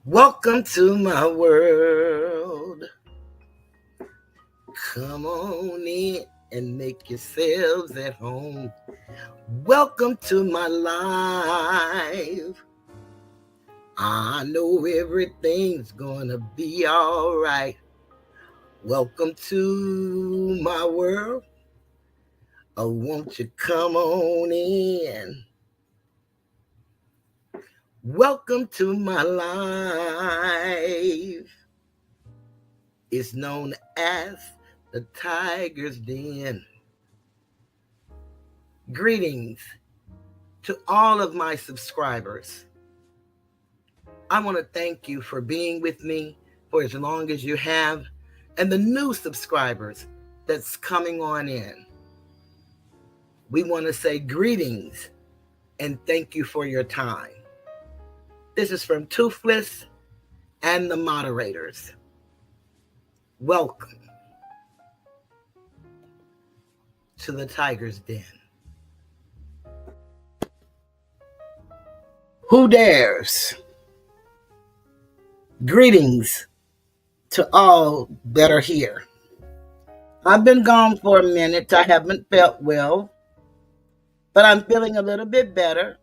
Welcome to my world. Come on in and make yourselves at home. Welcome to my life. I know everything's gonna be all right. Welcome to my world. Oh, won't you come on in? Welcome to my life. It's known as the Tiger's Den. Greetings to all of my subscribers. I want to thank you for being with me for as long as you have, and the new subscribers that's coming on in. We want to say greetings and thank you for your time. This is from Toothless and the moderators. Welcome to the Tiger's Den. Who dares? Greetings to all that are here. I've been gone for a minute. I haven't felt well, but I'm feeling a little bit better.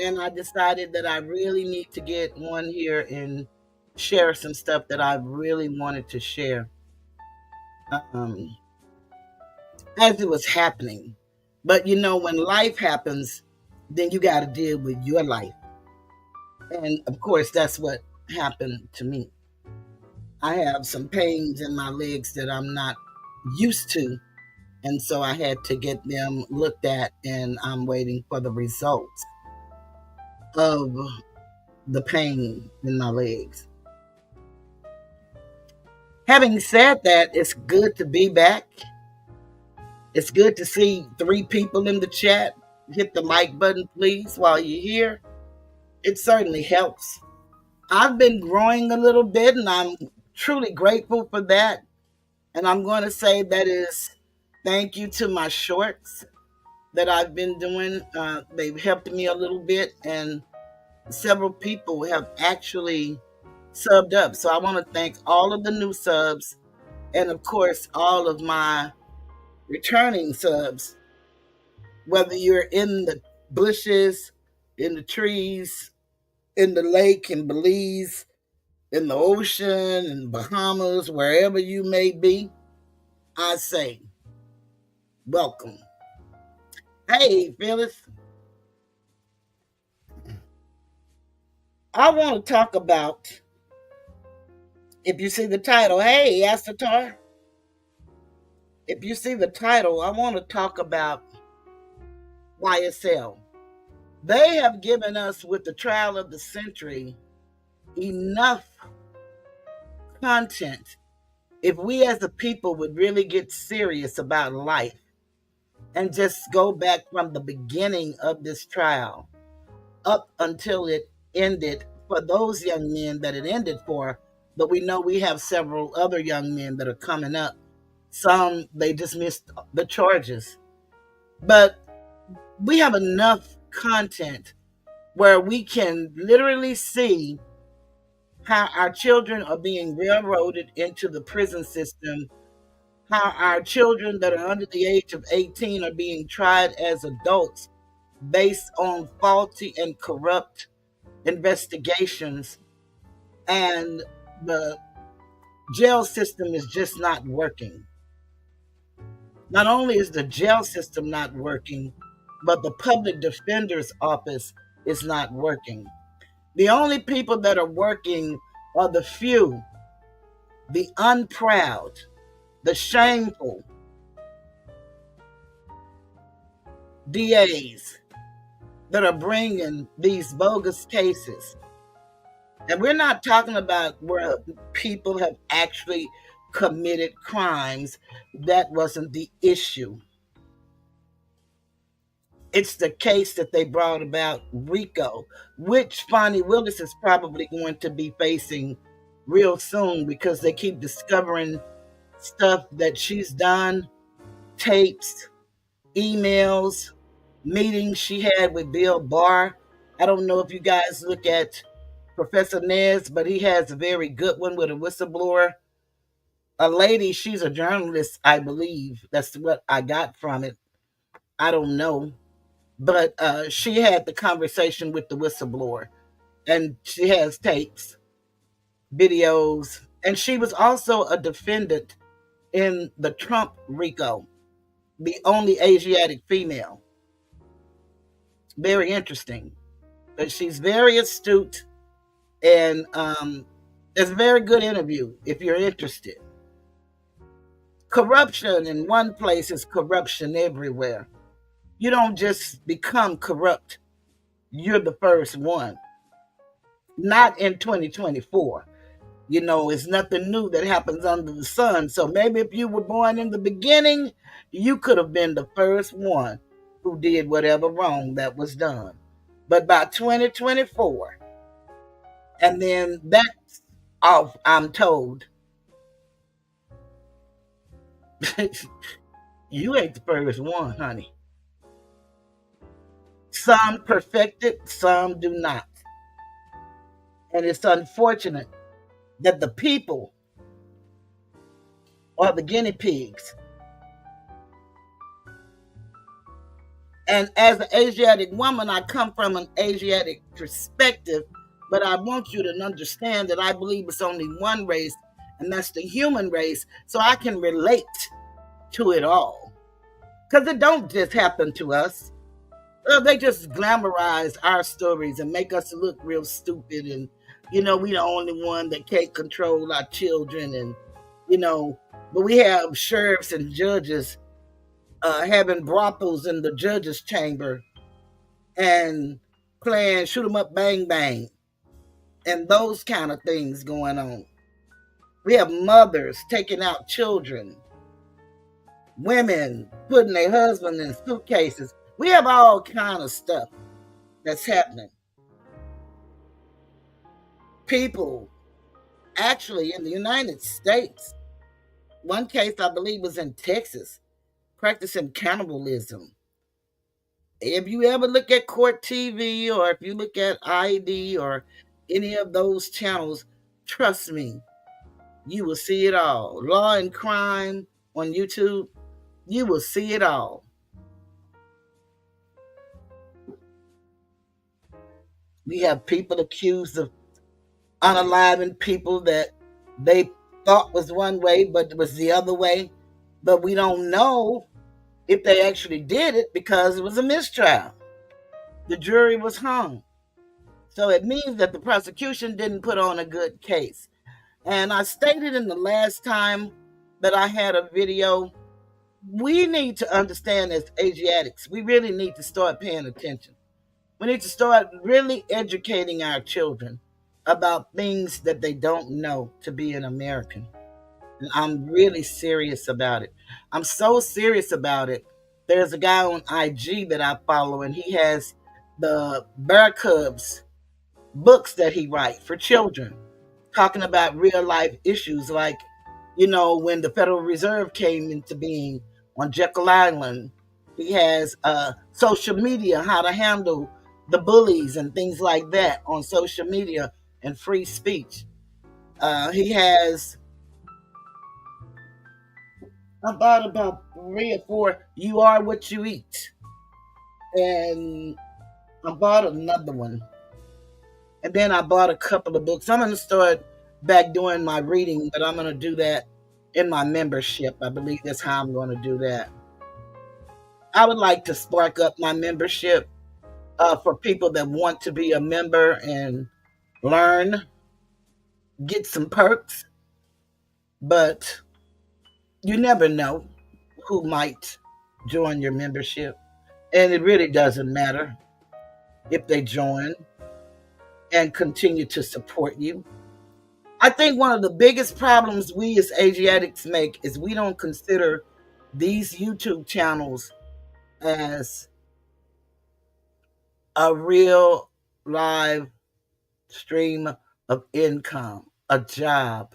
And I decided that I really need to get on here and share some stuff that I really wanted to share as it was happening. But when life happens, then you got to deal with your life. And of course, that's what happened to me. I have some pains in my legs that I'm not used to. And so I had to get them looked at, and I'm waiting for the results of the pain in my legs. Having said that, it's good to be back. It's good to see 3 people in the chat. Hit the like button, please, while you're here. It certainly helps. I've been growing a little bit, and I'm truly grateful for that. And I'm going to say that is thank you to my shorts that I've been doing. They've helped me a little bit, and several people have actually subbed up. So I want to thank all of the new subs, and of course, all of my returning subs. Whether you're in the bushes, in the trees, in the lake, in Belize, in the ocean, in Bahamas, wherever you may be, I say, welcome. Hey, Phyllis. I want to talk about, if you see the title, hey, Astatar. If you see the title, I want to talk about YSL. They have given us, with the trial of the century, enough content. If we as a people would really get serious about life and just go back from the beginning of this trial up until it ended for those young men that it ended for, but we know we have several other young men that are coming up. Some, they dismissed the charges. But we have enough content where we can literally see how our children are being railroaded into the prison system, how our children that are under the age of 18 are being tried as adults based on faulty and corrupt investigations, and the jail system is just not working. Not only is the jail system not working, but the public defender's office is not working. The only people that are working are the few, the unproud, the shameful DAs that are bringing these bogus cases. And we're not talking about where people have actually committed crimes. That wasn't the issue. It's the case that they brought about RICO, which Fonnie Willis is probably going to be facing real soon because they keep discovering stuff that she's done, tapes, emails, meetings she had with Bill Barr. I don't know if you guys look at Professor Nez, but he has a very good one with a whistleblower. A lady, she's a journalist, I believe. That's what I got from it. I don't know. But she had the conversation with the whistleblower, and she has tapes, videos, and she was also a defendant in the Trump RICO, the only Asiatic female. Very interesting. But she's very astute, and it's a very good interview if you're interested. Corruption in one place is corruption everywhere. You don't just become corrupt, you're the first one. Not in 2024. It's nothing new that happens under the sun. So maybe if you were born in the beginning, you could have been the first one who did whatever wrong that was done. But by 2024, and then that's off, I'm told. You ain't the first one, honey. Some perfect it, some do not. And it's unfortunate that the people are the guinea pigs. And as an Asiatic woman, I come from an Asiatic perspective, but I want you to understand that I believe it's only one race, and that's the human race, so I can relate to it all. Because it don't just happen to us. They just glamorize our stories and make us look real stupid, and we the only one that can't control our children, and but we have sheriffs and judges having brothels in the judges chamber and playing shoot 'em up bang bang and those kind of things going on. We have mothers taking out children, women putting their husband in suitcases. We have all kind of stuff that's happening. People actually in the United States, one case I believe was in Texas, practicing cannibalism. If you ever look at Court TV, or if you look at ID or any of those channels, trust me, you will see it all. Law and Crime on YouTube, you will see it all. We have people accused of unaliving people that they thought was one way, but it was the other way. But we don't know if they actually did it because it was a mistrial. The jury was hung. So it means that the prosecution didn't put on a good case. And I stated in the last time that I had a video, we need to understand as Asiatics, we really need to start paying attention. We need to start really educating our children about things that they don't know to be an American. And I'm really serious about it. I'm so serious about it. There's a guy on IG that I follow, and he has the Bear Cubs books that he writes for children, talking about real life issues like, when the Federal Reserve came into being on Jekyll Island. He has social media, how to handle the bullies and things like that on social media and free speech. He has about 3 or 4. You are what you eat, and I bought another one, and then I bought a couple of books. I'm going to start back doing my reading, but I'm going to do that in my membership. I believe that's how I'm going to do that. I would like to spark up my membership for people that want to be a member and learn, get some perks, but you never know who might join your membership. And it really doesn't matter if they join and continue to support you. I think one of the biggest problems we as Asiatics make is we don't consider these YouTube channels as a real live stream of income, a job.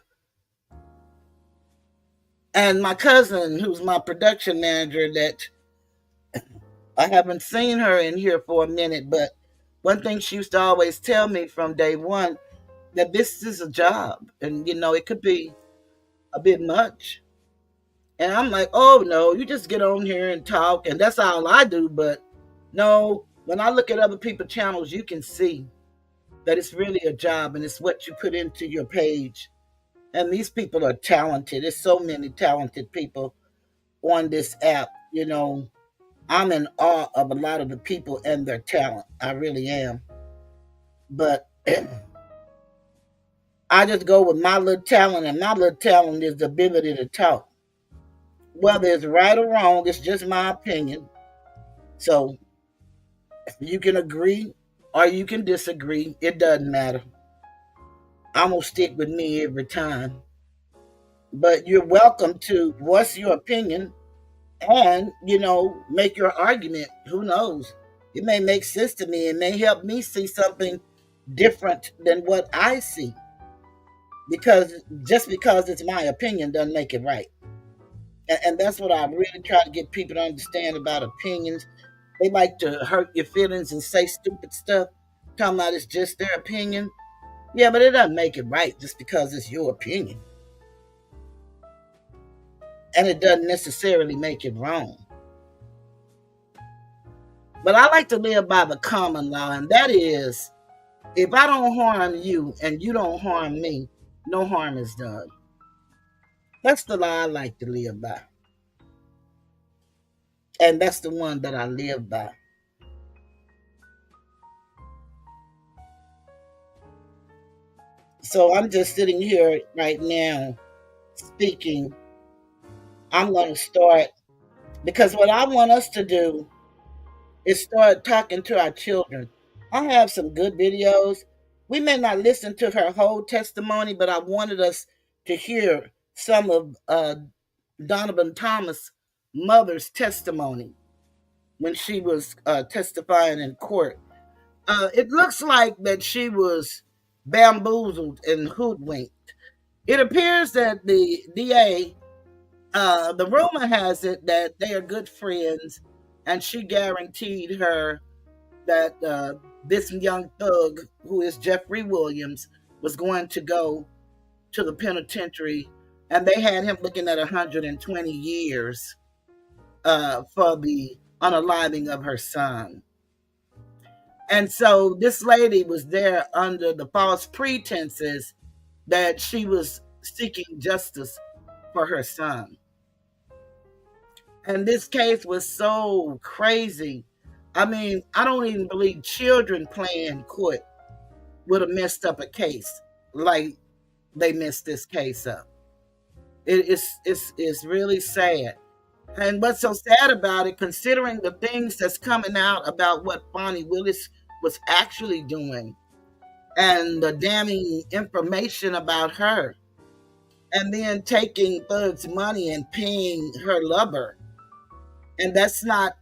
And my cousin, who's my production manager, that I haven't seen her in here for a minute, but one thing she used to always tell me from day one, that this is a job, and it could be a bit much. And I'm like, oh no, you just get on here and talk, and that's all I do. But no, when I look at other people's channels, you can see that it's really a job, and it's what you put into your page. And these people are talented. There's so many talented people on this app. I'm in awe of a lot of the people and their talent. I really am. But I just go with my little talent, and my little talent is the ability to talk. Whether it's right or wrong, it's just my opinion. So you can agree or you can disagree. It doesn't matter. I'm going to stick with me every time. But you're welcome to voice your opinion and, make your argument. Who knows? It may make sense to me. It may help me see something different than what I see. Because just because it's my opinion doesn't make it right. And that's what I really try to get people to understand about opinions. They like to hurt your feelings and say stupid stuff, talking about it's just their opinion. Yeah, but it doesn't make it right just because it's your opinion. And it doesn't necessarily make it wrong. But I like to live by the common law, and that is, if I don't harm you and you don't harm me, no harm is done. That's the law I like to live by. And that's the one that I live by. So I'm just sitting here right now speaking. I'm going to start, because what I want us to do is start talking to our children. I have some good videos. We may not listen to her whole testimony, but I wanted us to hear some of Donovan Thomas' mother's testimony when she was testifying in court. It looks like that she was bamboozled and hoodwinked. It appears that the DA, the rumor has it that they are good friends, and she guaranteed her that this young thug, who is Jeffrey Williams, was going to go to the penitentiary, and they had him looking at 120 years for the unaliving of her son. And so this lady was there under the false pretenses that she was seeking justice for her son. And this case was so crazy. I mean, I don't even believe children playing court would have messed up a case like they messed this case up. It's really sad. And what's so sad about it, considering the things that's coming out about what Bonnie Willis was actually doing and the damning information about her, and then taking Thug's money and paying her lover. And that's not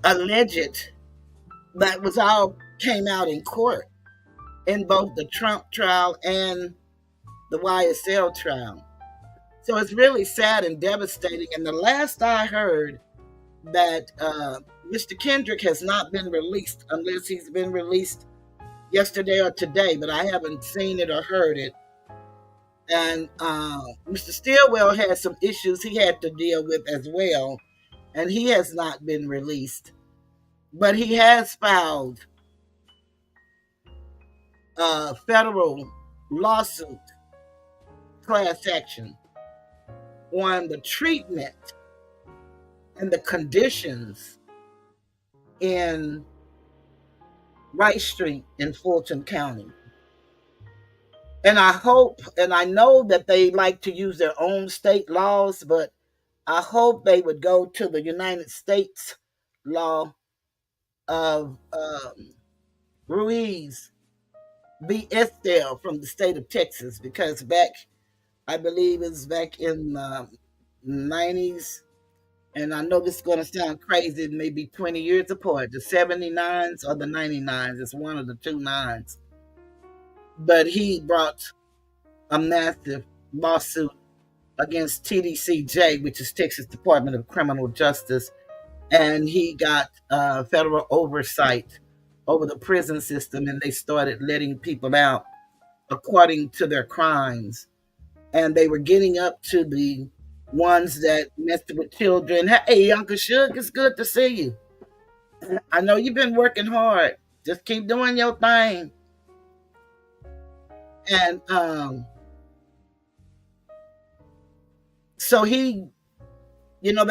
alleged. That was all came out in court in both the Trump trial and the YSL trial. So it's really sad and devastating. And the last I heard, that Mr. Kendrick has not been released, unless he's been released yesterday or today, but I haven't seen it or heard it. And Mr. Stillwell had some issues he had to deal with as well, and he has not been released. But he has filed a federal lawsuit, class action, on the treatment and the conditions in Rice Street in Fulton County. And I hope, and I know that they like to use their own state laws, but I hope they would go to the United States law of Ruiz v. Estelle from the state of Texas, because back, I believe it's back in the 90s, and I know this is going to sound crazy, maybe 20 years apart, the 79s or the 99s, it's one of the two nines. But he brought a massive lawsuit against TDCJ, which is Texas Department of Criminal Justice, and he got federal oversight over the prison system, and they started letting people out according to their crimes. And they were getting up to the ones that messed with children. Hey, Uncle Suge, it's good to see you. I know you've been working hard. Just keep doing your thing. And so they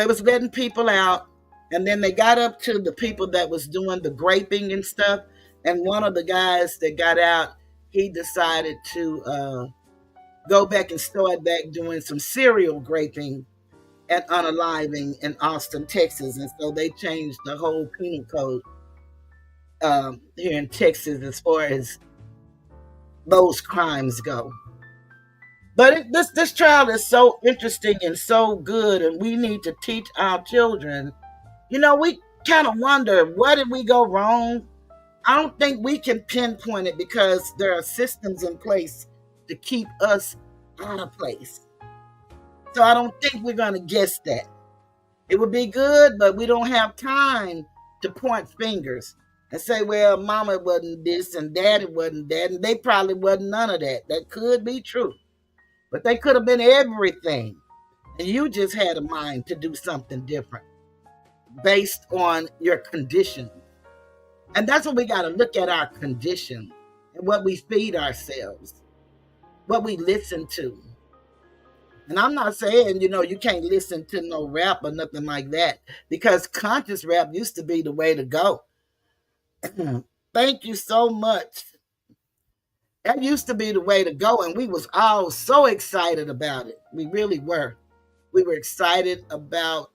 was letting people out, and then they got up to the people that was doing the graping and stuff. And one of the guys that got out, he decided to go back and start back doing some serial graping and unaliving in Austin, Texas. And so they changed the whole penal code here in Texas as far as those crimes go. But this trial is so interesting and so good, and we need to teach our children. We kind of wonder, what did we go wrong? I don't think we can pinpoint it because there are systems in place to keep us out of place. So I don't think we're going to guess that. It would be good, but we don't have time to point fingers and say, well, mama wasn't this and daddy wasn't that, and they probably wasn't none of that. That could be true. But they could have been everything. And you just had a mind to do something different based on your condition. And that's what we got to look at, our condition and what we feed ourselves, what we listen to. And I'm not saying, you can't listen to no rap or nothing like that, because conscious rap used to be the way to go. Thank you so much. That used to be the way to go, and we was all so excited about it. We really were. We were excited about,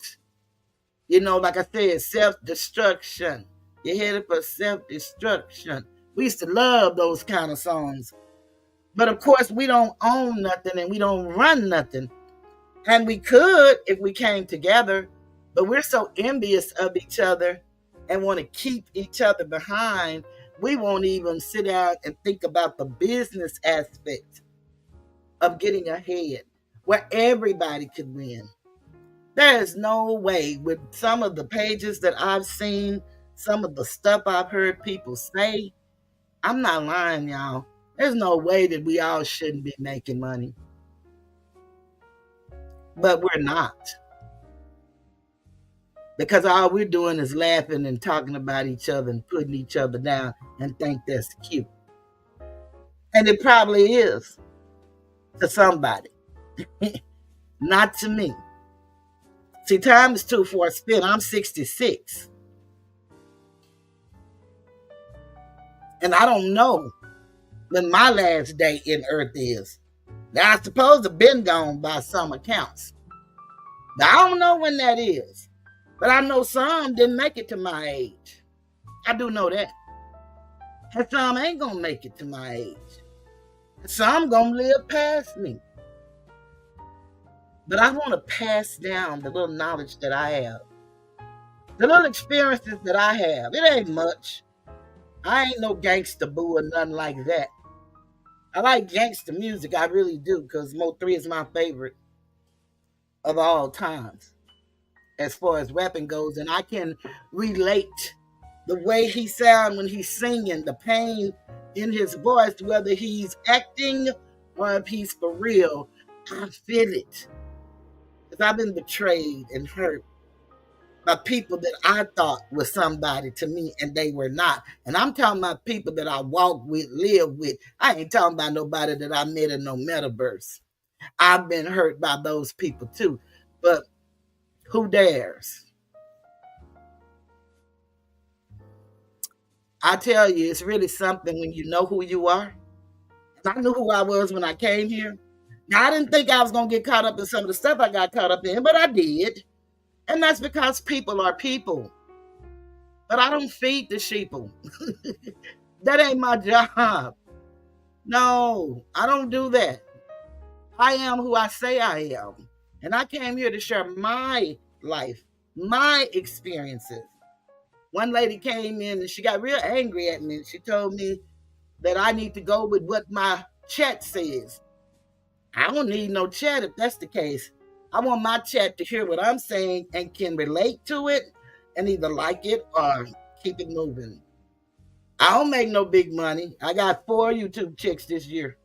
like I said, self-destruction. You're headed for self-destruction. We used to love those kind of songs. But of course, we don't own nothing and we don't run nothing. And we could if we came together, but we're so envious of each other and want to keep each other behind. We won't even sit down and think about the business aspect of getting ahead, where everybody could win. There is no way, with some of the pages that I've seen, some of the stuff I've heard people say, I'm not lying, y'all. There's no way that we all shouldn't be making money. But we're not. Because all we're doing is laughing and talking about each other and putting each other down and think that's cute. And it probably is to somebody. Not to me. See, time is too for a spin. I'm 66. And I don't know when my last day in Earth is. Now, I suppose I've been gone by some accounts. Now, I don't know when that is. But I know some didn't make it to my age. I do know that. And some ain't going to make it to my age. And some going to live past me. But I want to pass down the little knowledge that I have. The little experiences that I have. It ain't much. I ain't no gangster boo or nothing like that. I like gangster music, I really do, because Mo3 is my favorite of all times as far as rapping goes. And I can relate the way he sounds when he's singing, the pain in his voice, whether he's acting or if he's for real. I feel it. Because I've been betrayed and hurt by people that I thought was somebody to me and they were not. And I'm talking about people that I walk with, live with. I ain't talking about nobody that I met in no metaverse. I've been hurt by those people too. But who dares? I tell you, it's really something when you know who you are. And I knew who I was when I came here. Now, I didn't think I was going to get caught up in some of the stuff I got caught up in, but I did. And that's because people are people. But I don't feed the sheeple. That ain't my job. No, I don't do that. I am who I say I am. And I came here to share my life, my experiences. One lady came in and she got real angry at me. She told me that I need to go with what my chat says. I don't need no chat if that's the case. I want my chat to hear what I'm saying and can relate to it and either like it or keep it moving. I don't make no big money. I got 4 YouTube chicks this year.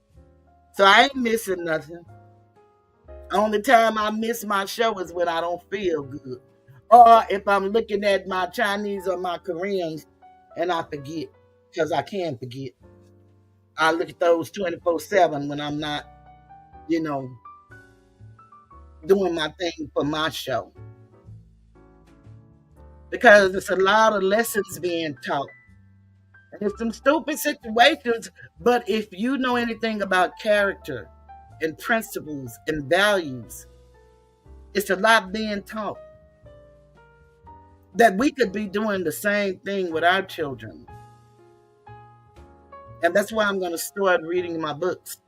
So I ain't missing nothing. Only time I miss my show is when I don't feel good. Or if I'm looking at my Chinese or my Koreans and I forget. Because I can forget. I look at those 24/7 when I'm not, you know, doing my thing for my show. Because there's a lot of lessons being taught. And it's some stupid situations, but if you know anything about character and principles and values, it's a lot being taught. That we could be doing the same thing with our children. And that's why I'm going to start reading my books.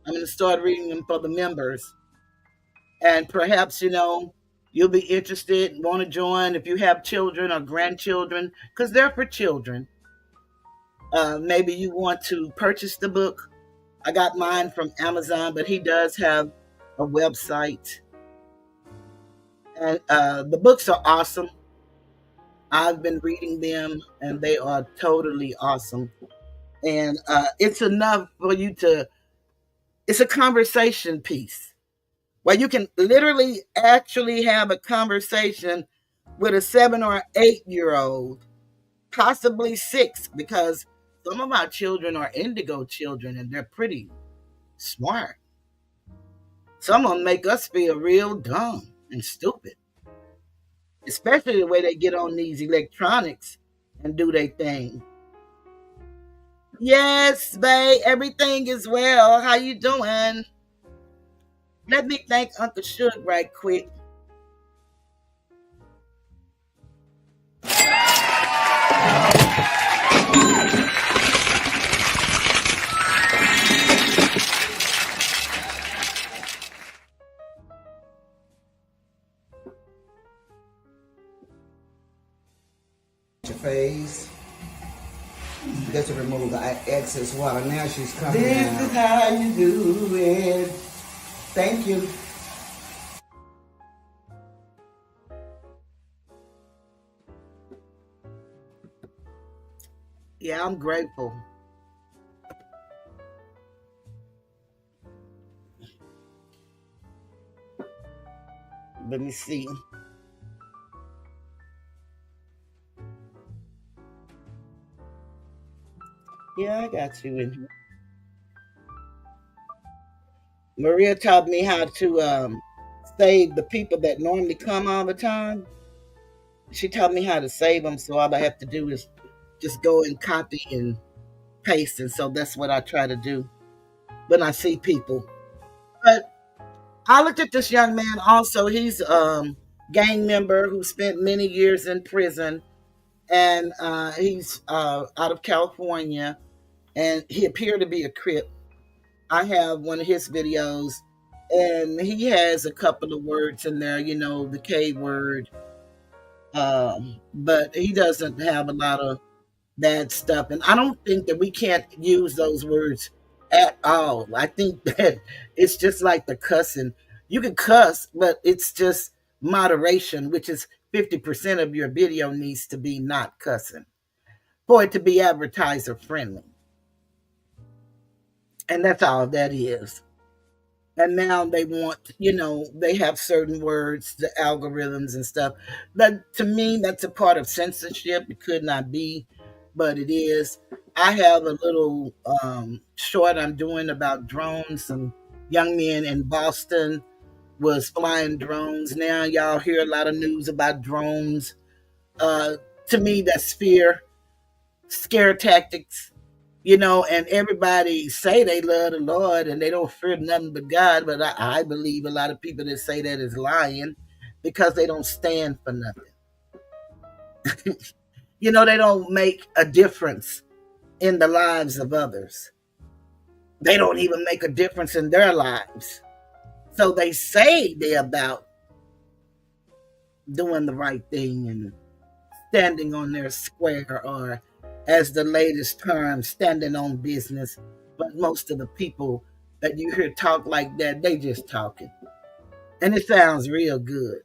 I'm going to start reading them for the members. And perhaps, you'll be interested, want to join if you have children or grandchildren, because they're for children. Maybe you want to purchase the book. I got mine from Amazon, but he does have a website. And the books are awesome. I've been reading them, and they are totally awesome. And it's enough for you to, it's a conversation piece where you can literally actually have a conversation with a 7 or 8 year old, possibly 6, because some of our children are indigo children and they're pretty smart. Some of them make us feel real dumb and stupid, especially the way they get on these electronics and do their thing. Yes, babe, everything is well. How you doing? Let me thank Uncle Suge right quick. Your face. Just to remove the excess water. Now she's coming This out. is how you do it. Thank you. Yeah, I'm grateful. Let me see. Yeah, I got you in here. Maria taught me how to save the people that normally come all the time. She taught me how to save them, so all I have to do is just go and copy and paste. And so that's what I try to do when I see people. But I looked at this young man also. He's gang member who spent many years in prison, and he's out of California, and he appeared to be a Crip. I have one of his videos, and he has a couple of words in there, the K word, but he doesn't have a lot of bad stuff. And I don't think that we can't use those words at all. I think that it's just like the cussing. You can cuss, but it's just moderation, which is 50% of your video needs to be not cussing for it to be advertiser friendly. And that's all that is. And now they want, they have certain words, the algorithms and stuff. But to me, that's a part of censorship. It could not be, but it is. I have a little short I'm doing about drones. Some young men in Boston was flying drones. Now y'all hear a lot of news about drones. Uh, to me, that's fear, scare tactics, and everybody say they love the Lord and they don't fear nothing but God. But I believe a lot of people that say that is lying because they don't stand for nothing. They don't make a difference in the lives of others. They don't even make a difference in their lives. So they say they're about doing the right thing and standing on their square, or as the latest term, standing on business. But most of the people that you hear talk like that, they just talking. And it sounds real good.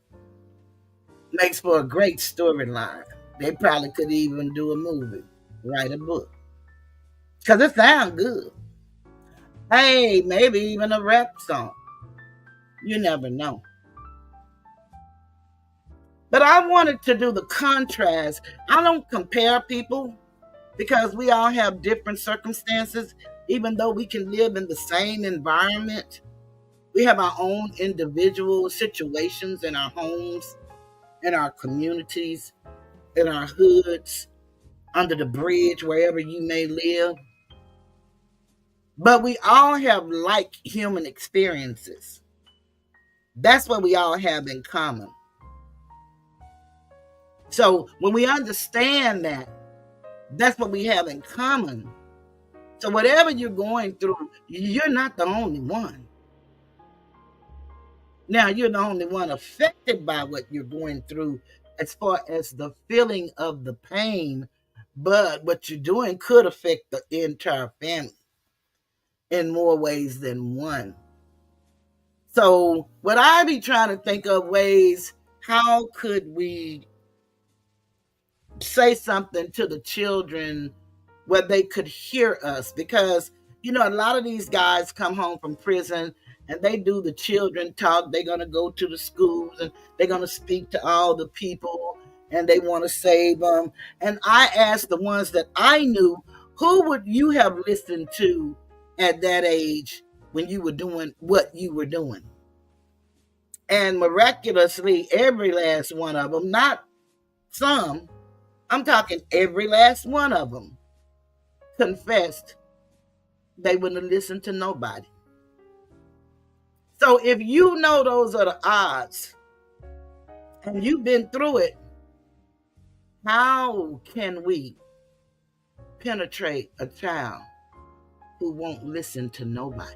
Makes for a great storyline. They probably could even do a movie, write a book. Because it sounds good. Hey, maybe even a rap song. You never know. But I wanted to do the contrast. I don't compare people because we all have different circumstances. Even though we can live in the same environment, we have our own individual situations in our homes, in our communities, in our hoods, under the bridge, wherever you may live. But we all have like human experiences. That's what we all have in common. So when we understand that, that's what we have in common. So whatever you're going through, you're not the only one. Now you're the only one affected by what you're going through as far as the feeling of the pain, but what you're doing could affect the entire family in more ways than one. So what I be trying to think of ways, how could we say something to the children where they could hear us? Because a lot of these guys come home from prison and they do the children talk. They're going to go to the schools and they're going to speak to all the people and they want to save them. And I asked the ones that I knew, who would you have listened to at that age when you were doing what you were doing? And miraculously, every last one of them, not some, I'm talking every last one of them, confessed they wouldn't have listened to nobody. So if you know those are the odds and you've been through it, how can we penetrate a child who won't listen to nobody?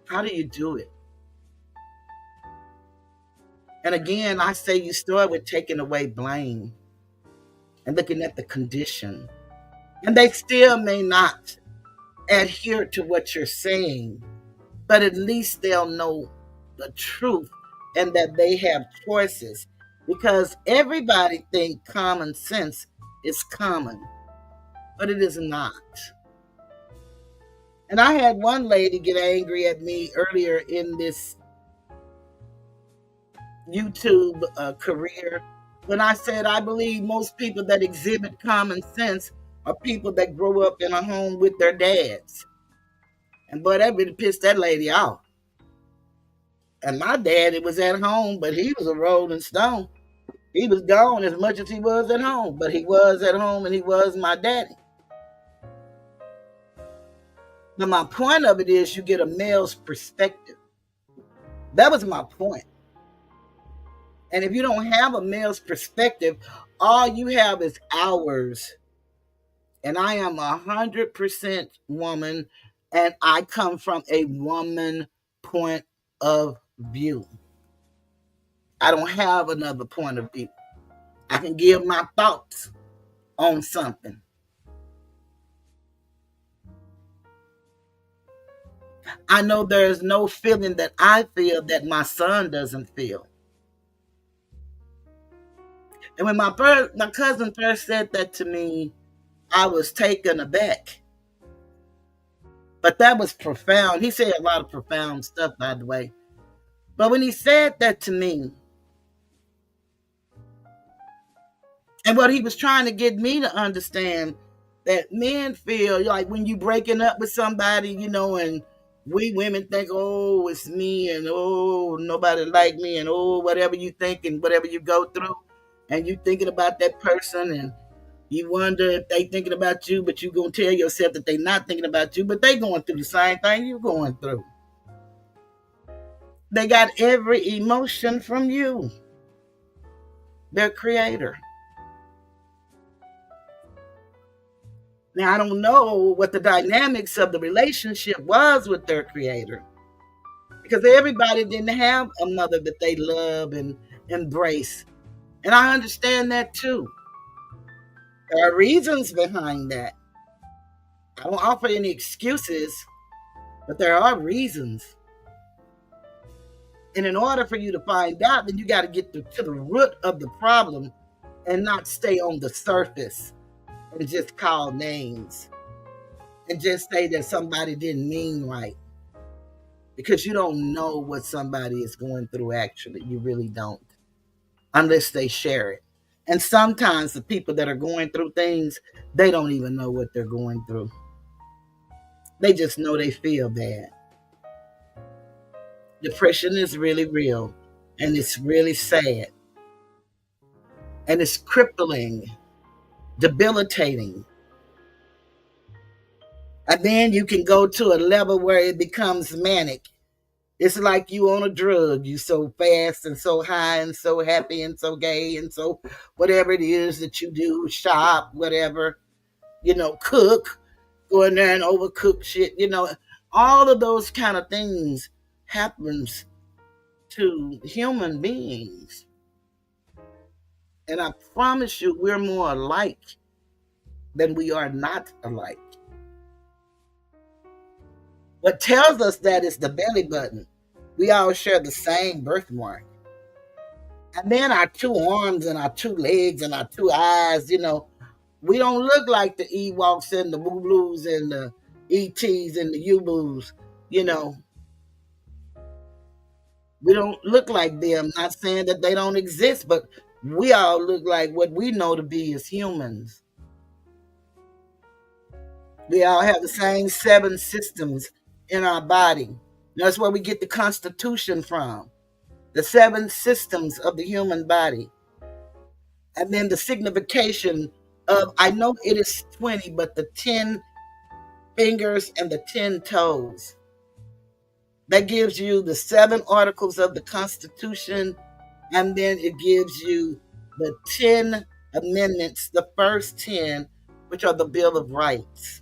How do you do it? And again, I say you start with taking away blame and looking at the condition. And they still may not adhere to what you're saying, but at least they'll know the truth and that they have choices. Because everybody think common sense is common, but it is not. And I had one lady get angry at me earlier in this YouTube career when I said I believe most people that exhibit common sense are people that grow up in a home with their dads. And boy, that really pissed that lady off. And my daddy was at home, but he was a rolling stone. He was gone as much as he was at home, but he was at home and he was my daddy. Now, my point of it is you get a male's perspective. That was my point. And if you don't have a male's perspective, all you have is hours. And I am 100% woman, and I come from a woman point of view. I don't have another point of view. I can give my thoughts on something. I know there's no feeling that I feel that my son doesn't feel. And when my cousin first said that to me, I was taken aback. But that was profound. He said a lot of profound stuff, by the way. But when he said that to me, and what he was trying to get me to understand, that men feel like when you breaking up with somebody, and we women think, oh, it's me, and oh, nobody like me, and oh, whatever you think and whatever you go through, and you thinking about that person, and you wonder if they thinking about you, but you gonna tell yourself that they not thinking about you, but they going through the same thing you going through. They got every emotion from you, their creator. Now, I don't know what the dynamics of the relationship was with their creator, because everybody didn't have a mother that they love and embrace. And I understand that too. There are reasons behind that. I don't offer any excuses, but there are reasons. And in order for you to find out, then you got to get to the root of the problem and not stay on the surface and just call names and just say that somebody didn't mean right, because you don't know what somebody is going through actually. You really don't, unless they share it. And sometimes the people that are going through things, they don't even know what they're going through. They just know they feel bad. Depression is really real, and it's really sad, and it's crippling, debilitating. And then you can go to a level where it becomes manic. It's like you on a drug. You so fast and so high and so happy and so gay and so whatever it is that you do, shop, whatever, cook, go in there and overcook shit, all of those kind of things happens to human beings. And I promise you, we're more alike than we are not alike. What tells us that is the belly button. We all share the same birthmark. And then our two arms and our two legs and our two eyes, we don't look like the Ewoks and the Boo-Blues and the ETs and the U-Boos, you know. We don't look like them. Not saying that they don't exist, but we all look like what we know to be as humans. We all have the same 7 systems in our body. That's where we get the Constitution from. The 7 systems of the human body. And then the signification of, I know it is 20, but the 10 fingers and the 10 toes. That gives you the 7 articles of the Constitution, and then it gives you the 10 amendments, the first 10, which are the Bill of Rights.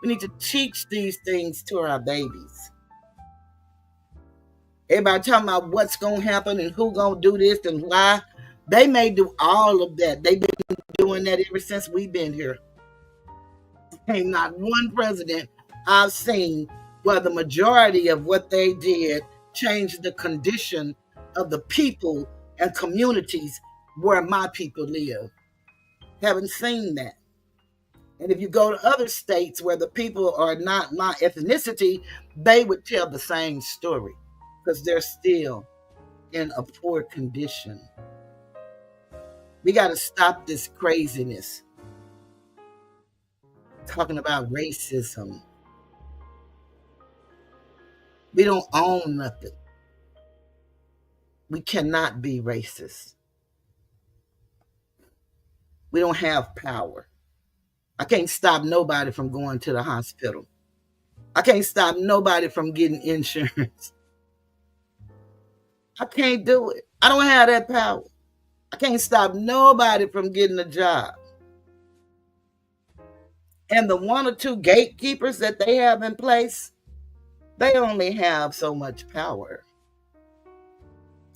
We need to teach these things to our babies. Everybody talking about what's going to happen and who going to do this and why. They may do all of that. They've been doing that ever since we've been here. Ain't not one president I've seen where the majority of what they did changed the condition of the people and communities where my people live. Haven't seen that. And if you go to other states where the people are not my ethnicity, they would tell the same story because they're still in a poor condition. We got to stop this craziness. Talking about racism. We don't own nothing. We cannot be racist. We don't have power. I can't stop nobody from going to the hospital. I can't stop nobody from getting insurance. I can't do it. I don't have that power. I can't stop nobody from getting a job. And the 1 or 2 gatekeepers that they have in place, they only have so much power.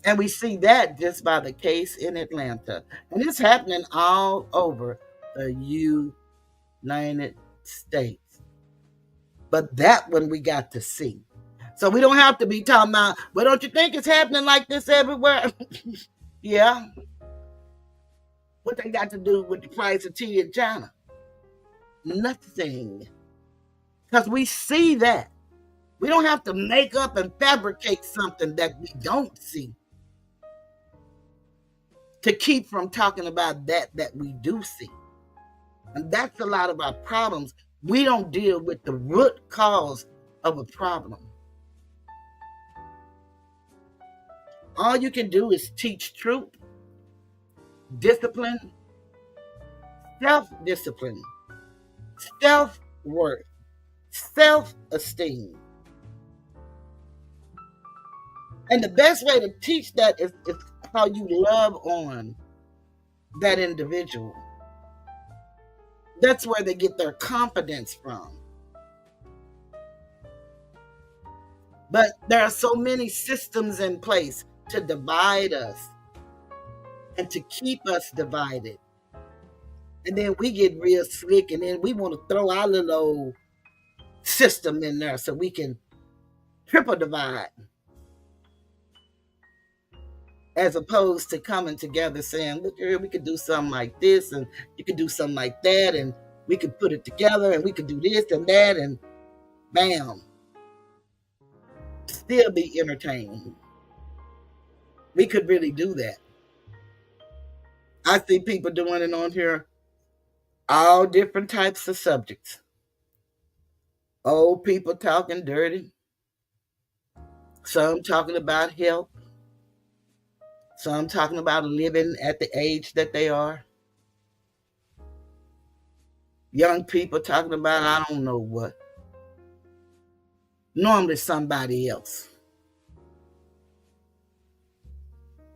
And we see that just by the case in Atlanta. And it's happening all over the United States. But that one we got to see. So we don't have to be talking about, well, don't you think it's happening like this everywhere? Yeah. What they got to do with the price of tea in China? Nothing. Because we see that. We don't have to make up and fabricate something that we don't see to keep from talking about that we do see. And that's a lot of our problems. We don't deal with the root cause of a problem. All you can do is teach truth, discipline, self-discipline, self-worth, self-esteem. And the best way to teach that is how you love on that individual. That's where they get their confidence from. But there are so many systems in place to divide us and to keep us divided. And then we get real slick, and then we want to throw our little old system in there so we can triple divide. as opposed to coming together saying, look here, we could do something like this, and you could do something like that, and we could put it together, and we could do this and that, and bam, still be entertained. We could really do that. I see people doing it on here, all different types of subjects. Old people talking dirty, some talking about health, some talking about living at the age that they are. Young people talking about I don't know what. Normally somebody else.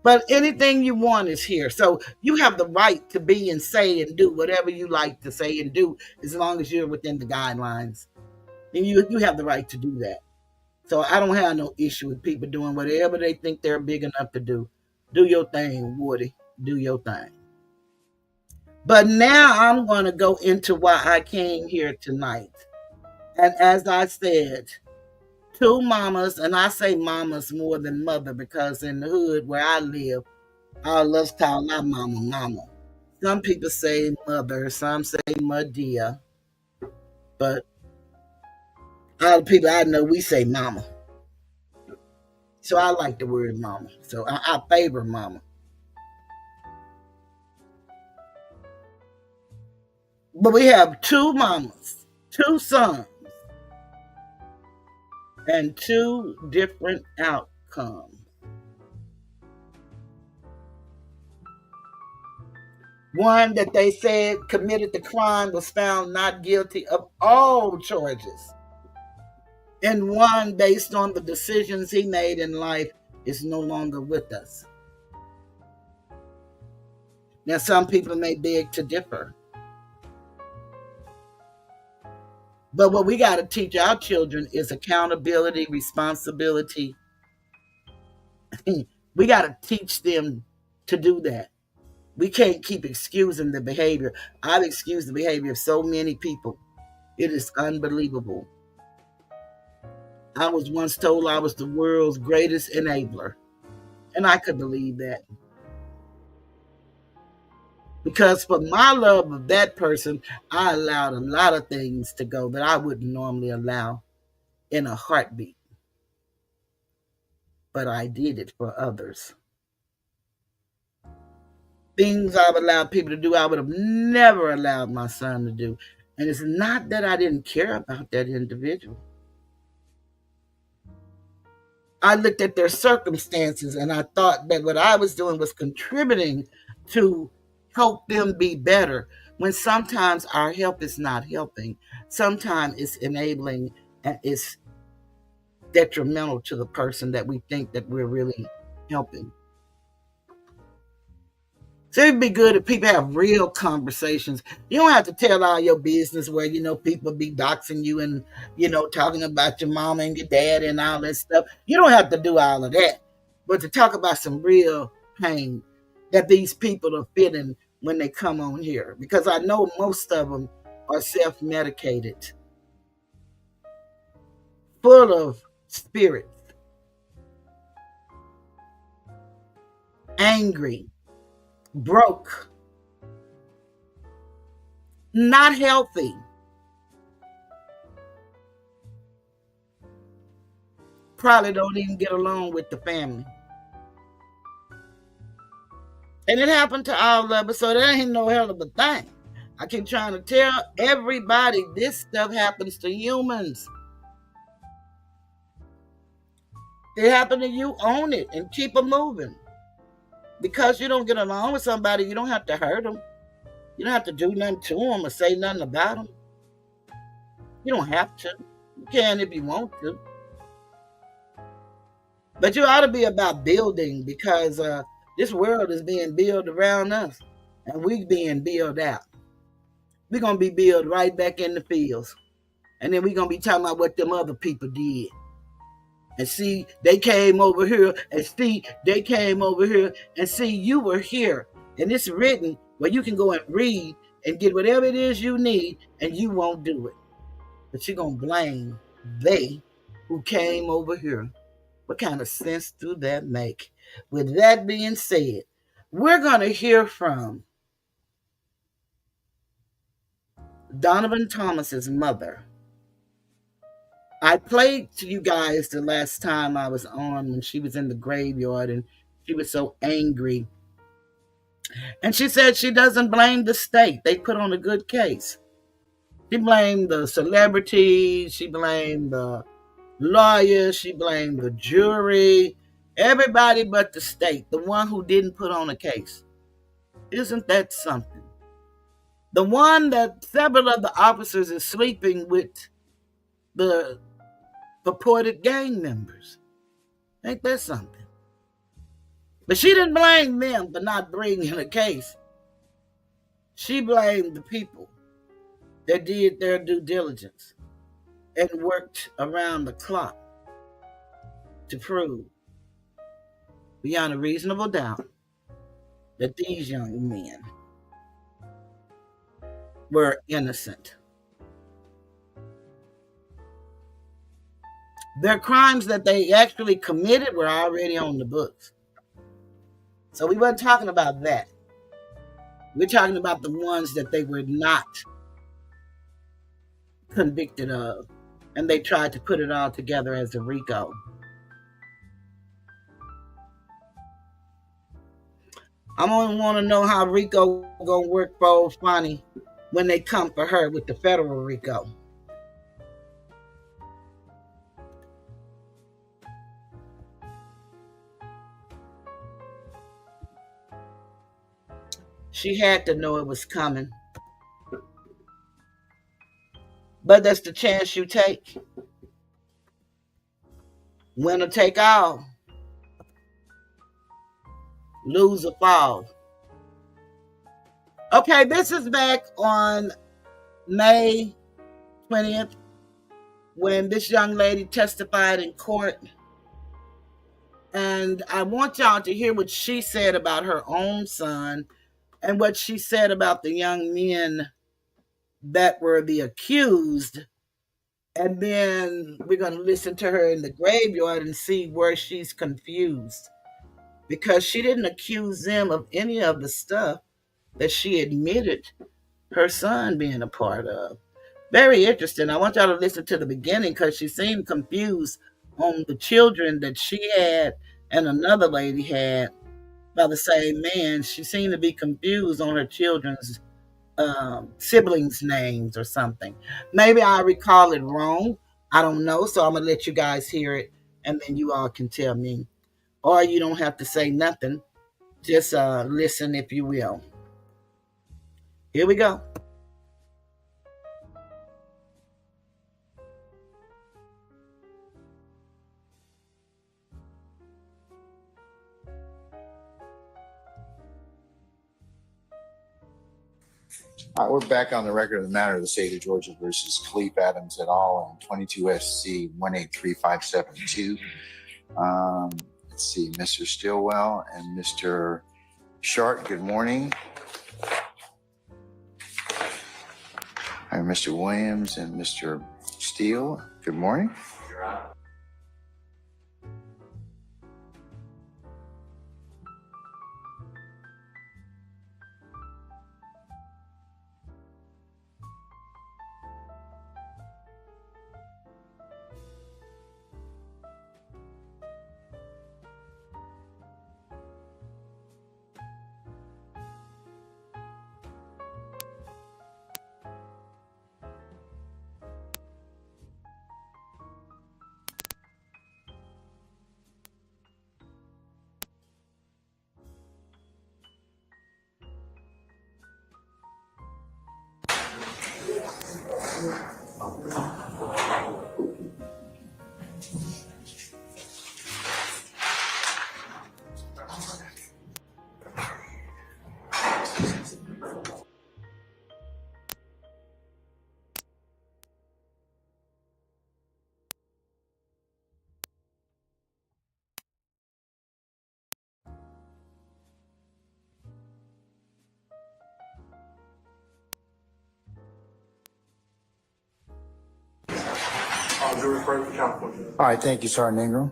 But anything you want is here. So you have the right to be and say and do whatever you like to say and do as long as you're within the guidelines. And you have the right to do that. So I don't have no issue with people doing whatever they think they're big enough to do. Do your thing, Woody. Do your thing. But now I'm going to go into why I came here tonight. And as I said, two mamas, and I say mamas more than mother because in the hood where I live, all us call our mama mama. Some people say mother, some say Madia, but all the people I know, we say mama. So I like the word mama. So I favor mama. But we have two mamas, two sons, and two different outcomes. One that they said committed the crime was found not guilty of all charges. And one based on the decisions he made in life is no longer with us. Now, some people may beg to differ. But what we got to teach our children is accountability, responsibility. We got to teach them to do that. We can't keep excusing the behavior. I've excused the behavior of so many people. It is unbelievable. I was once told I was the world's greatest enabler. And I could believe that. Because for my love of that person, I allowed a lot of things to go that I wouldn't normally allow in a heartbeat. But I did it for others. Things I've allowed people to do, I would have never allowed my son to do. And it's not that I didn't care about that individual. I looked at their circumstances and I thought that what I was doing was contributing to help them be better, when sometimes our help is not helping. Sometimes it's enabling and it's detrimental to the person that we think that we're really helping. So it'd be good if people have real conversations. You don't have to tell all your business where, people be doxing you and, talking about your mama and your dad and all that stuff. You don't have to do all of that. But to talk about some real pain that these people are feeling when they come on here. Because I know most of them are self-medicated, full of spirits, angry, broke, not healthy. Probably don't even get along with the family. And it happened to all of us, so that ain't no hell of a thing. I keep trying to tell everybody this stuff happens to humans. It happened to you, own it and keep it moving. Because you don't get along with somebody, you don't have to hurt them. You don't have to do nothing to them or say nothing about them. You don't have to. You can if you want to. But you ought to be about building, because this world is being built around us and we being built out. We're going to be built right back in the fields. And then we're going to be talking about what them other people did. And see, they came over here, and see, they came over here, and see, you were here. And it's written where you can go and read and get whatever it is you need, and you won't do it. But you're going to blame they who came over here. What kind of sense do that make? With that being said, we're going to hear from Donovan Thomas's mother. I played to you guys the last time I was on when she was in the graveyard and she was so angry. And she said she doesn't blame the state. They put on a good case. She blamed the celebrities, she blamed the lawyers, she blamed the jury, everybody but the state, the one who didn't put on a case. Isn't that something? The one that several of the officers is sleeping with the purported gang members. Ain't that something? But she didn't blame them for not bringing a case. She blamed the people that did their due diligence and worked around the clock to prove beyond a reasonable doubt that these young men were innocent. Their crimes that they actually committed were already on the books. So we weren't talking about that. We're talking about the ones that they were not convicted of, and they tried to put it all together as a RICO. I'm gonna want to know how RICO gonna work for old Fonnie when they come for her with the federal RICO. She had to know it was coming. But that's the chance you take. Winner take all. Lose or fall. Okay, this is back on May 20th when this young lady testified in court. And I want y'all to hear what she said about her own son and what she said about the young men that were the accused. And then we're going to listen to her in the graveyard and see where she's confused. Because she didn't accuse them of any of the stuff that she admitted her son being a part of. Very interesting. I want y'all to listen to the beginning because she seemed confused on the children that she had and another lady had by the same man. She seemed to be confused on her children's siblings' names or something. Maybe I recall it wrong. I don't know. So I'm going to let you guys hear it and then you all can tell me. Or you don't have to say nothing. Just listen if you will. Here we go. All right, we're back on the record of the matter of the state of Georgia versus Khalif Adams et al. On 22 SC 183572. Let's see, Mr. Stillwell and Mr. Sharp, good morning. And Mr. Williams and Mr. Steele, good morning. All right, thank you, Sergeant Ingram.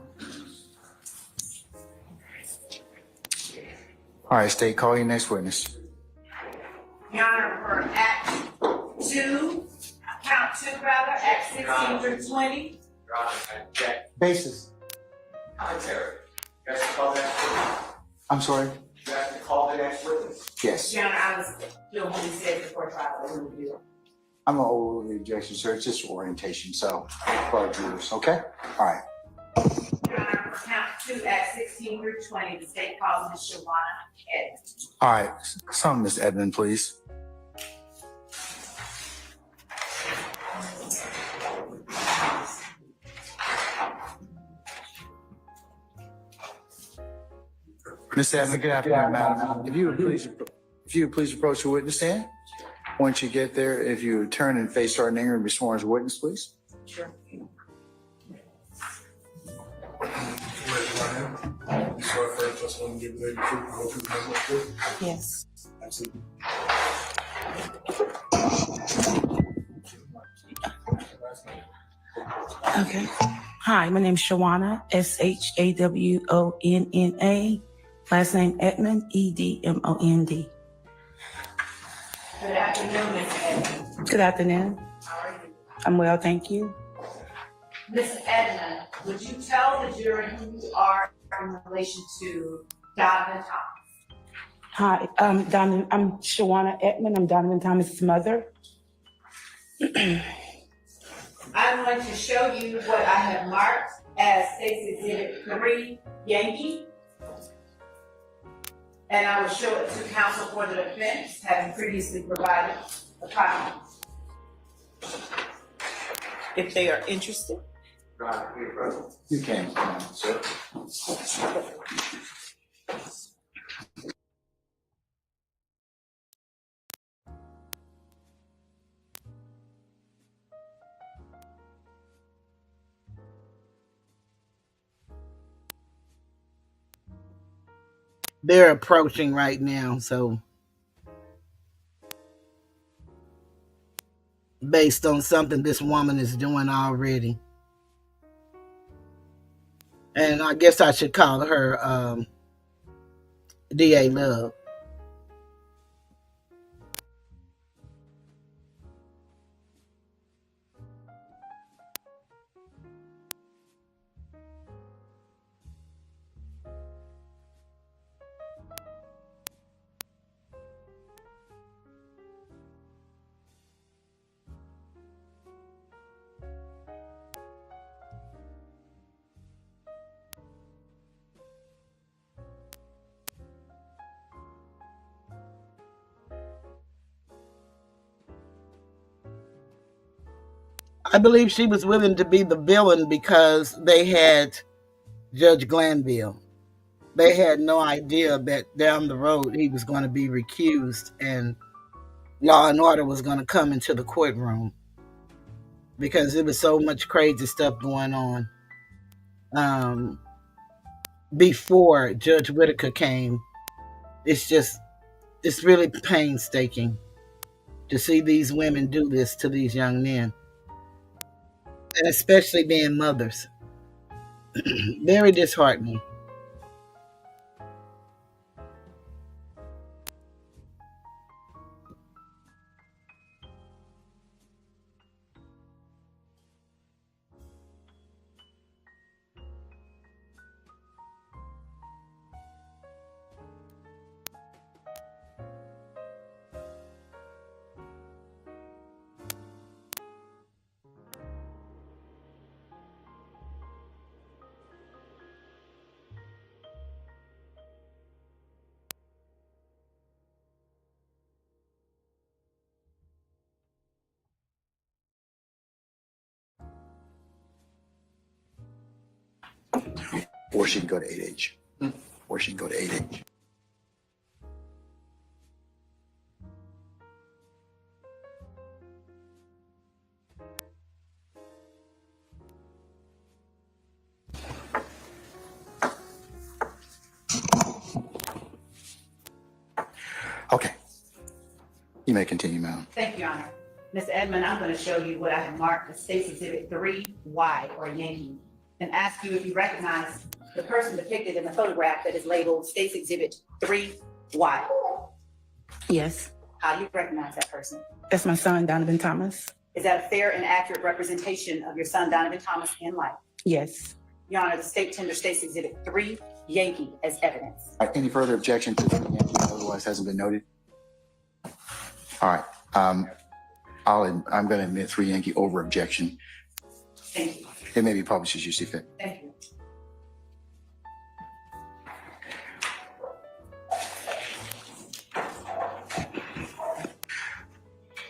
All right, state, call your next witness. Your Honor, for Act 2, count 2 rather, Act 16 through 20. Your Honor, I object. Basis. Commentary. You guys call the next witness. I'm sorry? You have to call the next witness. Yes. Your Honor, I was doing what he said before trial. I wouldn't do it. I'm gonna overrule the objection, sir. It's just orientation, so for our jurors, okay? All right. Your Honor, for count 2, Act 16 through 20, the state calls Ms. Shawana Edmonds. All right. Some, Ms. Edmond, please. Ms. Edmond, good afternoon, madam. If you would please approach the witness stand. Once you get there, if you would turn and face our name and be sworn as a witness, please. Sure. Yes. Absolutely. Okay. Hi, my name is Shawana, Shawonna. Last name Edmond, Edmond. Good afternoon, Ms. Edmonds. Good afternoon. How are you? I'm well, thank you. Ms. Edmond, would you tell the jury who you are in relation to Donovan Thomas? Hi, I'm Shawana Edmond. I'm Donovan Thomas's mother. I'm going to show you what I have marked as State's Exhibit 3, Yankee. And I will show it to counsel for the defense, having previously provided a copy. If they are interested. Your Honor, please present. You can, sir. They're approaching right now, so based on something this woman is doing already. And I guess I should call her DA Love. I believe she was willing to be the villain because they had Judge Glanville. They had no idea that down the road he was going to be recused and law and order was going to come into the courtroom because there was so much crazy stuff going on before Judge Whitaker came. It's really painstaking to see these women do this to these young men, and especially being mothers. Very disheartening. Or she can go to 8H. Or she can go to 8H. Okay. You may continue, ma'am. Thank you, Your Honor. Ms. Edmond, I'm going to show you what I have marked as State's Exhibit 3Y, or Yankee, and ask you if you recognize the person depicted in the photograph that is labeled State's Exhibit 3 Why? Yes. How do you recognize that person? That's my son, Donovan Thomas. Is that a fair and accurate representation of your son, Donovan Thomas, in life? Yes. Your Honor, the state tender states Exhibit 3, Yankee, as evidence. Any further objection to the Yankee otherwise hasn't been noted? All right. I'm going to admit 3 Yankee over objection. Thank you. It may be published as you see fit. Thank you.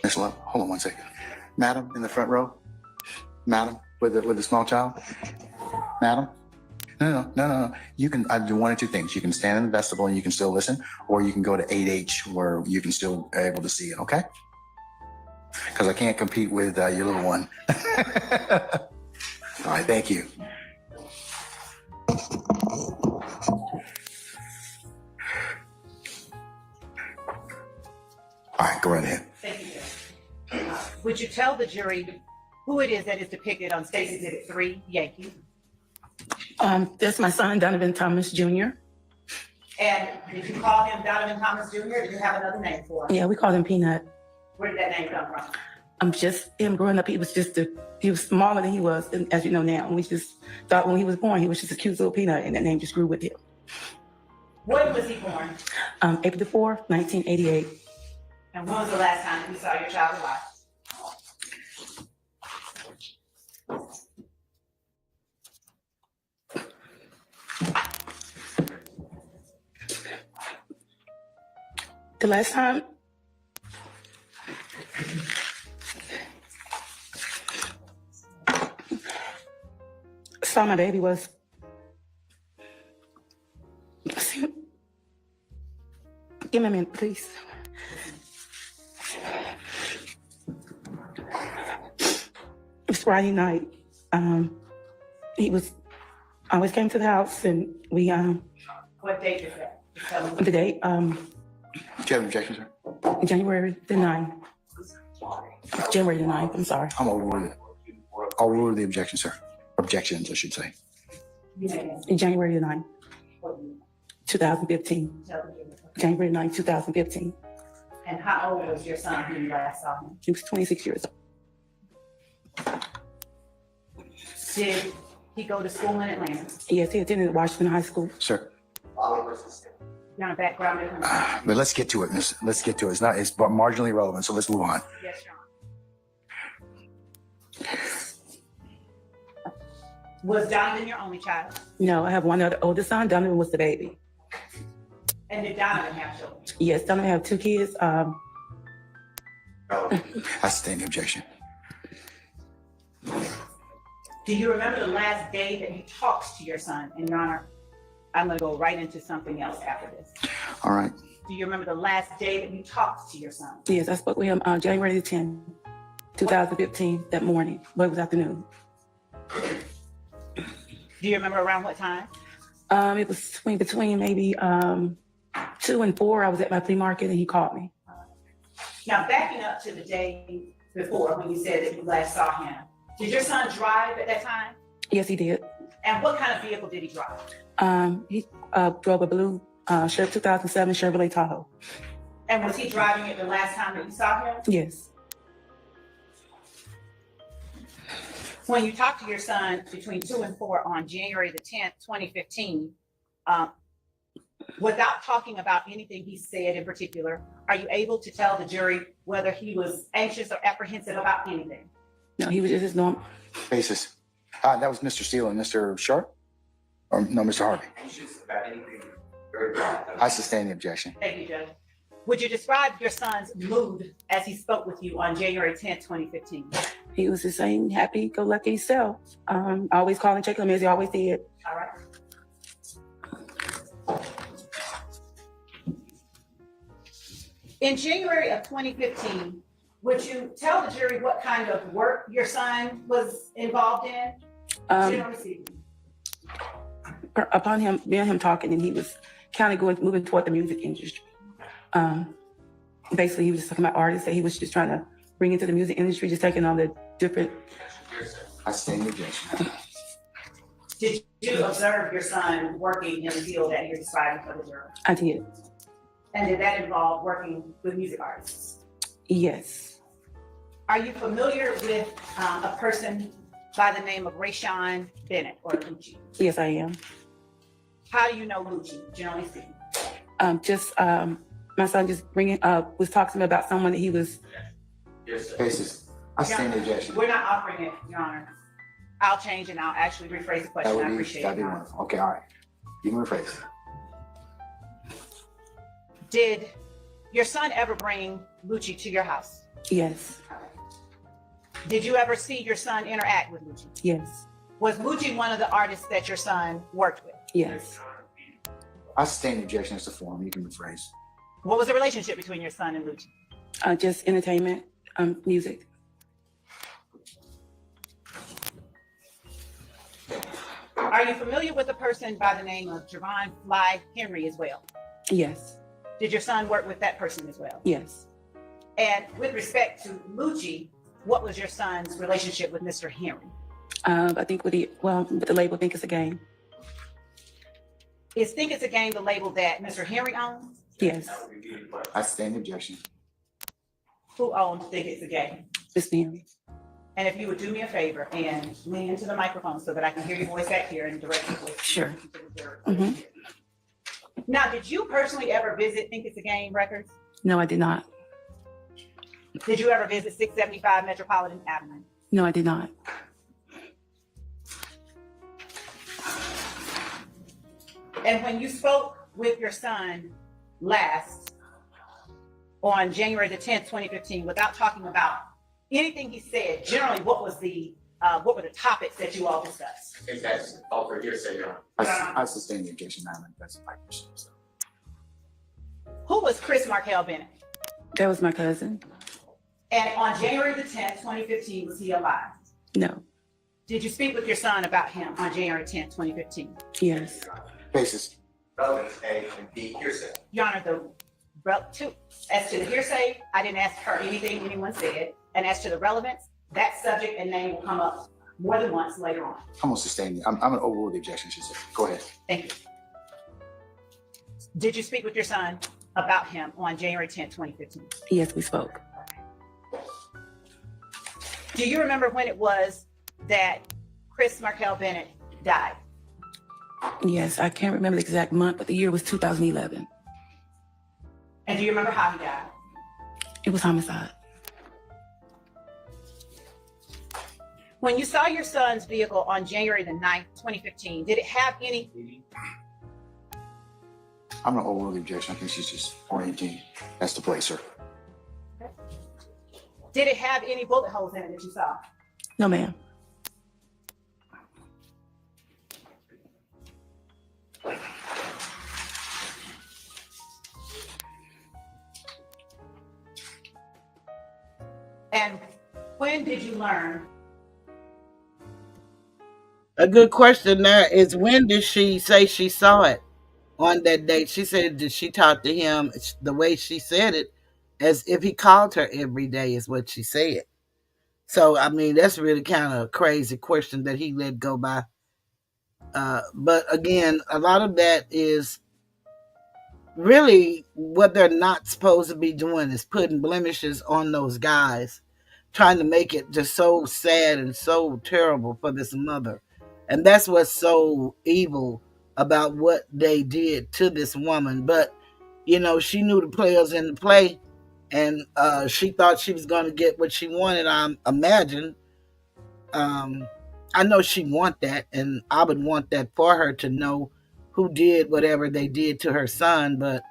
Miss Love, hold on one second. Madam, in the front row. Madam, with the small child. Madam. No. You can do one or two things. You can stand in the vestibule and you can still listen, or you can go to 8H where you can still be able to see it, okay? Because I can't compete with your little one. All right, thank you. All right, go right ahead. Thank you, Judge. Would you tell the jury who it is that is depicted on State's Exhibit 3, Yankee? That's my son, Donovan Thomas Jr. And did you call him Donovan Thomas Jr. or did you have another name for him? Yeah, we called him Peanut. Where did that name come from? Just him growing up, he was smaller than he was, as you know now. And we just thought when he was born, he was just a cute little peanut, and that name just grew with him. When was he born? April the 4th, 1988. And when was the last time you saw your child alive? The last time I saw my baby was give me a minute, please. It was Friday night. He always came to the house, and we What date is that? Tell me. the date Do you have an objection, sir? January the 9th. January the 9th, I'm sorry. I'm overruled. I'll rule the objection, sir. Objections, I should say. January the 9th, 2015. January 9th, 2015. And how old was your son when you last saw him? He was 26 years old. Did he go to school in Atlanta? Yes, he attended Washington High School. Sir. You on a background in him? But let's get to it, miss. Let's get to it. It's marginally relevant, so let's move on. Yes, Your Honor. Was Donovan your only child? No, I have one other older son. Donovan was the baby. And did Donovan have children? Yes, Donovan have 2 kids. I sustain the objection. Do you remember the last day that you talked to your son? And Your Honor, I'm gonna go right into something else after this. All right. Do you remember the last day that you talked to your son? Yes, I spoke with him January the 10th, 2015, that morning, but it was afternoon. Do you remember around what time? It was between maybe 2 and 4. I was at my flea market and he called me. Now, backing up to the day before when you said that you last saw him, did your son drive at that time? Yes, he did. And what kind of vehicle did he drive? He drove a blue 2007 Chevrolet Tahoe. And was he driving it the last time that you saw him? Yes. When you talked to your son between 2 and 4 on January the 10th, 2015, without talking about anything he said in particular, are you able to tell the jury whether he was anxious or apprehensive about anything? No, he was just his normal. Basis. That was Mr. Steele and Mr. Sharp? Or no, Mr. Harvey? Anxious about anything very bad. I sustain the objection. Thank you, Judge. Would you describe your son's mood as he spoke with you on January 10th, 2015? He was the same happy-go-lucky self. Always calling, checking him as he always did. All right. In January of 2015, would you tell the jury what kind of work your son was involved in? Generally speaking. Upon him, me and him talking, and he was kind of moving toward the music industry. Basically, he was just talking about artists that he was just trying to bring into the music industry, just taking on the different. I sustain the objection. Did you observe your son working in the field that you're describing for the jury? I did. And did that involve working with music artists? Yes. Are you familiar with a person by the name of Rayshawn Bennett or Lucci? Yes, I am. How do you know Lucci, generally speaking? My son just was talking to me about someone that he was. Yes, sir. Cases. I stand the objection. We're not offering it, Your Honor. I'll change and I'll actually rephrase the That question. would I be, appreciate that'd it. be Your Honor. wonderful. Okay, all right. You can rephrase. Did your son ever bring Lucci to your house? Yes. Did you ever see your son interact with Lucci? Yes. Was Lucci one of the artists that your son worked with? Yes. I stand the objection as to form. You can rephrase. What was the relationship between your son and Lucci? Just entertainment, music. Are you familiar with a person by the name of Javon Fly Henry as well? Yes. Did your son work with that person as well? Yes. And with respect to Lucci, what was your son's relationship with Mr. Henry? I think with the label, Think It's a Game. Is Think It's a Game the label that Mr. Henry owns? Yes. I stand the objection. Who owns Think It's a Game? Mr. Henry. And if you would do me a favor and lean into the microphone so that I can hear your voice back here and direct your voice. Sure. Mhm. Now, did you personally ever visit Think It's a Game Records? No, I did not. Did you ever visit 675 Metropolitan Avenue? No, I did not. And when you spoke with your son last on January the 10th, 2015, without talking about anything he said, generally, what were the topics that you all discussed? I think that's all for hearsay, Your Honor. I sustain the objection. I mean, that's my question. So. Who was Chris Markel Bennett? That was my cousin. And on January the 10th, 2015, was he alive? No. Did you speak with your son about him on January 10th, 2015? Yes. Cases. Relevance A and B hearsay. Your Honor, as to the hearsay, I didn't ask her anything anyone said. And as to the relevance, that subject and name will come up more than once later on. I'm gonna sustain it. I'm gonna overrule the objection. She said. Go ahead. Thank you. Did you speak with your son about him on January 10th, 2015? Yes, we spoke. Do you remember when it was that Chris Markel Bennett died? Yes, I can't remember the exact month, but the year was 2011. And do you remember how he died? It was homicide. When you saw your son's vehicle on January the 9th, 2015, did it have any? I'm gonna overrule the objection. I think she's just orienting. That's the place, sir. Did it have any bullet holes in it that you saw? No, ma'am. And when did you learn? A good question there is, when did she say she saw it on that date? She said, did she talk to him the way she said it, as if he called her every day, is what she said. So, I mean, that's really kind of a crazy question that he let go by. But again, a lot of that is really what they're not supposed to be doing, is putting blemishes on those guys, trying to make it just so sad and so terrible for this mother. And that's what's so evil about what they did to this woman. But, you know, she knew the players in the play, and she thought she was going to get what she wanted, I imagine. I know she want that, and I would want that for her, to know who did whatever they did to her son, but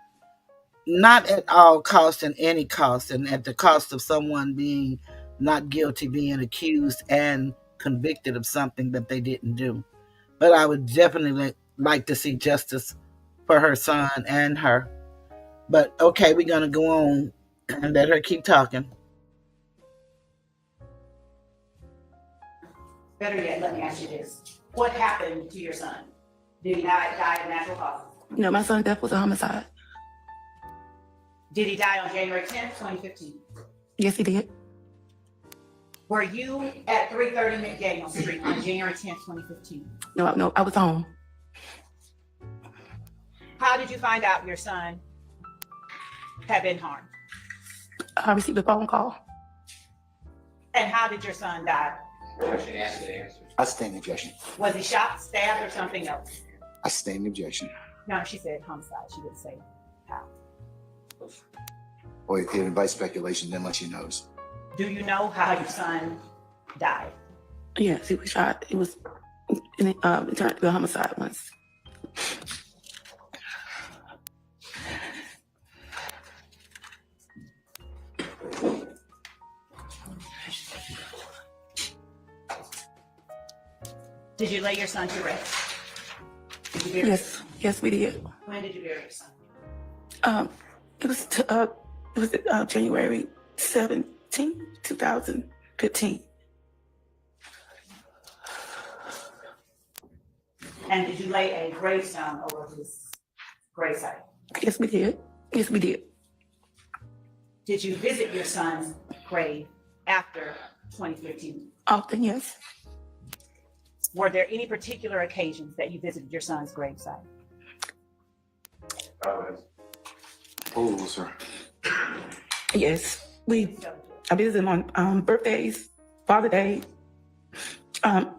not at all cost, and any cost, and at the cost of someone being not guilty, being accused and convicted of something that they didn't do. But I would definitely like to see justice for her son and her. But okay, we're going to go on and let her keep talking. Better yet, let me ask you this. What happened to your son? Did he die of natural causes? No, my son's death was a homicide. Did he die on January 10th, 2015? Yes, he did. Were you at 330 McDaniel Street on January 10th, 2015? No, I was home. How did you find out your son have been harmed? I received a phone call. And how did your son die? Question, answer, the answer. I sustain the objection. Was he shot, stabbed, or something else? I sustain the objection. No, she said homicide. She didn't say how. Boy, it invites speculation, then let you knows. Do you know how your son died? Yes, he was shot. It was it turned to a homicide once. Did you lay your son to rest? Did you bury Yes, we did. When did you bury your son? It was January 17, 2015. And did you lay a gravestone over his gravesite? Yes, we did. Yes, we did. Did you visit your son's grave after 2015? Often, yes. Were there any particular occasions that you visited your son's gravesite? Oh, sir. Yes, I visited him on birthdays, Father's Day, and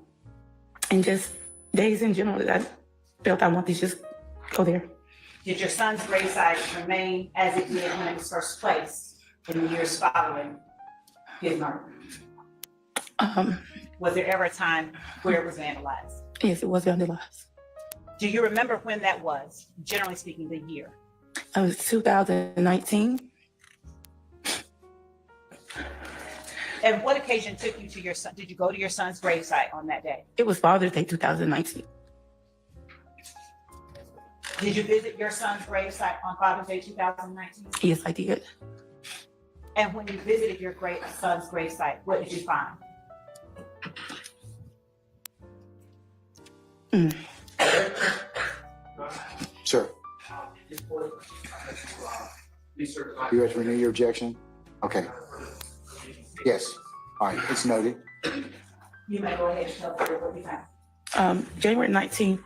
just days in general that I felt I wanted to just go there. Did your son's gravesite remain as it did when it was first placed in the years following his murder? Was there ever a time where it was vandalized? Yes, it was vandalized. Do you remember when that was, generally speaking, the year? It was 2019. And what occasion took you to your son? Did you go to your son's gravesite on that day? It was Father's Day 2019. Did you visit your son's gravesite on Father's Day 2019? Yes, I did. And when you visited your son's gravesite, what did you find? Sir, you have to renew your objection? Okay. Yes. All right, it's noted. You may go ahead and tell the board what you found. January 19th,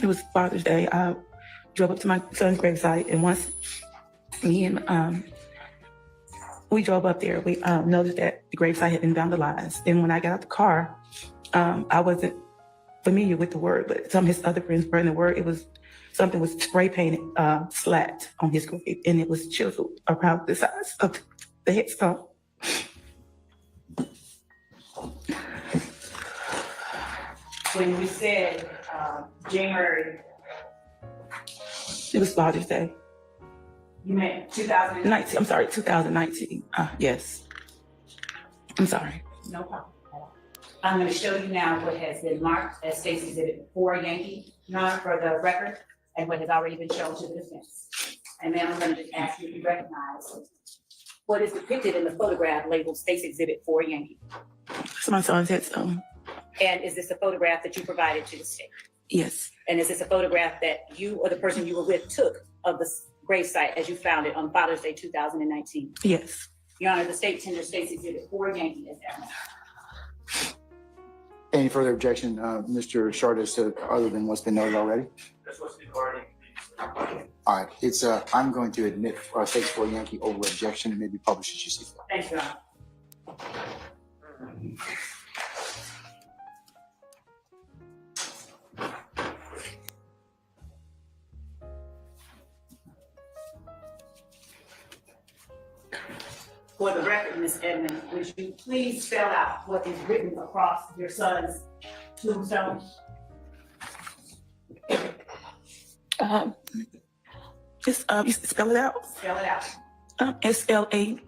it was Father's Day. I drove up to my son's gravesite, and once me and we drove up there, we noticed that the gravesite had been vandalized. And when I got out the car, I wasn't familiar with the word, but some of his other friends were in the word. It was something was spray painted flat on his grave, and it was chiseled around the size of the headstone. When you said January, It was Father's Day. you meant 2019? 19, I'm sorry, 2019. Yes. I'm sorry. No problem at all. I'm going to show you now what has been marked as State's Exhibit 4 Yankee, Your Honor, for the record, and what has already been shown to the defense. And then I'm going to just ask you to recognize what is depicted in the photograph labeled State's Exhibit 4 Yankee. So my son said so. And is this a photograph that you provided to the state? Yes. And is this a photograph that you or the person you were with took of the gravesite as you found it on Father's Day 2019? Yes. Your Honor, the state tenders State's Exhibit 4 Yankee as evidence. Any further objection, Mr. Shardas, other than what's been noted already? That's what's regarding. All right, it's, I'm going to admit State's 4 Yankee over objection and maybe publish as you see fit. Thanks, Your Honor. For the record, Ms. Edmond, would you please spell out what is written across your son's tombstone? Just you spell it out. Spell it out. SLATT.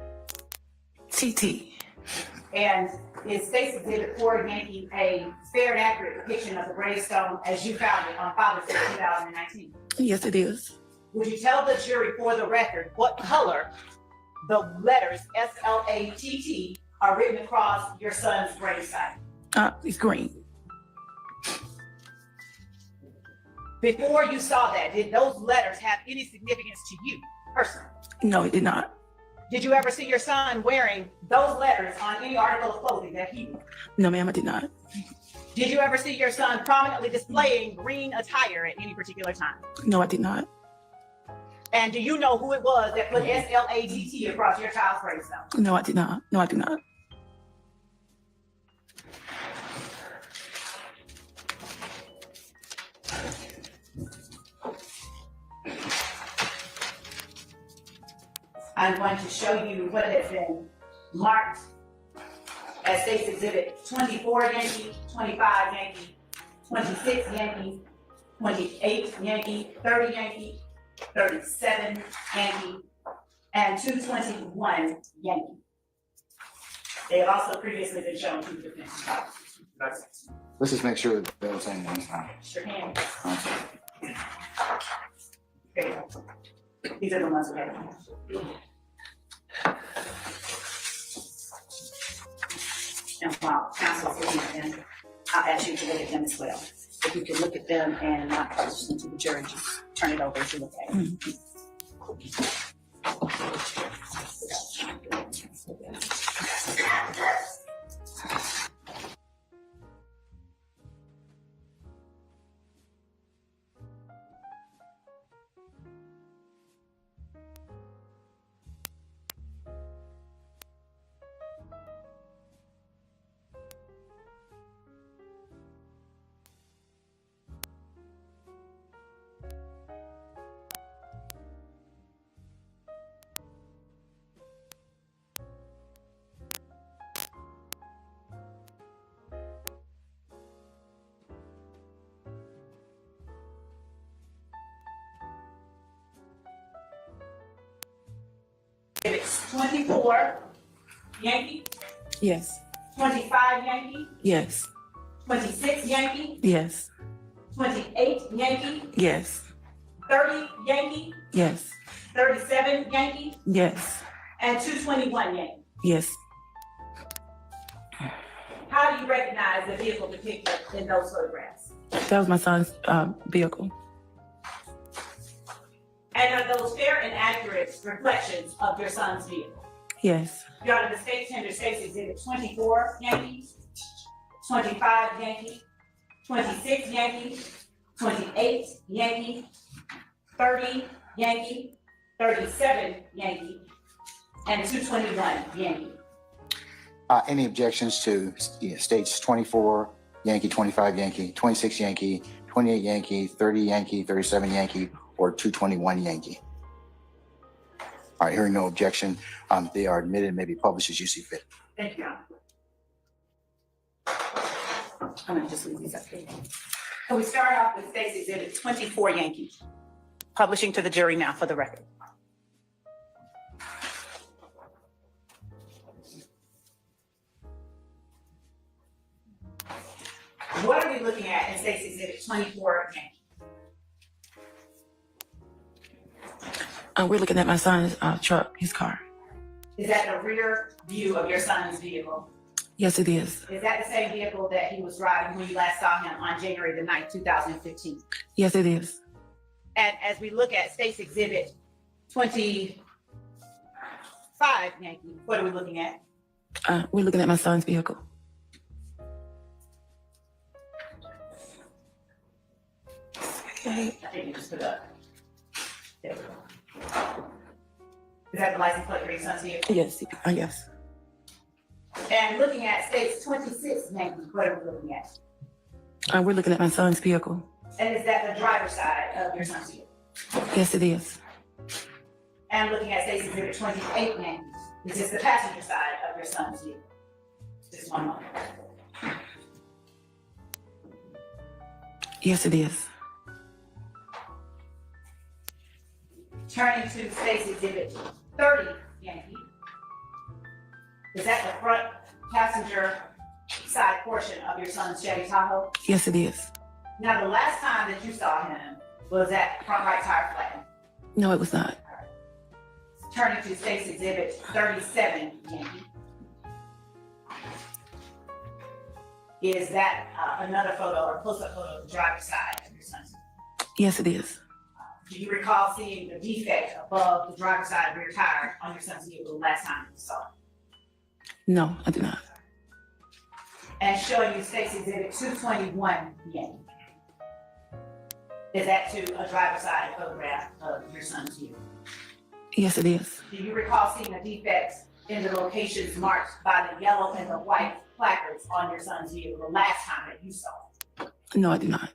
And is State's Exhibit 4 Yankee a fair and accurate depiction of the gravestone as you found it on Father's Day 2019? Yes, it is. Would you tell the jury for the record what color the letters SLATT are written across your son's gravesite? It's green. Before you saw that, did those letters have any significance to you personally? No, it did not. Did you ever see your son wearing those letters on any article of clothing that he wore? No, ma'am, I did not. Did you ever see your son prominently displaying green attire at any particular time? No, I did not. And do you know who it was that put SLATT across your child's gravestone? No, I did not. No, I do not. I'm going to show you what has been marked as State's Exhibit 24 Yankee, 25 Yankee, 26 Yankee, 28 Yankee, 30 Yankee, 37 Yankee, and 221 Yankee. They have also previously been shown to the defense. Let's just make sure that they're the same one. Sure can. Okay. There you go. These are the ones we have. And while council's looking at them, I'll ask you to look at them as well. If you can look at them and not position them to the jury, just turn it over to look at it. It's 24 Yankee, Yes. 25 Yankee, Yes. 26 Yankee, Yes. 28 Yankee, Yes. 30 Yankee, Yes. 37 Yankee, Yes. and 221 Yankee. Yes. How do you recognize the vehicle depicted in those photographs? That was my son's vehicle. And are those fair and accurate reflections of your son's vehicle? Yes. Your Honor, the state tender State's Exhibit 24 Yankee, 25 Yankee, 26 Yankee, 28 Yankee, 30 Yankee, 37 Yankee, and 221 Yankee. Any objections to states 24 Yankee, 25 Yankee, 26 Yankee, 28 Yankee, 30 Yankee, 37 Yankee, or 221 Yankee? All right, hearing no objection, they are admitted and may be published as you see fit. Thank you, Your Honor. I'm gonna just leave these up here. So we start off with State's Exhibit 24 Yankee, publishing to the jury now for the record. What are we looking at in State's Exhibit 24 Yankee? We're looking at my son's truck, his car. Is that the rear view of your son's vehicle? Yes, it is. Is that the same vehicle that he was driving when you last saw him on January the 9th, 2015? Yes, it is. And as we look at State's Exhibit 25 Yankee, what are we looking at? We're looking at my son's vehicle. Okay. I think you just put up. There we go. Is that the license plate for your son's vehicle? Yes. Yes. And looking at State's 26 Yankee, what are we looking at? We're looking at my son's vehicle. And is that the driver's side of your son's vehicle? Yes, it is. And looking at State's Exhibit 28 Yankee, is this the passenger side of your son's vehicle? Just one moment. Yes, it is. Turning to State's Exhibit 30 Yankee, is that the front passenger side portion of your son's Chevy Tahoe? Yes, it is. Now, the last time that you saw him was that front right tire flat. No, it was not. Turning to State's Exhibit 37 Yankee, is that another photo or close-up photo of the driver's side of your son's? Yes, it is. Do you recall seeing the defect above the driver's side rear tire on your son's vehicle the last time you saw it? No, I do not. And showing you State's Exhibit 221 Yankee. Is that to a driver's side photograph of your son's vehicle? Yes, it is. Do you recall seeing a defect in the locations marked by the yellow and the white placards on your son's vehicle the last time that you saw it? No, I do not.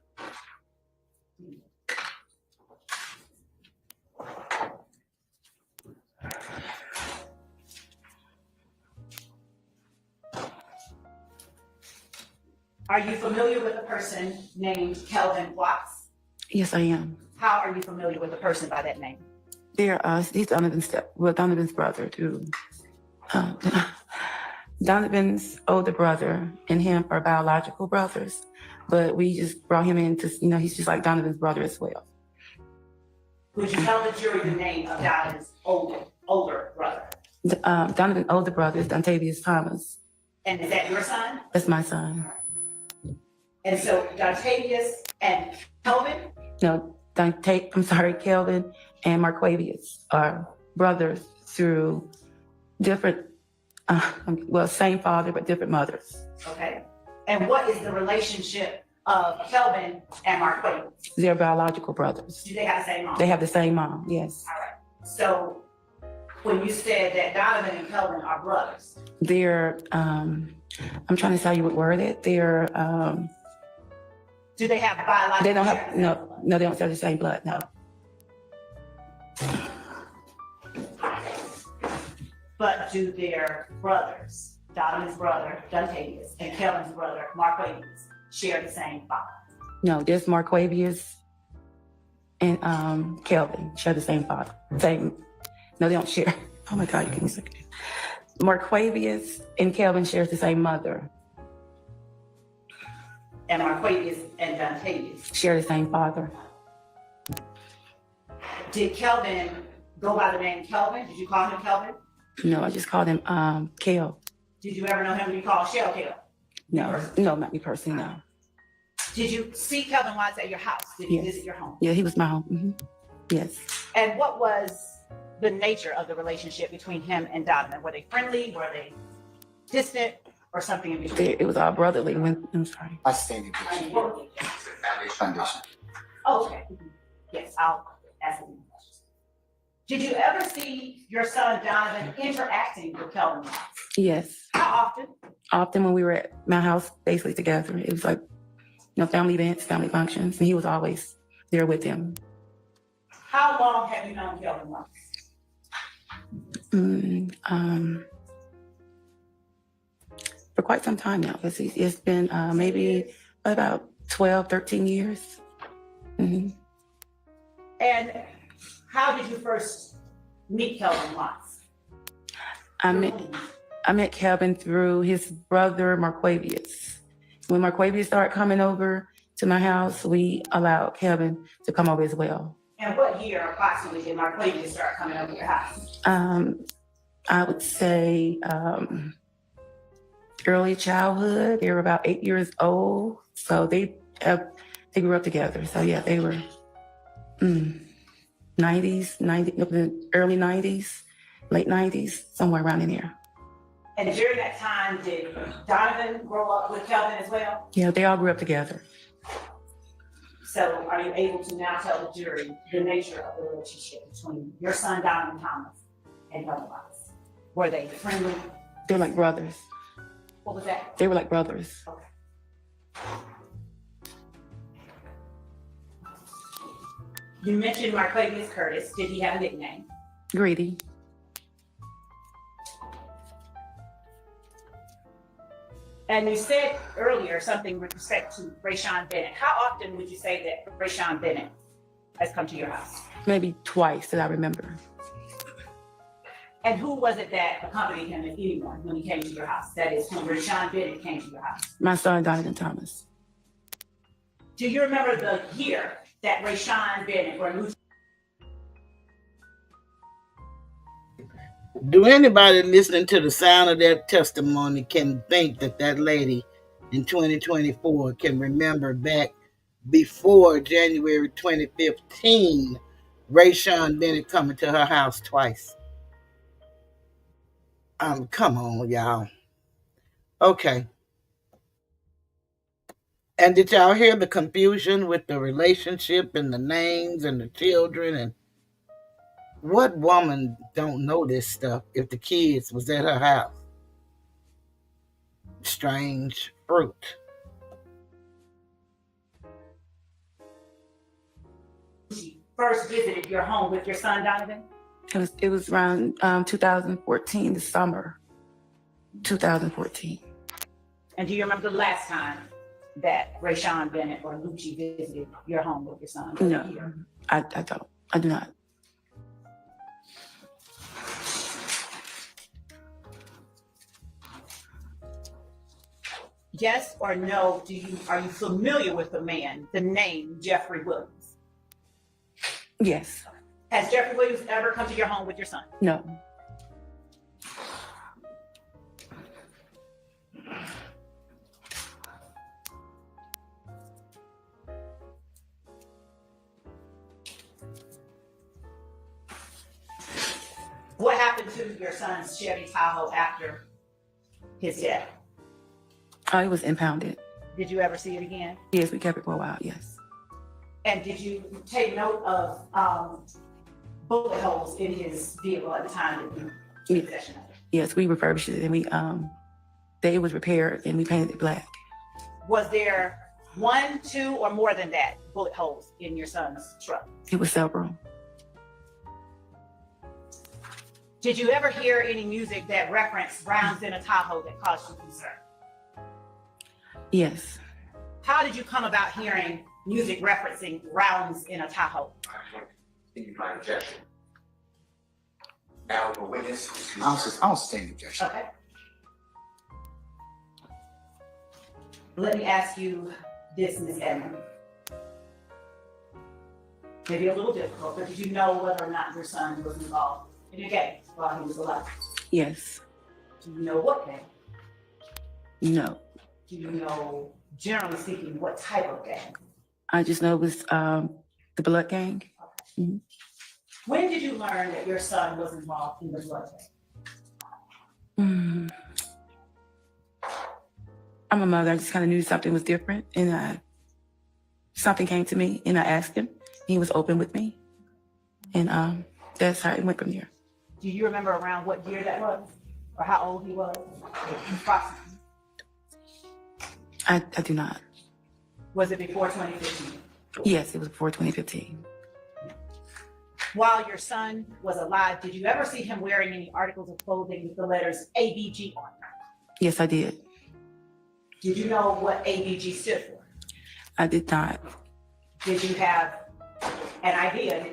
Are you familiar with a person named Kelvin Watts? Yes, I am. How are you familiar with a person by that name? He's Donovan's brother too. Uh, Donovan's older brother and him are biological brothers, but we just brought him in to, he's just like Donovan's brother as well. Would you tell the jury the name of Donovan's older brother? Donovan's older brother is Dontavius Thomas. And is that your son? That's my son. And so Dontavius and Kelvin? No, Kelvin and Marquavius are brothers through different, same father, but different mothers. Okay. And what is the relationship of Kelvin and Marquavius? They're biological brothers. Do they have the same mom? They have the same mom, yes. All right. So when you said that Donovan and Kelvin are brothers. They're, I'm trying to tell you what word it, they're, do they have biological? they don't have, no, they don't share the same blood, no. But do their brothers, Donovan's brother, Dontavius, and Kelvin's brother, Marquavius, share the same father? No, just Marquavius and Kelvin share the same father. No, they don't share. Oh my God, you can see. Marquavius and Kelvin shares the same mother. And Marquavius and Dontavius share the same father. Did Kelvin go by the name Kelvin? Did you call him Kelvin? No, I just called him Kel. Did you ever know him to be called Shell Kel? No, not me personally, no. Did you see Kelvin Watts at your house? Did he visit your home? Yeah, he was my home. Mm-hmm. Yes. And what was the nature of the relationship between him and Donovan? Were they friendly? Were they distant? Or something in between? It was all brotherly. I'm sorry. I stand in foundation. Oh, okay. Yes, I'll ask him questions. Did you ever see your son Donovan interacting with Kelvin Watts? Yes. How often? Often when we were at my house, basically together. It was like, family events, family functions, and he was always there with them. How long have you known Kelvin Watts? For quite some time now. It's been maybe about 12, 13 years. Mm-hmm. And how did you first meet Kelvin Watts? I met Kelvin through his brother, Marquavius. When Marquavius started coming over to my house, we allowed Kelvin to come over as well. And what year approximately did Marquavius start coming over your house? I would say early childhood. They were about 8 years old, so they grew up together. So yeah, they were 90s, early 90s, late 90s, somewhere around in there. And during that time, did Donovan grow up with Kelvin as well? Yeah, they all grew up together. So are you able to now tell the jury the nature of the relationship between your son, Donovan Thomas, and Kelvin Watts? Were they friendly? They're like brothers. What was that? They were like brothers. Okay. You mentioned Marquavius Curtis. Did he have a nickname? Greedy. And you said earlier something with respect to Rayshawn Bennett. How often would you say that Rayshawn Bennett has come to your house? Maybe twice that I remember. And who was it that accompanied him, if anyone, when he came to your house? That is, when Rayshawn Bennett came to your house. My son, Donovan Thomas. Do you remember the year that Rayshawn Bennett or Lucy? Do anybody listening to the sound of that testimony can think that that lady in 2024 can remember back before January 2015, Rayshawn Bennett coming to her house twice? Come on, y'all. Okay. And did y'all hear the confusion with the relationship and the names and the children? And What woman don't know this stuff if the kids was at her house? Strange fruit. She first visited your home with your son, Donovan? It was around 2014, the summer, 2014. And do you remember the last time that Rayshawn Bennett or Lucci visited your home with your son? No, I don't. I do not. Yes or no, are you familiar with the man, the name Jeffrey Williams? Yes. Has Jeffrey Williams ever come to your home with your son? No. What happened to your son's Chevy Tahoe after his death? It was impounded. Did you ever see it again? Yes, we kept it for a while, yes. And did you take note of bullet holes in his vehicle at the time that you took possession of it? Yes, we refurbished it and it was repaired and we painted it black. Was there 1, 2, or more than that bullet holes in your son's truck? It was several. Did you ever hear any music that referenced rounds in a Tahoe that caused you concern? Yes. How did you come about hearing music referencing rounds in a Tahoe? I want to continue my objection. Now, the witness. I'll sustain the objection. Okay. Let me ask you this, Ms. Edmond. Maybe a little difficult, but did you know whether or not your son was involved in a game while he was alive? Yes. Do you know what game? No. Do you know, generally speaking, what type of game? I just know it was the Blood Gang. Mm-hmm. When did you learn that your son was involved in the blood game? I'm a mother. I just kind of knew something was different, and something came to me, and I asked him. He was open with me, and that's how it went from there. Do you remember around what year that was, or how old he was? Approximately. I do not. Was it before 2015? Yes, it was before 2015. While your son was alive, did you ever see him wearing any articles of clothing with the letters ABG on them? Yes, I did. Did you know what ABG stood for? I did not. Did you have an idea?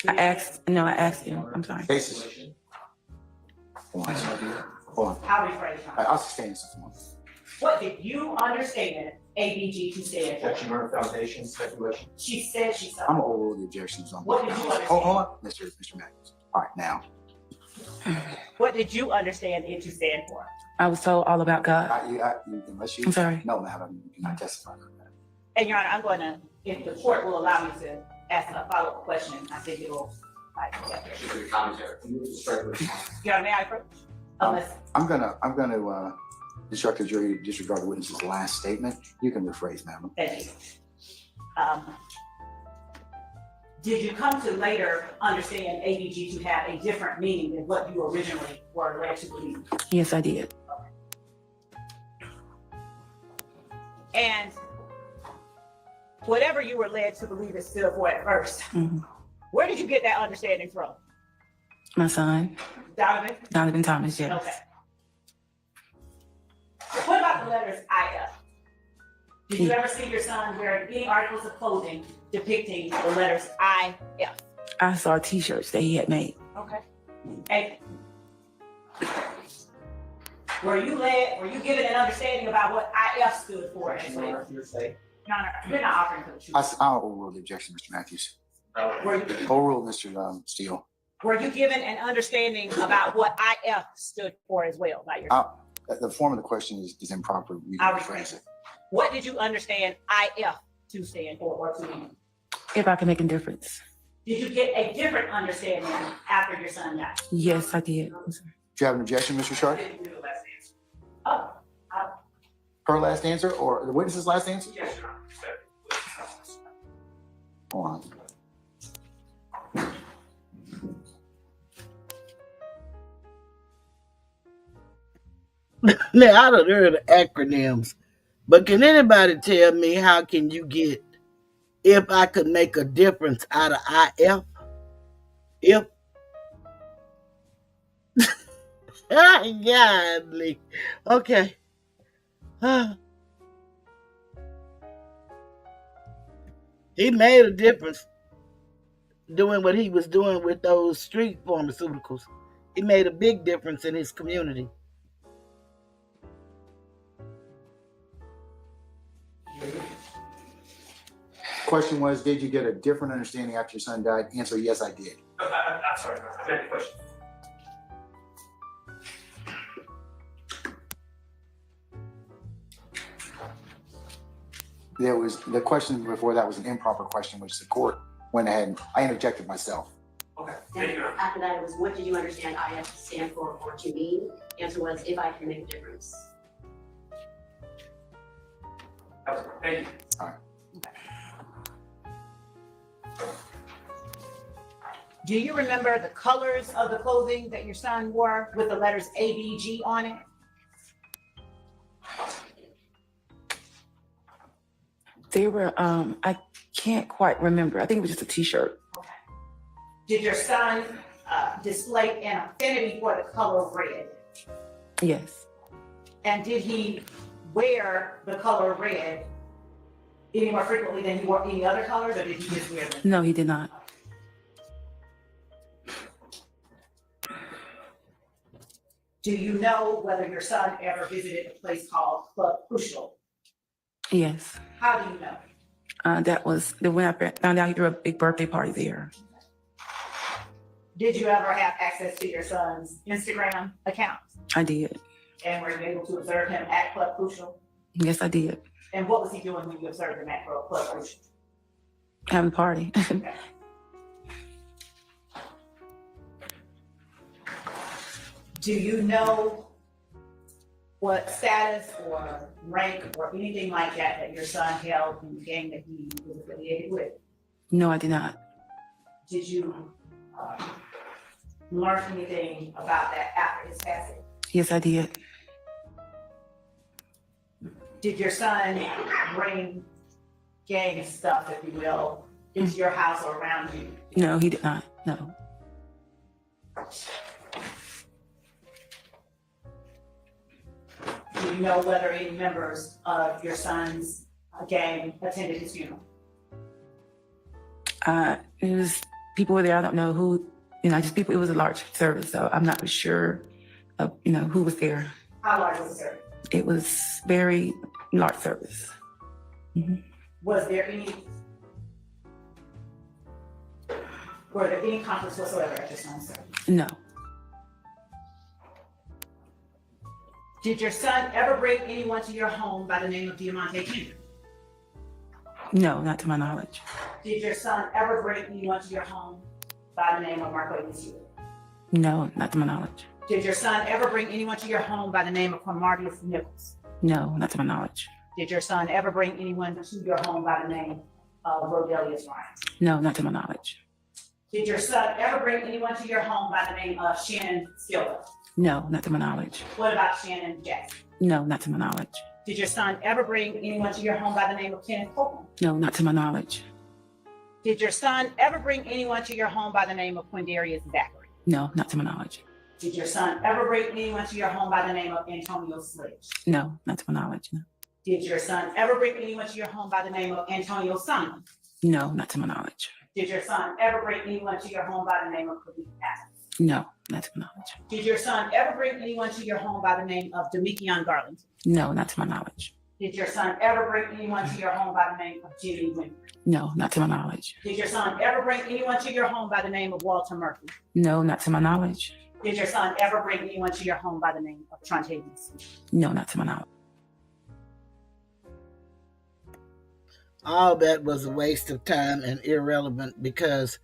I asked him. I'm sorry. Cases. Hold on. I'll rephrase that. I'll sustain this one. What did you understand ABG to stand for? Objection, murder, foundation, speculation. She said she saw. I'm gonna overrule the objections on. What did you understand? Hold on, Mr. Matthews. All right, now. What did you understand it to stand for? I was told all about God. Unless you. I'm sorry. No, ma'am, you cannot testify on that. And Your Honor, I'm going to, if the court will allow me to ask a follow-up question, I think it will. Objection to the commentary. Move to strike response. Your Honor, may I approach? Unless, I'm gonna instruct the jury to disregard the witness's last statement. You can rephrase, ma'am. thank you. Did you come to later understand ABG to have a different meaning than what you originally were led to believe? Yes, I did. And whatever you were led to believe it stood for at first, where did you get that understanding from? My son, Donovan Thomas, yes. Okay. What about the letters IF? Did you ever see your son wearing any articles of clothing depicting the letters IF? I saw T-shirts that he had made. Okay. And were you given an understanding about what IF stood for? Objection, Your Honor, say. Your Honor, you're not offering for the truth. I'll overrule the objection, Mr. Matthews. Were you, Overrule, Mr. Steele. were you given an understanding about what IF stood for as well by your son? The form of the question is improper. You I'll can rephrase rephrase it. What did you understand IF to stand for or to mean? If I can make a difference. Did you get a different understanding after your son died? Yes, I did. Do you have an objection, Mr. Sharp? Oh, Her last answer or the witness's last answer? Yes, Your Honor. Hold on. Now, I don't heard the acronyms, but can anybody tell me how can you get if I could make a difference out of IF? If, godly. Okay. He made a difference doing what he was doing with those street pharmaceuticals. He made a big difference in his community. Question was, did you get a different understanding after your son died? Answer, yes, I did. I'm sorry, I meant the question. There was the question before that was an improper question, which the court went ahead and I interjected myself. Okay, And thank you. after that, it was, what did you understand IF to stand for or to mean? Answer was, if I can make a difference. That was great. Thank you. All right. Do you remember the colors of the clothing that your son wore with the letters ABG on it? They were, I can't quite remember. I think it was just a t-shirt. Did your son display an affinity for the color red? Yes. And did he wear the color red any more frequently than he wore any other colors, or did he just wear them? No, he did not. Do you know whether your son ever visited a place called Club Crucial? Yes. How do you know? That was the when I found out he threw a big birthday party there. Did you ever have access to your son's Instagram account? I did. And were you able to observe him at Club Crucial? Yes, I did. And what was he doing when you observed him at Club Crucial? Having a party. Okay. Do you know what status or rank or anything like that your son held in the gang that he was affiliated with? No, I did not. Did you learn anything about that after his passing? Yes, I did. Did your son bring gang stuff, if you will, into your house or around you? No, he did not. No. Do you know whether any members of your son's gang attended his funeral? It was people were there. I don't know who. Just people. It was a large service, so I'm not sure of who was there. How large was the service? It was very large service. Mm-hmm. Were there any conflicts whatsoever at your son's service? No. Did your son ever bring anyone to your home by the name of Diamante Kendrick? No, not to my knowledge. Did your son ever bring anyone to your home by the name of Marco Yusuf? No, not to my knowledge. Did your son ever bring anyone to your home by the name of Cornelius Nichols? No, not to my knowledge. Did your son ever bring anyone to your home by the name of Rodelius Ryan? No, not to my knowledge. Did your son ever bring anyone to your home by the name of Shannon Silva? No, not to my knowledge. What about Shannon Jackson? No, not to my knowledge. Did your son ever bring anyone to your home by the name of Kenneth Copeland? No, not to my knowledge. Did your son ever bring anyone to your home by the name of Quindarius Zachary? No, not to my knowledge. Did your son ever bring anyone to your home by the name of Antonio Sledge? No, not to my knowledge. No, Did your son ever bring anyone to your home by the name of Antonio Simon? no, not to my knowledge. Did your son ever bring anyone to your home by the name of Khalid Adams? No, not to my knowledge. Did your son ever bring anyone to your home by the name of Demikion Garland? No, not to my knowledge. Did your son ever bring anyone to your home by the name of Jimmy Winfrey? No, not to my knowledge. Did your son ever bring anyone to your home by the name of Walter Murphy? No, not to my knowledge. Did your son ever bring anyone to your home by the name of Trontavious? No, not to my knowledge. All that was a waste of time and irrelevant because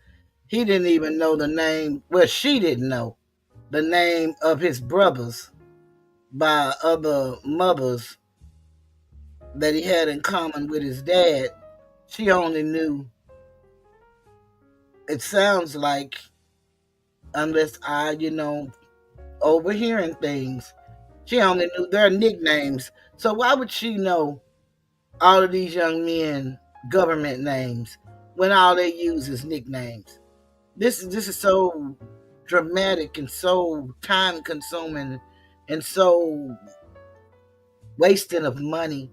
he didn't even know the name. Well, she didn't know the name of his brothers by other mothers that he had in common with his dad. She only knew, it sounds like, unless I, overhearing things, She only knew their nicknames. So why would she know all of these young men government names when all they use is nicknames? This is so dramatic and so time consuming and so wasting of money.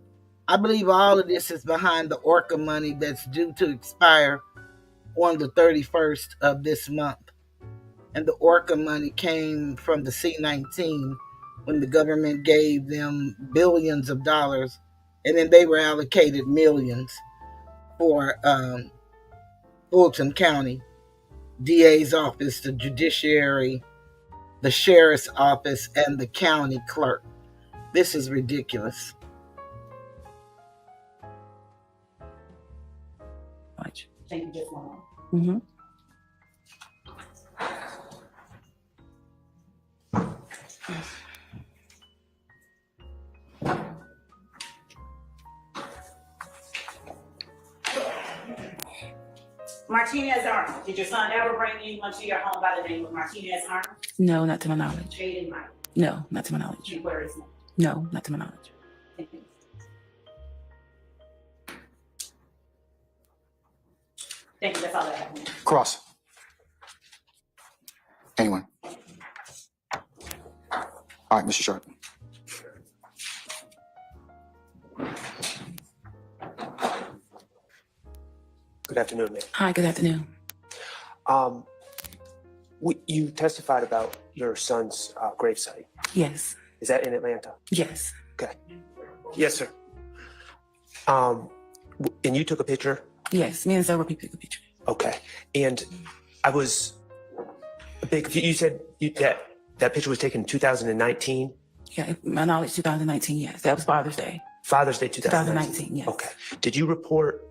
I believe all of this is behind the Orca money that's due to expire on the 31st of this month. And the Orca money came from the C-19 when the government gave them billions of dollars, and then they were allocated millions for Fulton County, DA's office, the judiciary, the sheriff's office, and the county clerk. This is ridiculous. Thank you, just one more. Mm-hmm. Martinez Arnold. Did your son ever bring anyone to your home by the name of Martinez Arnold? No, not to my knowledge. Jaden Mike. No, not to my knowledge. And where is he? No, not to my knowledge. Thank you. Thank you. That's all I have. Cross. Anyone? All right, Mr. Sharp. Good afternoon, ma'am. Hi, good afternoon. You testified about your son's gravesite. Yes. Is that in Atlanta? Yes. Okay. Yes, sir. And you took a picture? Yes. Me and several people took a picture. Okay. And I was a big. You said that picture was taken in 2019. Yeah, my knowledge, 2019. Yes, that was Father's Day. Father's Day 2019. 2019. Yes. Okay. Did you report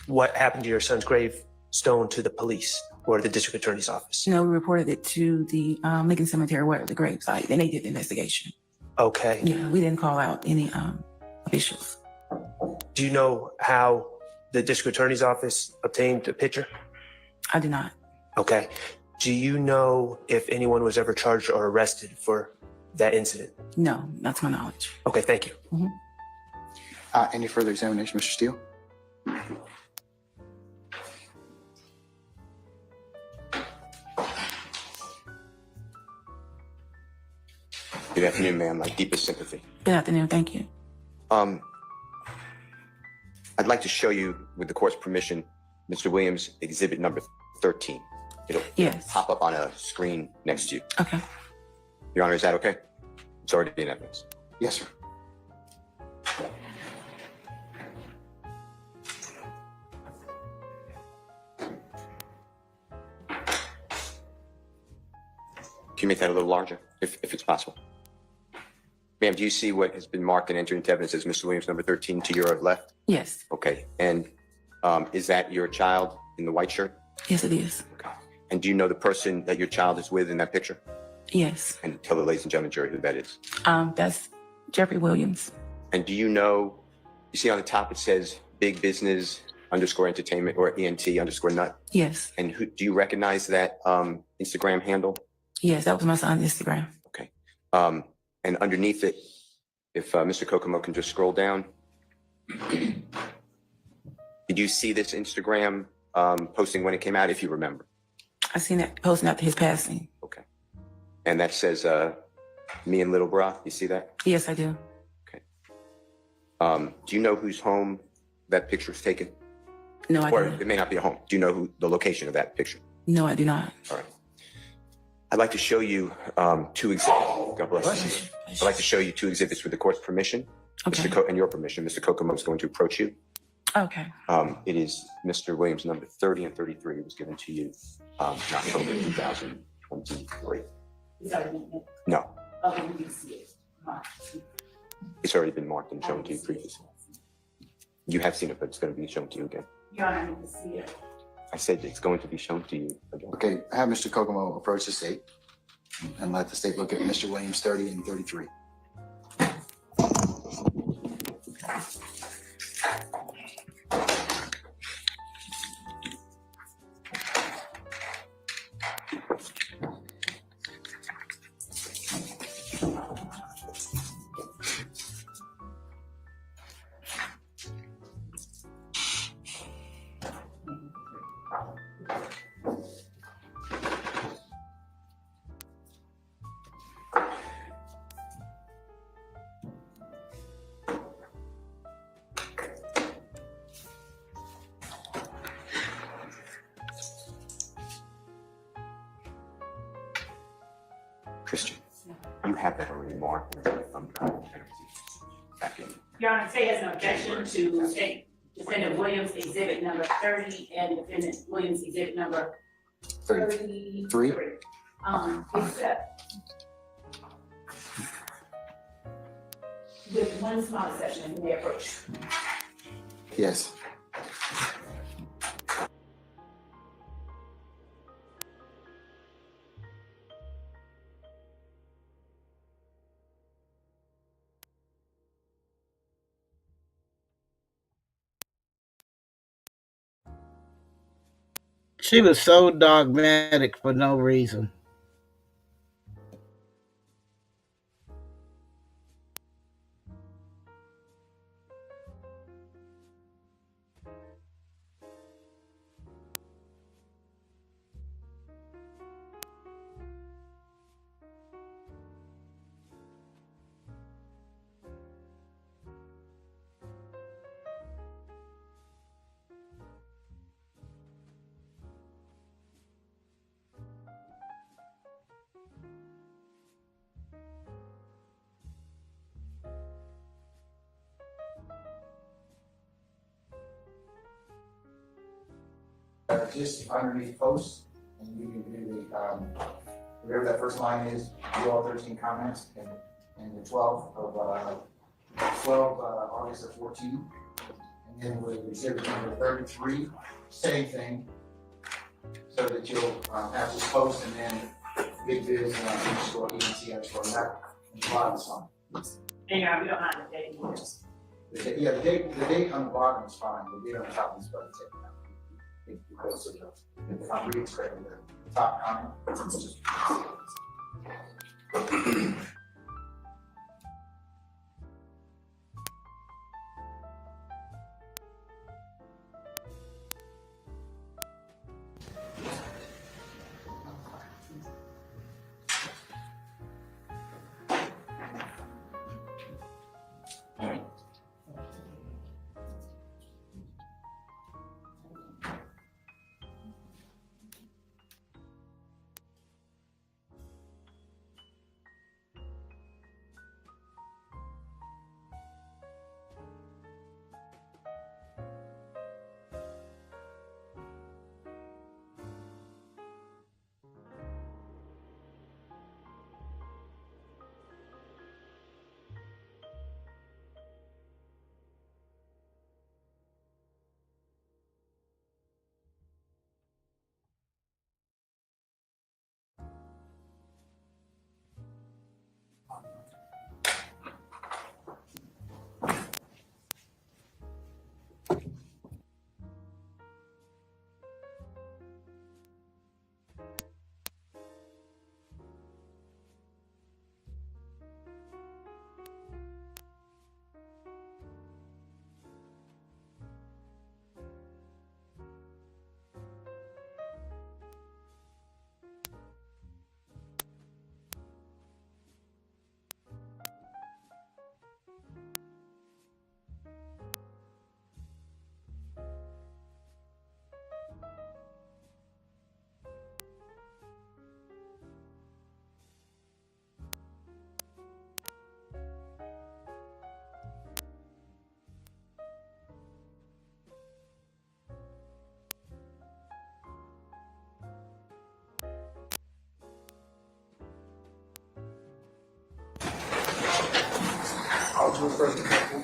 what happened to your son's gravestone to the police or the district attorney's office? No, we reported it to the Lincoln Cemetery, where the gravesite, and they did the investigation. Okay. Yeah, we didn't call out any officials. Do you know how the district attorney's office obtained the picture? I do not. Okay. Do you know if anyone was ever charged or arrested for that incident? No, not to my knowledge. Okay, thank you. Mm-hmm. Any further examination, Mr. Steele? Good afternoon, ma'am. My deepest sympathy. Good afternoon. Thank you. I'd like to show you, with the court's permission, Mr. Williams' exhibit number 13. It'll Yes. pop up on a screen next to you. Okay. Your Honor, is that okay? It's already in evidence. Yes, sir. Can you make that a little larger, if it's possible? Ma'am, do you see what has been marked and entered into evidence as Mr. Williams number 13 to your left? Yes. Okay. And is that your child in the white shirt? Yes, it is. Okay. And do you know the person that your child is with in that picture? Yes. And tell the ladies and gentlemen jury who that is. That's Jeffrey Williams. And do you know, you see on the top it says big business _ entertainment or ENT _ nut? Yes. And do you recognize that Instagram handle? Yes, that was my son's Instagram. Okay. And underneath it, if Mr. Kokomo can just scroll down. Did you see this Instagram posting when it came out, if you remember? I seen that posting after his passing. Okay. And that says, me and Little Bra, you see that? Yes, I do. Okay. Do you know whose home that picture was taken? No, I Or don't. it may not be a home. Do you know the location of that picture? No, I do not. All right. I'd like to show you two exhibits. God bless you. I'd like to show you two exhibits with the court's permission. Okay. And your permission. Mr. Kokomo is going to approach you. Okay. It is Mr. Williams number 30 and 33. It was given to you in October 2023. It's already been. No, Okay, we can see it. it's already been marked and shown to you previously. You have seen it, but it's going to be shown to you again. Your Honor, I need to see it. I said it's going to be shown to you again. Okay, have Mr. Kokomo approach the state and let the state look at Mr. Williams 30 and 33. Christian, you have that already marked. Back in. Your Honor, State has an objection to State Defendant Williams Exhibit number 30 and Defendant Williams Exhibit number 33. Except with one small exception in the approach. Yes. She was so dogmatic for no reason. Just underneath posts, and you can do the, whatever that first line is, do all 13 comments, and the 12 of, August of 14. And then with exhibit number 33, same thing, so that you'll have this post and then big biz underscore ENT underscore that and the bottom is fine. And Your Honor, we don't mind the date years. Yeah, the date on the bottom is fine, the date on the top is better taken out. Because of the, if I'm reading correctly, the top comment, it's just.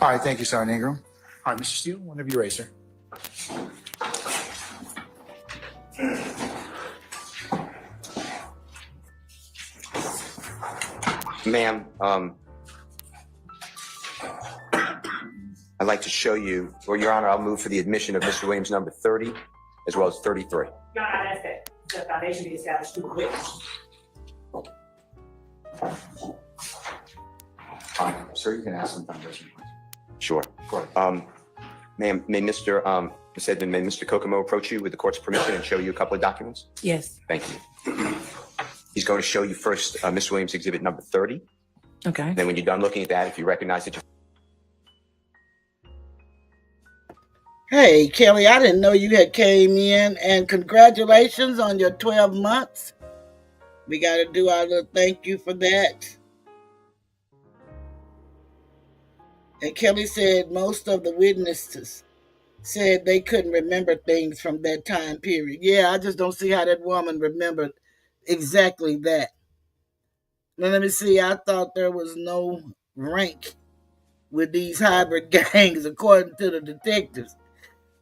All right, thank you, Sergeant Ingram. All right, Mr. Steele, whenever you're ready, sir. Ma'am, I'd like to show you, or Your Honor, I'll move for the admission of Mr. Williams number 30 as well as 33. Your Honor, I ask that the foundation be established through witness. Sir, you can ask some foundation questions. Sure. Go ahead. Ma'am, may Ms. Edmond, may Mr. Kokomo approach you with the court's permission and show you a couple of documents? Yes. Thank you. He's going to show you first Ms. Williams exhibit number 30. Okay. Then when you're done looking at that, if you recognize it, Hey, Kelly, I didn't know you had came in, and congratulations on your 12 months. We got to do our little thank you for that. And Kelly said most of the witnesses said they couldn't remember things from that time period. Yeah, I just don't see how that woman remembered exactly that. Now, let me see. I thought there was no rank with these hybrid gangs, according to the detectives.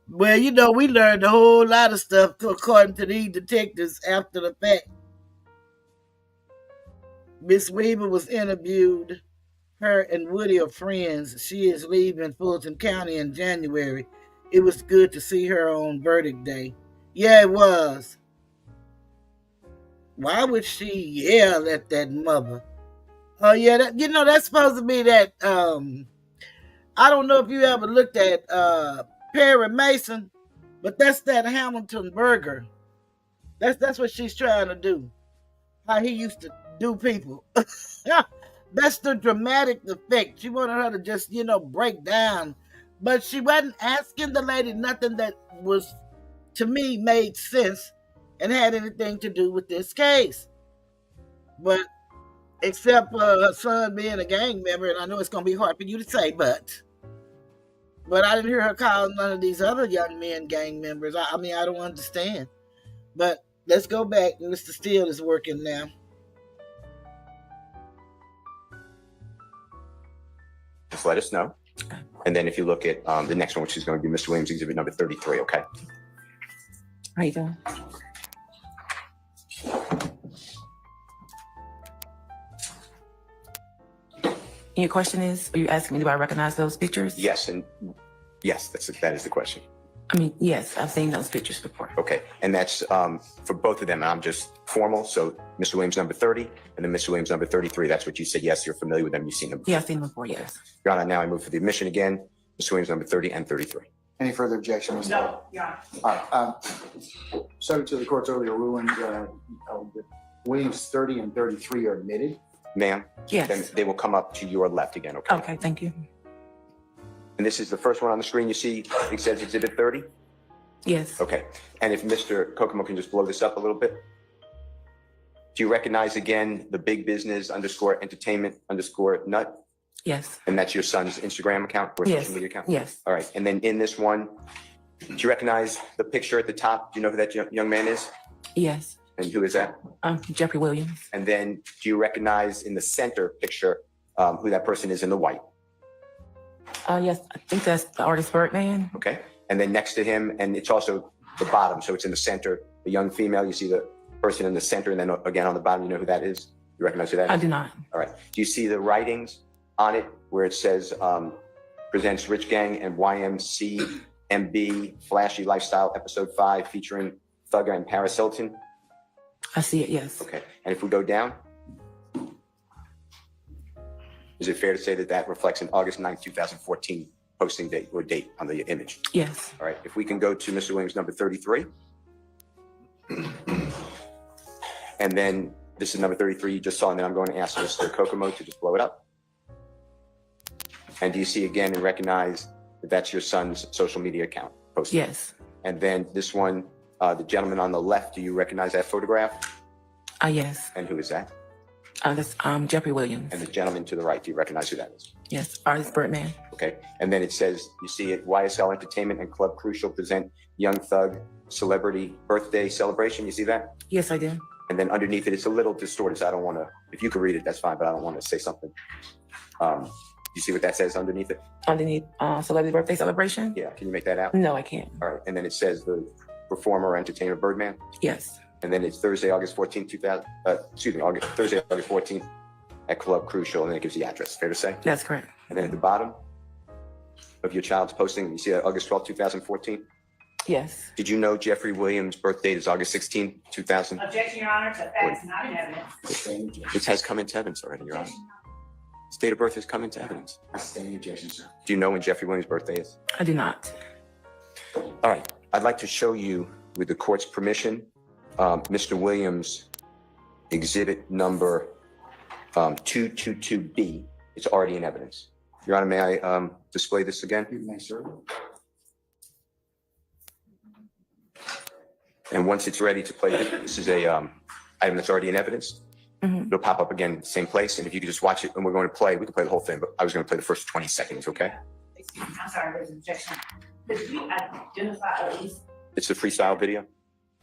Well, we learned a whole lot of stuff according to these detectives after the fact. Miss Weaver was interviewed. Her and Woody are friends. She is leaving Fulton County in January. It was good to see her on verdict day. Yeah, it was. Why would she yell at that mother? Oh yeah, that's supposed to be that. I don't know if you ever looked at Perry Mason, but that's that Hamilton burger. That's what she's trying to do. How he used to do people. That's the dramatic effect. She wanted her to just, break down. But she wasn't asking the lady nothing that was, to me, made sense and had anything to do with this case. But except for her son being a gang member, and I know it's going to be hard for you to say, but I didn't hear her call none of these other young men gang members. I mean, I don't understand. But let's go back. Mr. Steele is working now. Just let us know. And then if you look at the next one, which is going to be Mr. Williams, exhibit number 33, okay? How you doing? Your question is, are you asking me, do I recognize those pictures? Yes, and yes, that is the question. I mean, yes, I've seen those pictures before. Okay, and that's for both of them. I'm just formal. So Mr. Williams number 30 and then Mr. Williams number 33. That's what you said. Yes, you're familiar with them. You've seen them before. Yeah, I've seen them before, yes. Your Honor, now I move for the admission again. Mr. Williams number 30 and 33. Any further objections? No, Your Honor. All right. Subject to the court's earlier ruling, Williams 30 and 33 are admitted. Ma'am? Yes. Then they will come up to your left again, okay? Okay, thank you. And this is the first one on the screen you see. It says exhibit 30? Yes. Okay. And if Mr. Kokomo can just blow this up a little bit. Do you recognize again the big business _ entertainment _ nut? Yes. And that's your son's Instagram account or Yes. social media account? Yes. All right. And then in this one, do you recognize the picture at the top? Do you know who that young man is? Yes. And who is that? Jeffrey Williams. And then do you recognize in the center picture who that person is in the white? Yes, I think that's the artist Birdman. Okay. And then next to him, and it's also the bottom, so it's in the center, the young female, you see the person in the center, and then again on the bottom, you know who that is? You recognize who that is? I do not. All right. Do you see the writings on it where it says presents Rich Gang and YMCMB Flashy Lifestyle Episode 5 featuring Thugger and Paris Hilton? I see it, yes. Okay. And if we go down, is it fair to say that that reflects an August 9th, 2014 posting date or date on the image? Yes. All right. If we can go to Mr. Williams number 33. And then this is number 33 you just saw, and then I'm going to ask Mr. Kokomo to just blow it up. And do you see again and recognize that that's your son's social media account posted? Yes. And then this one, the gentleman on the left, do you recognize that photograph? Yes. And who is that? That's Jeffrey Williams. And the gentleman to the right, do you recognize who that is? Yes, artist Birdman. Okay. And then it says, you see it, YSL Entertainment and Club Crucial present Young Thug celebrity birthday celebration. You see that? Yes, I do. And then underneath it, it's a little distorted, so I don't want to, if you can read it, that's fine, but I don't want to say something. You see what that says underneath it? Underneath celebrity birthday celebration? Yeah, can you make that out? No, I can't. All right, and then it says the performer or entertainer Birdman. Yes. And then it's Thursday, August 14th, Thursday, August 14th at Club Crucial, and then it gives the address, fair to say? That's correct. And then at the bottom of your child's posting, you see that August 12th, 2014? Yes. Did you know Jeffrey Williams' birth date is August 16th, 2000? Objection, Your Honor, to facts not in evidence. It has come into evidence already, Your Honor. His date of birth has come into evidence. Standing objection, sir. Do you know when Jeffrey Williams' birthday is? I do not. All right. I'd like to show you, with the court's permission, Mr. Williams' exhibit number 222B. It's already in evidence. Your Honor, may I display this again? You may, sir. And once it's ready to play, this is a item that's already in evidence. It'll pop up again, same place. And if you could just watch it, and we're going to play, we can play the whole thing, but I was going to play the first 20 seconds, okay? Excuse me, I'm sorry, there's an objection. Could we identify at least? It's a freestyle video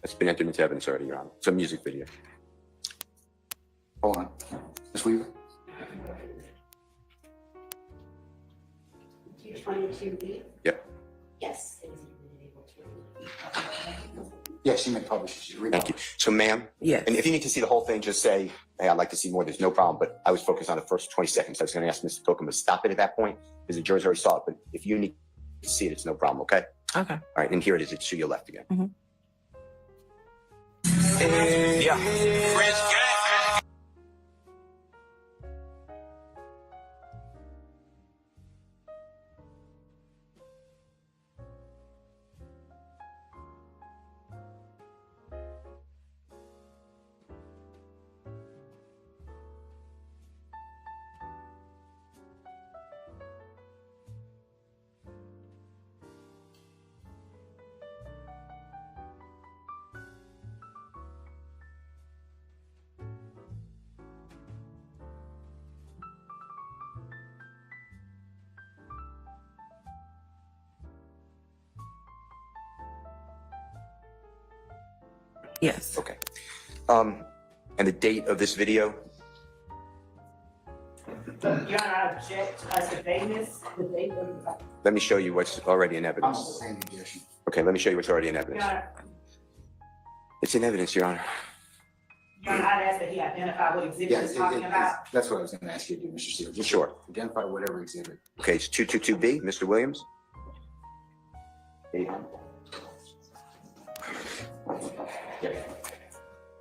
that's been entered into evidence already, Your Honor. It's a music video. Hold on. Ms. Weaver? 222B? Yep. Yes. It is able to. Yeah, she may publish it. She's reading. Thank you. So, ma'am, Yes. and if you need to see the whole thing, just say, hey, I'd like to see more. There's no problem. But I was focused on the first 20 seconds. I was going to ask Mr. Kokum to stop it at that point because the jurors already saw it. But if you need to see it, it's no problem, okay? Okay. All right, and here it is. It's to your left again. Yeah. Yes. Okay. And the date of this video? Your Honor, I object as to vagueness, the date of the. Let me show you what's already in I'm evidence. saying objection. Okay, let me show you what's already in Your evidence. Honor, It's in evidence, Your Honor. Your Honor, I'd ask that he identify what exhibit Yeah, he's talking about. that's what I was going to ask you to do, Mr. Steele. Just Sure. identify whatever exhibit. Okay, it's 222B, Mr. Williams. Yeah.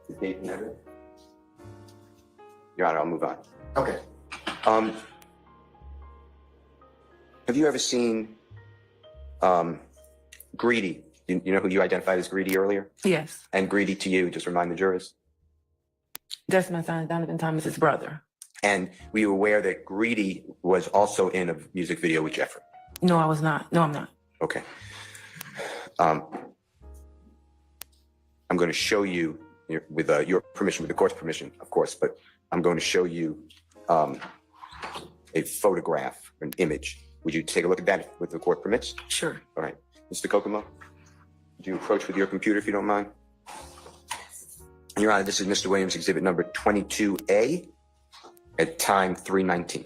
The date and evidence. Your Honor, I'll move on. Okay. Have you ever seen Greedy? You know who you identified as Greedy earlier? Yes. And Greedy to you, just remind the jurors. That's my son, Donovan Thomas's brother. And were you aware that Greedy was also in a music video with Jeffrey? No, I was not. No, I'm not. Okay. I'm going to show you, with your permission, with the court's permission, of course, but I'm going to show you a photograph, an image. Would you take a look at that with the court permits? Sure. All right. Mr. Kokomo, would you approach with your computer if you don't mind? Your Honor, this is Mr. Williams' exhibit number 22A at time 3:19.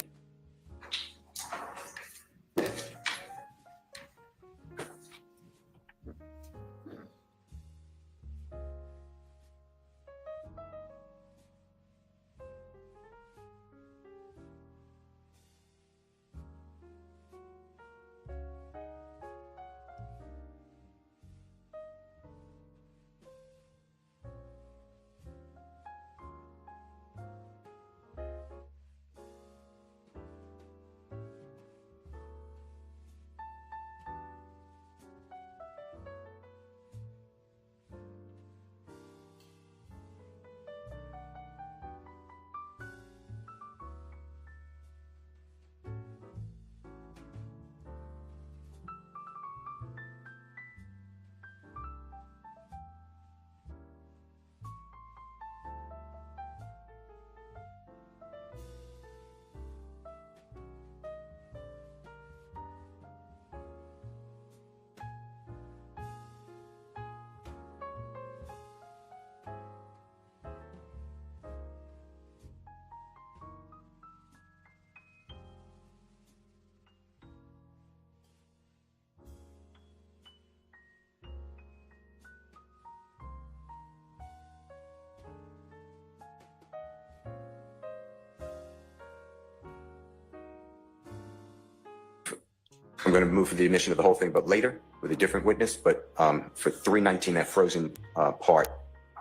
I'm going to move for the admission of the whole thing, but later with a different witness. But for 3:19, that frozen part,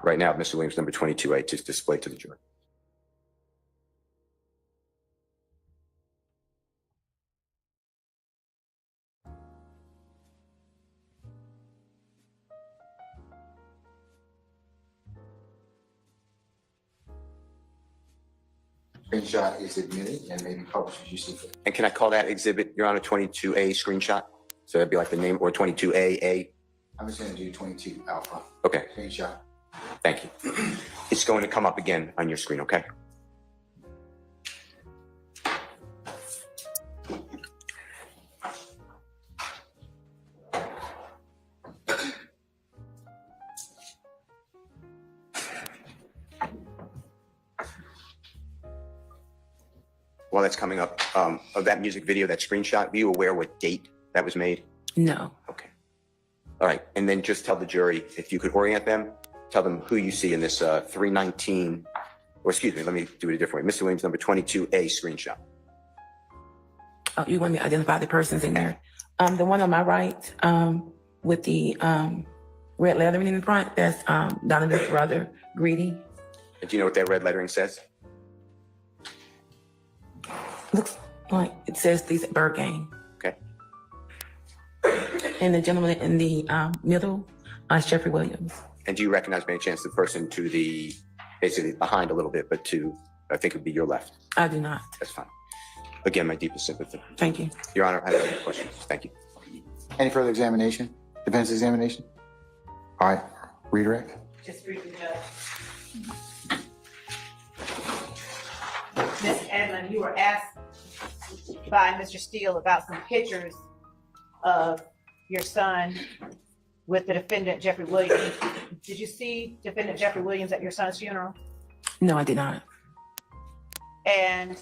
right now, Mr. Williams, number 22A, to display to the jury. Screenshot is admitted and may be published as you see fit. And can I call that exhibit, Your Honor, 22A screenshot? So that'd be like the name, or 22A. I'm just going to do 22 alpha. Okay. Screenshot. Thank you. It's going to come up again on your screen, okay? While that's coming up, of that music video, that screenshot, were you aware what date that was made? No. Okay. All right, and then just tell the jury, if you could orient them, tell them who you see in this 319, or excuse me, let me do it a different way. Mr. Williams, number 22A screenshot. Oh, you want me to identify the persons in there? The one on my right, with the red lettering in the front, that's Donovan's brother, Greedy. And do you know what that red lettering says? Looks like it says these at Bird Game. Okay. And the gentleman in the middle is Jeffrey Williams. And do you recognize by any chance the person to the, basically behind a little bit, but to, I think it would be your left? I do not. That's fine. Again, my deepest sympathy. Thank you. Your Honor, I have no questions. Thank you. Any further examination? Defense examination? All right, redirect. Just briefly, Judge. Ms. Edmond, you were asked by Mr. Steele about some pictures of your son with the defendant, Jeffrey Williams. Did you see defendant Jeffrey Williams at your son's funeral? No, I did not. And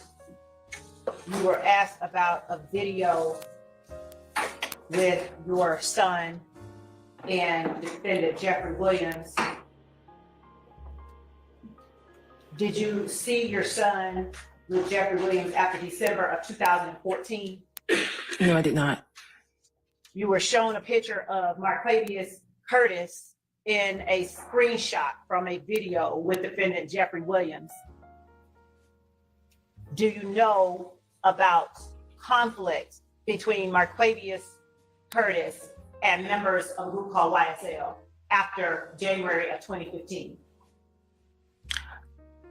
you were asked about a video with your son and defendant Jeffrey Williams. Did you see your son with Jeffrey Williams after December of 2014? No, I did not. You were shown a picture of Marquavius Curtis in a screenshot from a video with defendant Jeffrey Williams. Do you know about conflict between Marquavius Curtis and members of a group called YSL after January of 2015?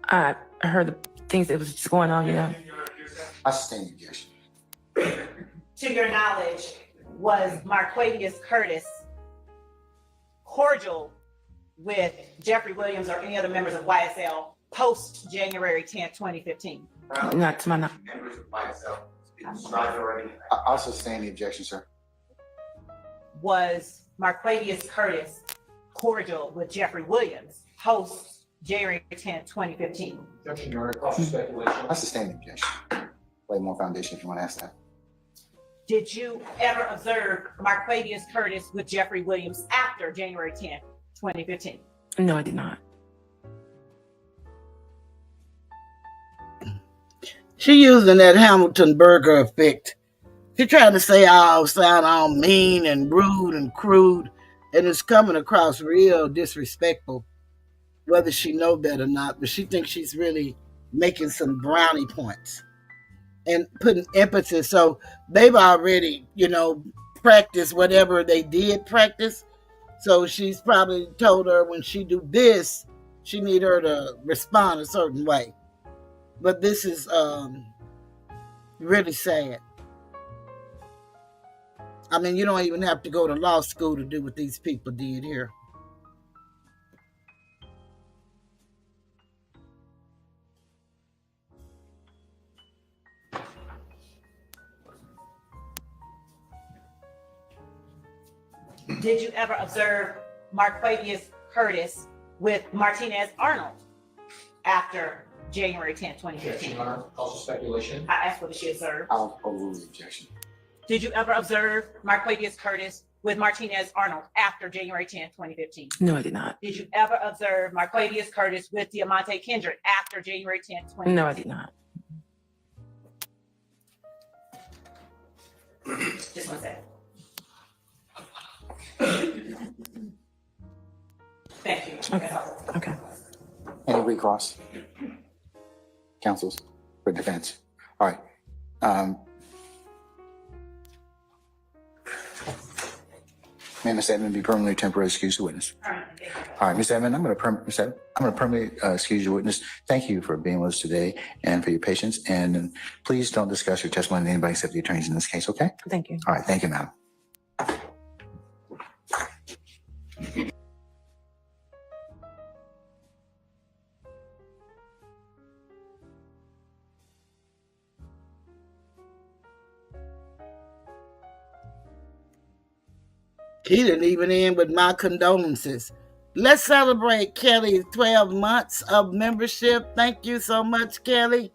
I heard the things that was just going on, you know. I sustain the objection. To your knowledge, was Marquavius Curtis cordial with Jeffrey Williams or any other members of YSL post January 10th, 2015? Not to my knowledge. Members of YSL, it's described already. I'll sustain the objection, sir. Was Marquavius Curtis cordial with Jeffrey Williams post January 10th, 2015? Objection, Your Honor, caution speculation. I sustain the objection. Lay more foundation if you want to ask that. Did you ever observe Marquavius Curtis with Jeffrey Williams after January 10th, 2015? No, I did not. She using that Hamilton burger effect. She trying to say sound all mean and rude and crude, and it's coming across real disrespectful, whether she know better or not, but she thinks she's really making some brownie points and putting emphasis. So they've already, practiced whatever they did practice. So she's probably told her when she do this, she need her to respond a certain way. But this is really sad. I mean, you don't even have to go to law school to do what these people did here. Did you ever observe Marquavius Curtis with Martinez Arnold after January 10th, 2015? Objection, Your Honor, caution speculation. I asked what did she observe. I'll overrule the objection. Did you ever observe Marquavius Curtis with Martinez Arnold after January 10th, 2015? No, I did not. Did you ever observe Marquavius Curtis with Diamante Kendrick after January 10th, 2015? No, I did not. Just one second. Thank you. Okay. Okay. Any recross? Counsels for defense. All right. May Ms. Edmond be permanently temporarily excused the witness. All right, Ms. Edmond, I'm going to permanently excuse your witness. Thank you for being with us today and for your patience. And please don't discuss your testimony with anybody except the attorneys in this case, okay? Thank you. All right, thank you, madam. He didn't even end with my condolences. Let's celebrate Kelly's 12 months of membership. Thank you so much, Kelly.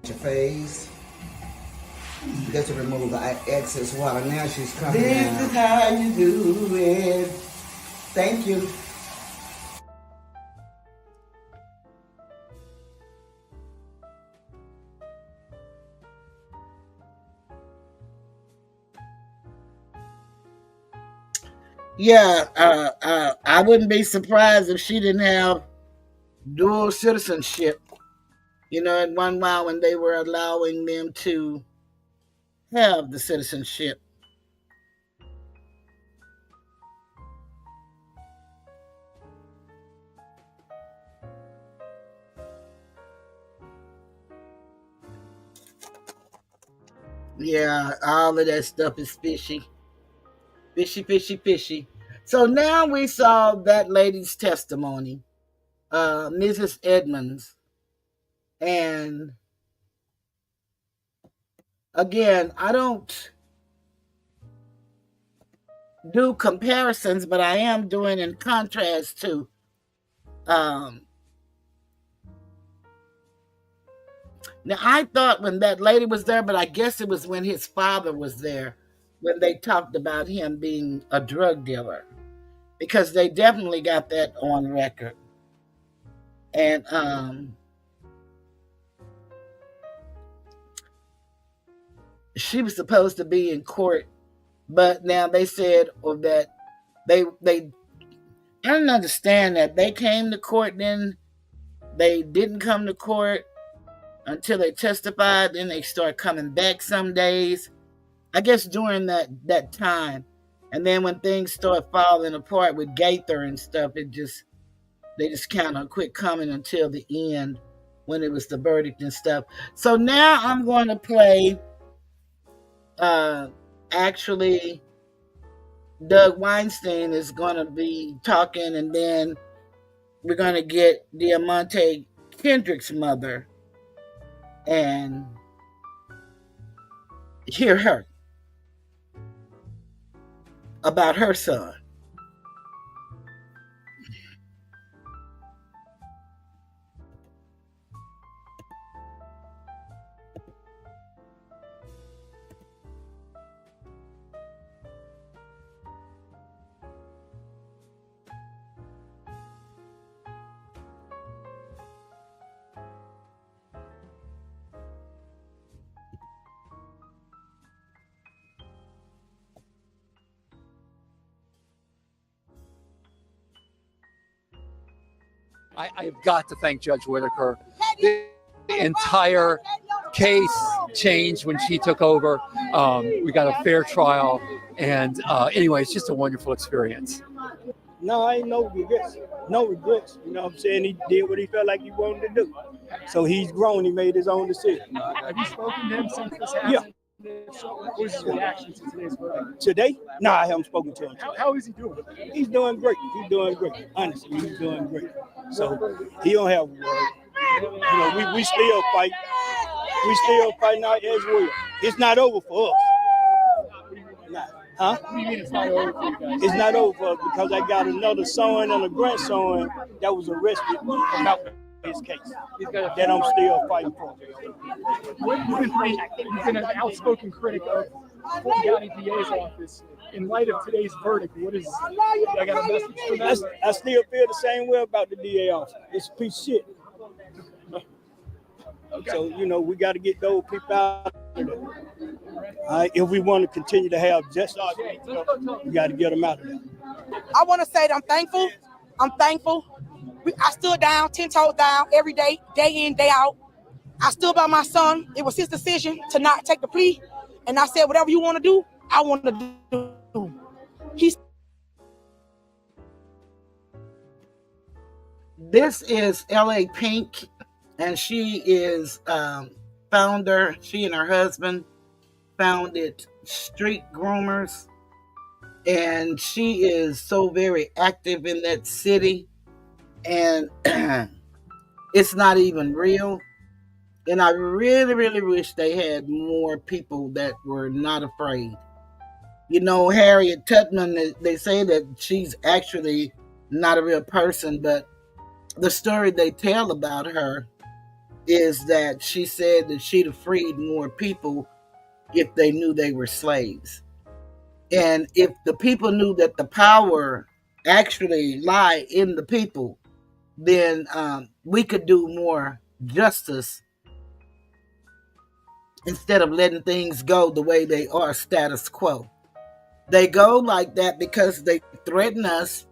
Your face. Just to remove the excess water. Now she's coming This out. is how you do it. Thank you. Yeah, I wouldn't be surprised if she didn't have dual citizenship. You know, at one while when they were allowing them to have the citizenship. Yeah, all of that stuff is fishy. Fishy, fishy, fishy. So now we saw that lady's testimony, Mrs. Edmonds. And again, I don't do comparisons, but I am doing in contrast to now I thought when that lady was there, but I guess it was when his father was there when they talked about him being a drug dealer. Because they definitely got that on record. And she was supposed to be in court, but now they said that they I don't understand that. They came to court, then they didn't come to court until they testified, then they start coming back some days. I guess during that time. And then when things start falling apart with Gaither and stuff, they just kind of quit coming until the end when it was the verdict and stuff. So now I'm going to play actually Doug Weinstein is going to be talking, and then we're going to get Diamante Kendrick's mother and hear her about her son. I've got to thank Judge Whitaker. The entire case changed when she took over. We got a fair trial. And anyway, it's just a wonderful experience. No, I ain't no regrets. No regrets. You know what I'm saying? He did what he felt like he wanted to do. So he's grown. He made his own decision. Have you spoken to him since this happened? Yeah. What was his reaction to today's verdict? Today? No, I haven't spoken to him. How is he doing? He's doing great. He's doing great. Honestly, he's doing great. So he don't have worry. You know, we still fight. We still fighting out as well. It's not over for us. Nah. Huh? What do you mean it's not over for you guys? It's not over for us because I got another son and a grandson that was arrested about his case that I'm still fighting for. You've been an outspoken critic of Fulton County DA's office. In light of today's verdict, I got a message for that? I still feel the same way about the DA office. It's a piece of shit. Okay. So, you know, we got to get those people out of there. If we want to continue to have justice, we got to get them out of there. I want to say that I'm thankful. I stood down, 10 toes down every day, day in, day out. I stood by my son. It was his decision to not take the plea. And I said, whatever you want to do, I want to do. This is L.A. Pink, and she is founder. She and her husband founded Street Groomers, and she is so very active in that city, and it's not even real. And I really, really wish they had more people that were not afraid. You know, Harriet Tubman, they say that she's actually not a real person, but the story they tell about her is that she said that she'd have freed more people if they knew they were slaves. And if the people knew that the power actually lie in the people, then we could do more justice instead of letting things go the way they are, status quo. They go like that because they threaten us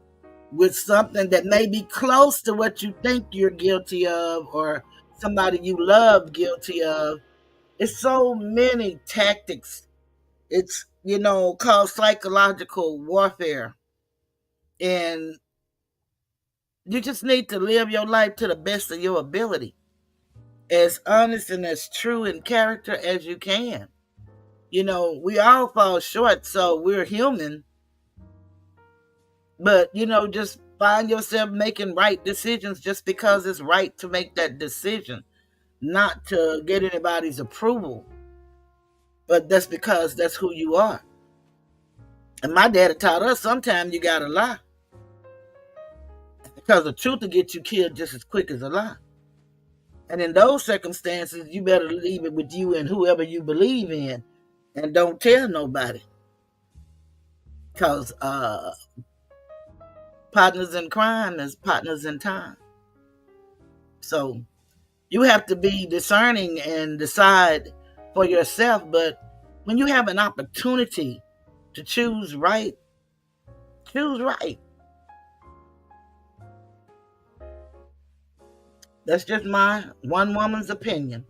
with something that may be close to what you think you're guilty of, or somebody you love guilty of. It's so many tactics. It's, called psychological warfare. And you just need to live your life to the best of your ability, as honest and as true in character as you can. We all fall short, so we're human. But, just find yourself making right decisions just because it's right to make that decision, not to get anybody's approval. But that's because that's who you are. And my daddy taught us sometimes you gotta lie, because the truth will get you killed just as quick as a lie. And in those circumstances, you better leave it with you and whoever you believe in, and don't tell nobody. Because partners in crime is partners in time. So you have to be discerning and decide for yourself. But when you have an opportunity to choose right, choose right. That's just my one woman's opinion.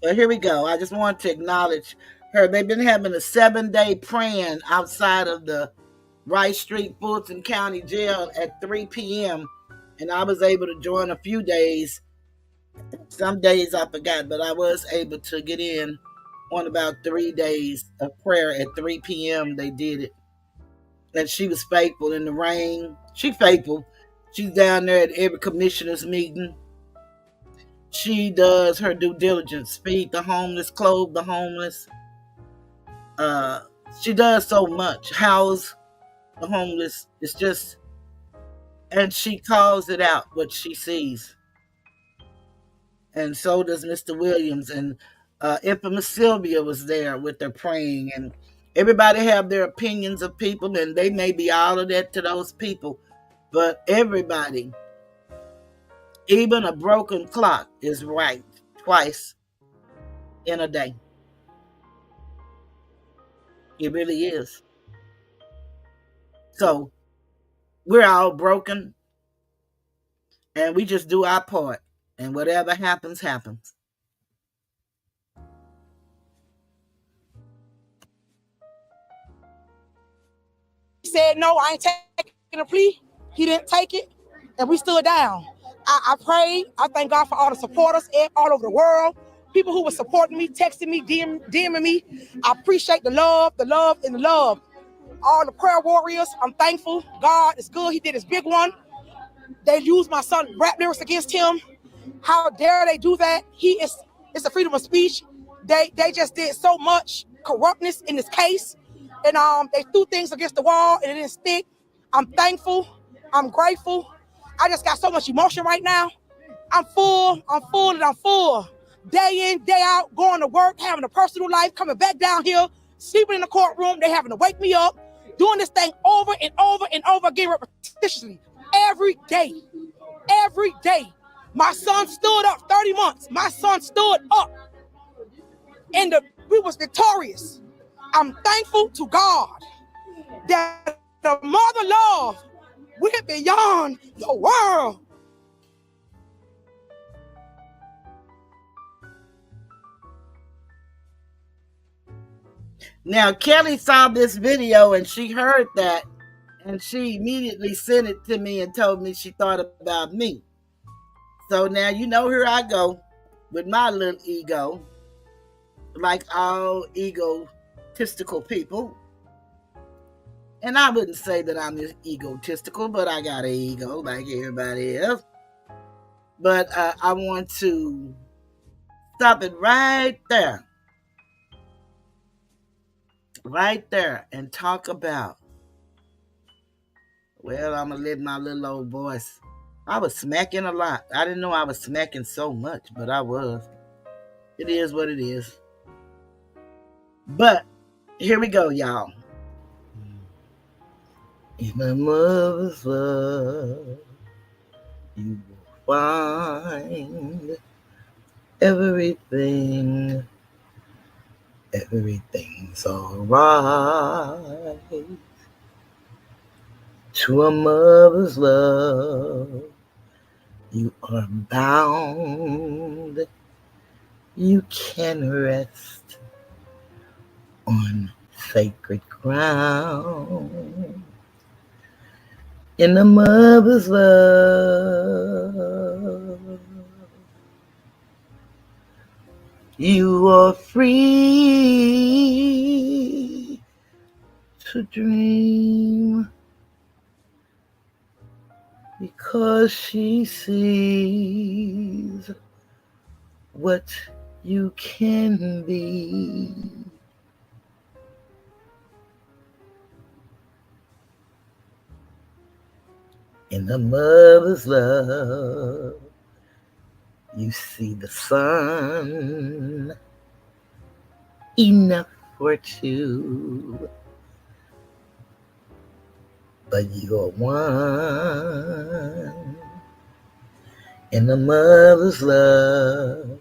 But here we go. I just want to acknowledge her. They've been having a 7-day praying outside of the Rice Street, Fulton County Jail at 3 p.m. And I was able to join a few days. Some days I forgot, but I was able to get in on about 3 days of prayer at 3 p.m. They did it. And she was faithful in the rain. She's faithful. She's down there at every commissioner's meeting. She does her due diligence, feed the homeless, clothe the homeless. She does so much, house the homeless. It's just, and she calls it out what she sees. And so does Mr. Williams. And infamous Sylvia was there with her praying. And everybody have their opinions of people, and they may be all of that to those people. But everybody, even a broken clock, is right twice in a day. It really is. So we're all broken, and we just do our part. And whatever happens, happens. He said, no, I ain't taking a plea. He didn't take it, and we stood down. I prayed. I thank God for all the supporters all over the world, people who were supporting me, texting me, DMing me. I appreciate the love, and the love. All the prayer warriors, I'm thankful. God is good. He did his big one. They used my son rap lyrics against him. How dare they do that? It's a freedom of speech. They just did so much corruptness in this case. And they threw things against the wall and it didn't stick. I'm thankful. I'm grateful. I just got so much emotion right now. I'm full. Day in, day out, going to work, having a personal life, coming back down here, sleeping in the courtroom. They having to wake me up, doing this thing over and over and over again repetitiously. Every day. My son stood up 30 months. My son stood up. And we was victorious. I'm thankful to God that the mother love went beyond the world. Now, Kelly saw this video and she heard that, and she immediately sent it to me and told me she thought about me. So now, here I go with my little ego, like all egotistical people. And I wouldn't say that I'm egotistical, but I got an ego like everybody else. But I want to stop it right there. Right there. And talk about, well, I'm going to let my little old voice. I was smacking a lot. I didn't know I was smacking so much, but I was. It is what it is. But here we go, y'all. In a mother's love, you will find everything. Everything's alright. To a mother's love, you are bound. You can rest on sacred ground. In a mother's love, you are free to dream, because she sees what you can be. In a mother's love, you see the sun, enough for two, but you're one. In a mother's love,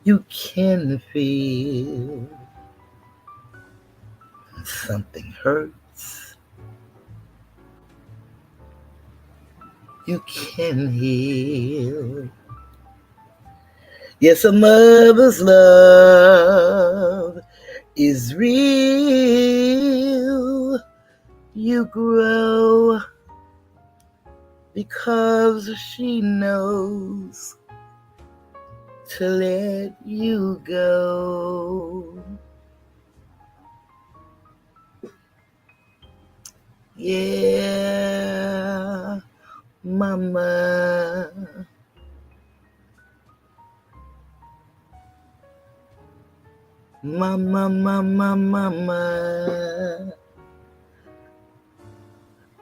you can feel when something hurts. You can heal. Yes, a mother's love is real. You grow because she knows to let you go. Yeah, mama. Mama, mama, mama.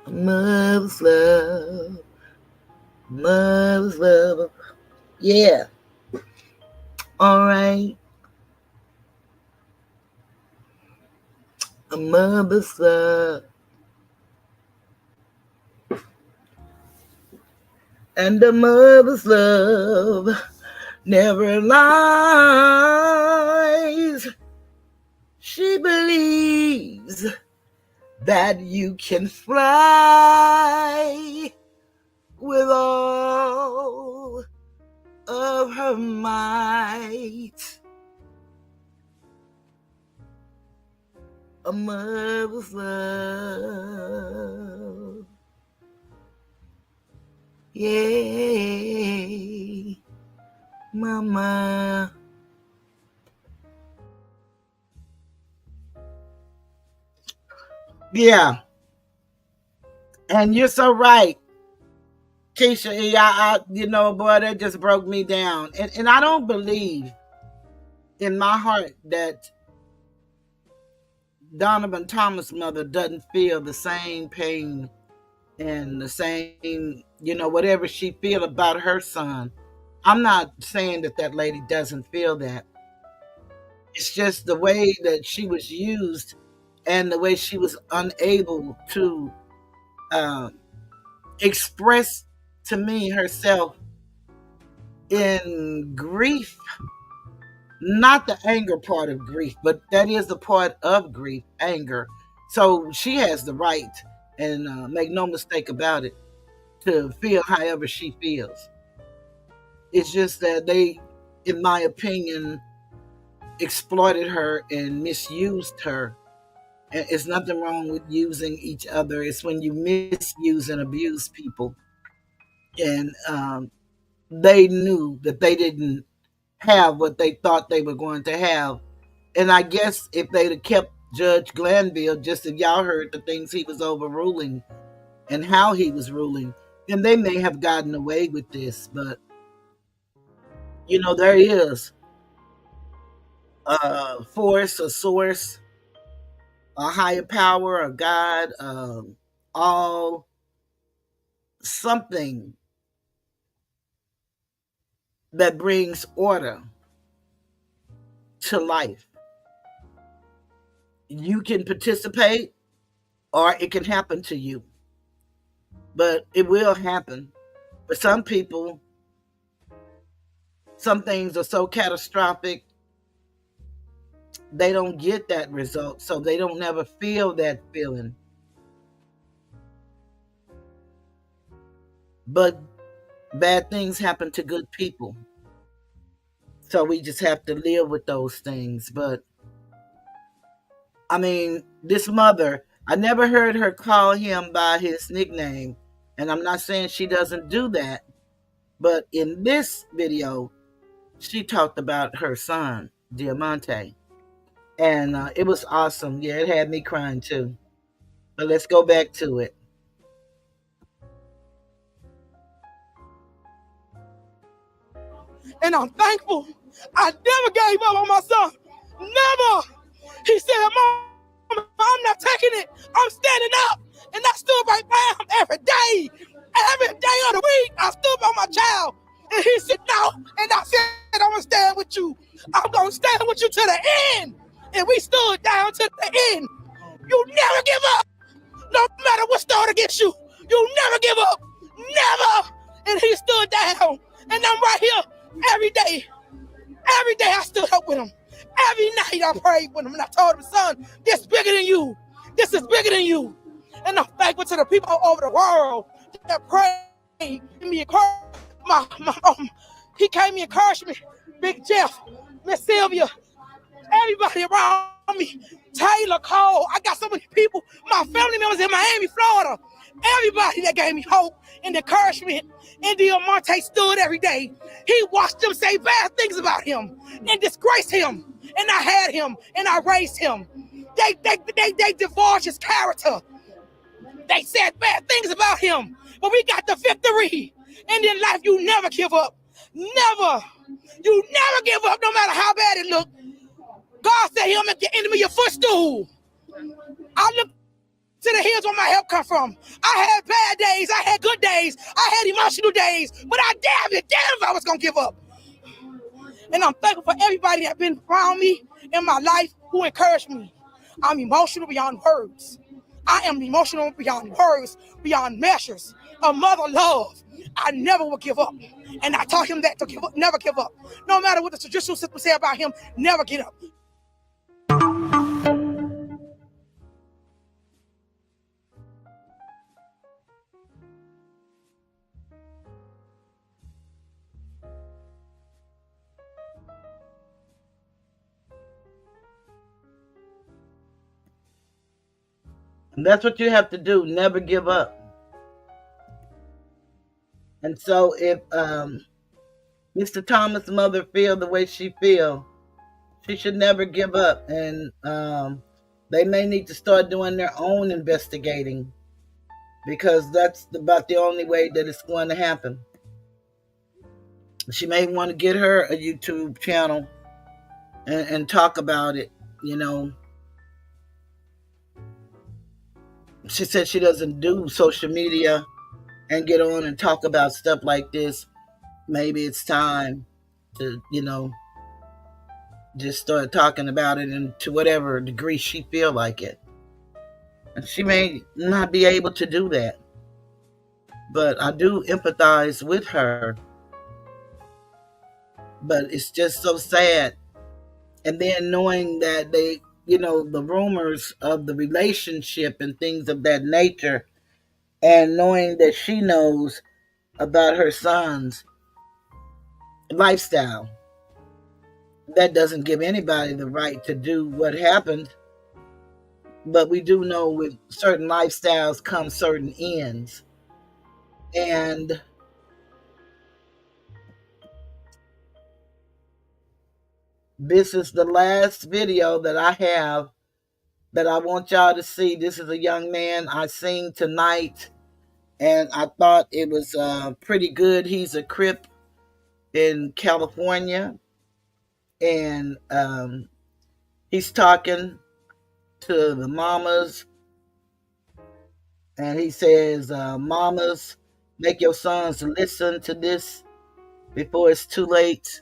Mother's love. Mother's love. Yeah. All right. A mother's love. And a mother's love never lies. She believes that you can fly with all of her might. A mother's love. Yay, mama. Yeah. And you're so right, Keisha. You know, boy, that just broke me down. And I don't believe in my heart that Donovan Thomas' mother doesn't feel the same pain and the same, whatever she feel about her son. I'm not saying that lady doesn't feel that. It's just the way that she was used and the way she was unable to express to me herself in grief. Not the anger part of grief, but that is the part of grief, anger. So she has the right, and make no mistake about it, to feel however she feels. It's just that they, in my opinion, exploited her and misused her. And it's nothing wrong with using each other. It's when you misuse and abuse people. And they knew that they didn't have what they thought they were going to have. And I guess if they'd have kept Judge Glanville, just if y'all heard the things he was overruling and how he was ruling, and they may have gotten away with this, but there is a force, a source, a higher power, a God, all something that brings order to life. You can participate or it can happen to you, but it will happen. For some people, some things are so catastrophic, they don't get that result, so they don't never feel that feeling. But bad things happen to good people. So we just have to live with those things. But I mean, this mother, I never heard her call him by his nickname. And I'm not saying she doesn't do that. But in this video, she talked about her son, Diamante. And it was awesome. Yeah, it had me crying too. But let's go back to it. And I'm thankful. I never gave up on my son. Never. He said, Mom, I'm not taking it. I'm standing up. And I stood right by him every day. Every day of the week, I stood by my child. And he said, no. And I said, I'm going to stand with you. I'm going to stand with you to the end. And we stood down to the end. You never give up. No matter what's thrown against you. You never give up. Never. And he stood down. And I'm right here every day. Every day I stood up with him. Every night I prayed with him. And I told him, son, this is bigger than you. This is bigger than you. And I'm thankful to the people all over the world that prayed and me encouraged. He came and encouraged me. Big Jeff, Miss Sylvia, everybody around me. Taylor, Cole. I got so many people, my family members in Miami, Florida. Everybody that gave me hope and encouragement. And Diamante stood every day. He watched them say bad things about him and disgrace him. And I had him and I raised him. They divulged his character. They said bad things about him. But we got the victory. And in life, you never give up. Never. You never give up, no matter how bad it look. God said he'll make the enemy your footstool. I look to the hills where my help come from. I had bad days. I had good days. I had emotional days. But I damn if I was going to give up. And I'm thankful for everybody that's been around me in my life who encouraged me. I'm emotional beyond words. I am emotional beyond words, beyond measures. A mother love. I never will give up. And I taught him that to give up, never give up. No matter what the traditional system say about him, never get up. And that's what you have to do. Never give up. And so if Mr. Thomas' mother feel the way she feel, she should never give up. And they may need to start doing their own investigating, because that's about the only way that it's going to happen. She may want to get her a YouTube channel and talk about it, She said she doesn't do social media and get on and talk about stuff like this. Maybe it's time to, just start talking about it, and to whatever degree she feel like it. And she may not be able to do that. But I do empathize with her. But it's just so sad. And then knowing that they, the rumors of the relationship and things of that nature, and knowing that she knows about her son's lifestyle, that doesn't give anybody the right to do what happened. But we do know with certain lifestyles come certain ends. And this is the last video that I have that I want y'all to see. This is a young man I seen tonight, and I thought it was pretty good. He's a Crip in California, and he's talking to the mamas, and he says, mamas, make your sons listen to this before it's too late.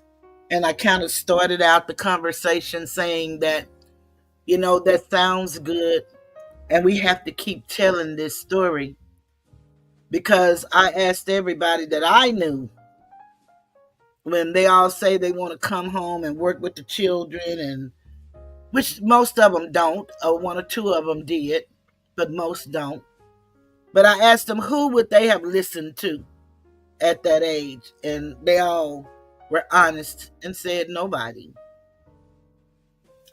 And I kind of started out the conversation saying that, that sounds good, and we have to keep telling this story, because I asked everybody that I knew, when they all say they want to come home and work with the children, and which most of them don't, or one or two of them did, but most don't. But I asked them, who would they have listened to at that age? And they all were honest and said nobody.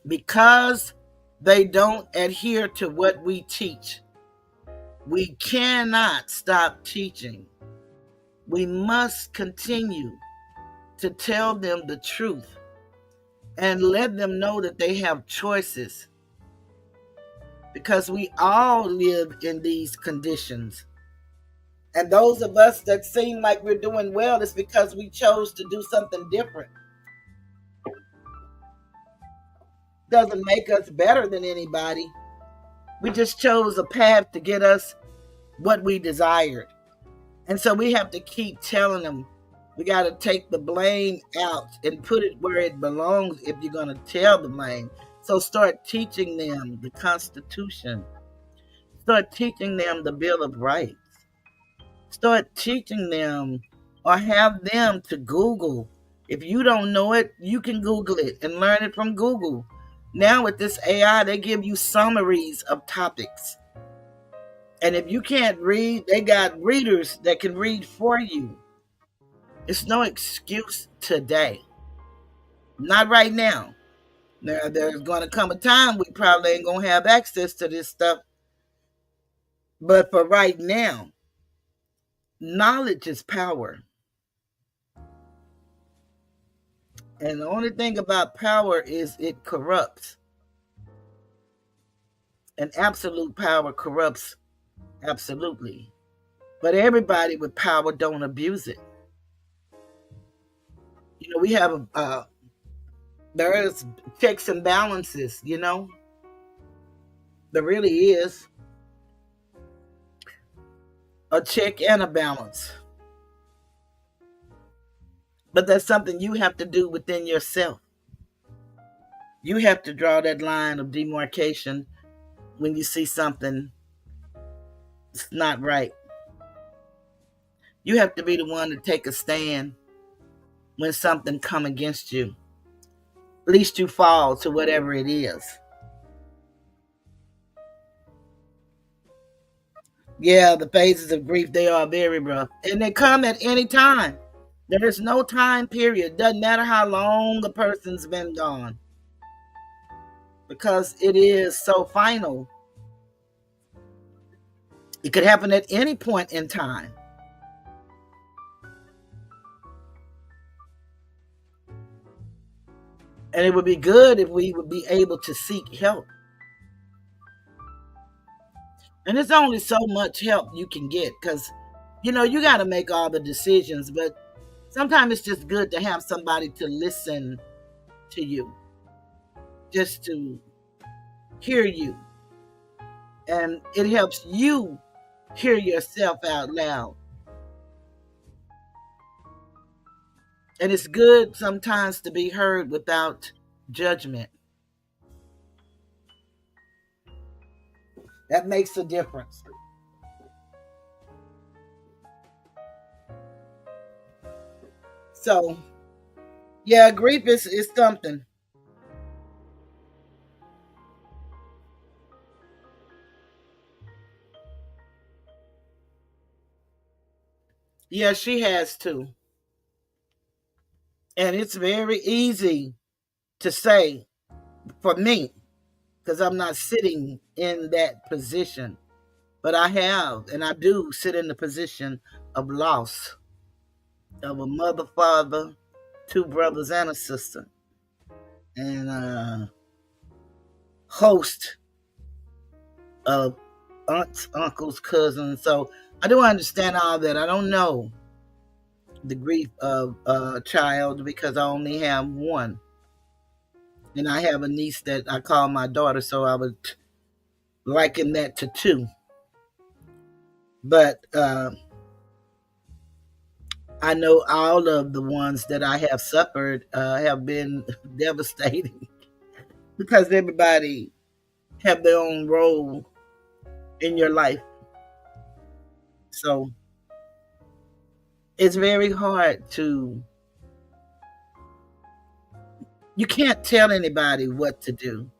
Because they don't adhere to what we teach, we cannot stop teaching. We must continue to tell them the truth and let them know that they have choices, because we all live in these conditions. And those of us that seem like we're doing well is because we chose to do something different. Doesn't make us better than anybody. We just chose a path to get us what we desired. And so we have to keep telling them, we got to take the blame out and put it where it belongs if you're going to tell the blame. So start teaching them the Constitution. Start teaching them the Bill of Rights. Start teaching them, or have them to Google. If you don't know it, you can Google it and learn it from Google. Now with this AI, they give you summaries of topics. And if you can't read, they got readers that can read for you. It's no excuse today. Not right now. Now, there's going to come a time we probably ain't going to have access to this stuff. But for right now, knowledge is power. And the only thing about power is it corrupts. And absolute power corrupts absolutely. But everybody with power don't abuse it. We have there is checks and balances, There really is a check and a balance. But that's something you have to do within yourself. You have to draw that line of demarcation when you see something that's not right. You have to be the one to take a stand when something come against you. At least you fall to whatever it is. Yeah, the phases of grief, they are very rough. And they come at any time. There is no time period. Doesn't matter how long the person's been gone. Because it is so final. It could happen at any point in time. And it would be good if we would be able to seek help. And there's only so much help you can get, because, you got to make all the decisions. But sometimes it's just good to have somebody to listen to you, just to hear you. And it helps you hear yourself out loud. And it's good sometimes to be heard without judgment. That makes a difference. So, yeah, grief is something. Yeah, she has to. And it's very easy to say for me, because I'm not sitting in that position. But I have, and I do sit in the position of loss, of a mother, father, two brothers, and a sister, and host of aunts, uncles, cousins. So I do understand all that. I don't know the grief of a child because I only have one. And I have a niece that I call my daughter, so I would liken that to two. But I know all of the ones that I have suffered have been devastating because everybody have their own role in your life. So it's very hard to, you can't tell anybody what to do.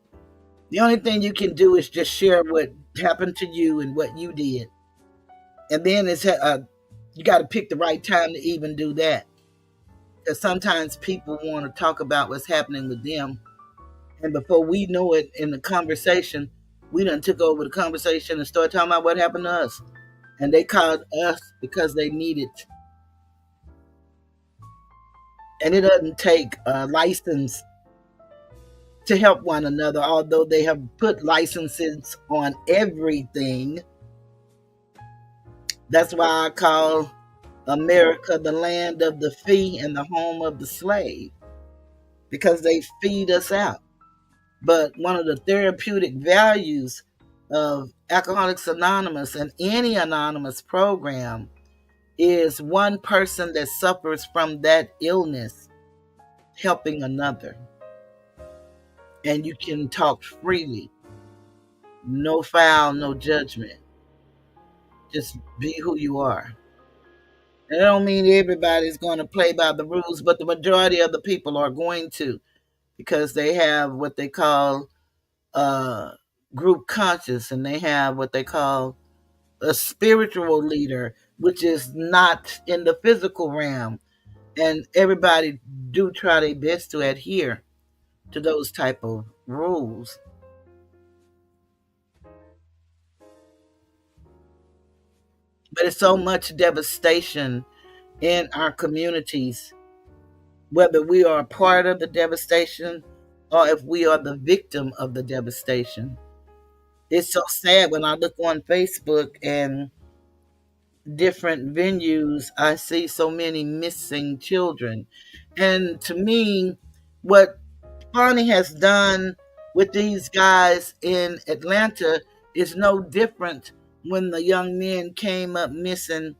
The only thing you can do is just share what happened to you and what you did. And then you got to pick the right time to even do that. Because sometimes people want to talk about what's happening with them. And before we know it in the conversation, we done took over the conversation and started talking about what happened to us. And they called us because they needed. And it doesn't take a license to help one another, although they have put licenses on everything. That's why I call America the land of the free and the home of the slave, because they feed us out. But one of the therapeutic values of Alcoholics Anonymous and any anonymous program is one person that suffers from that illness helping another. And you can talk freely. No foul, no judgment. Just be who you are. And I don't mean everybody's going to play by the rules, but the majority of the people are going to, because they have what they call group conscious, and they have what they call a spiritual leader, which is not in the physical realm. And everybody do try their best to adhere to those type of rules. But it's so much devastation in our communities, whether we are a part of the devastation or if we are the victim of the devastation. It's so sad when I look on Facebook and different venues, I see so many missing children. And to me, what Bonnie has done with these guys in Atlanta is no different when the young men came up missing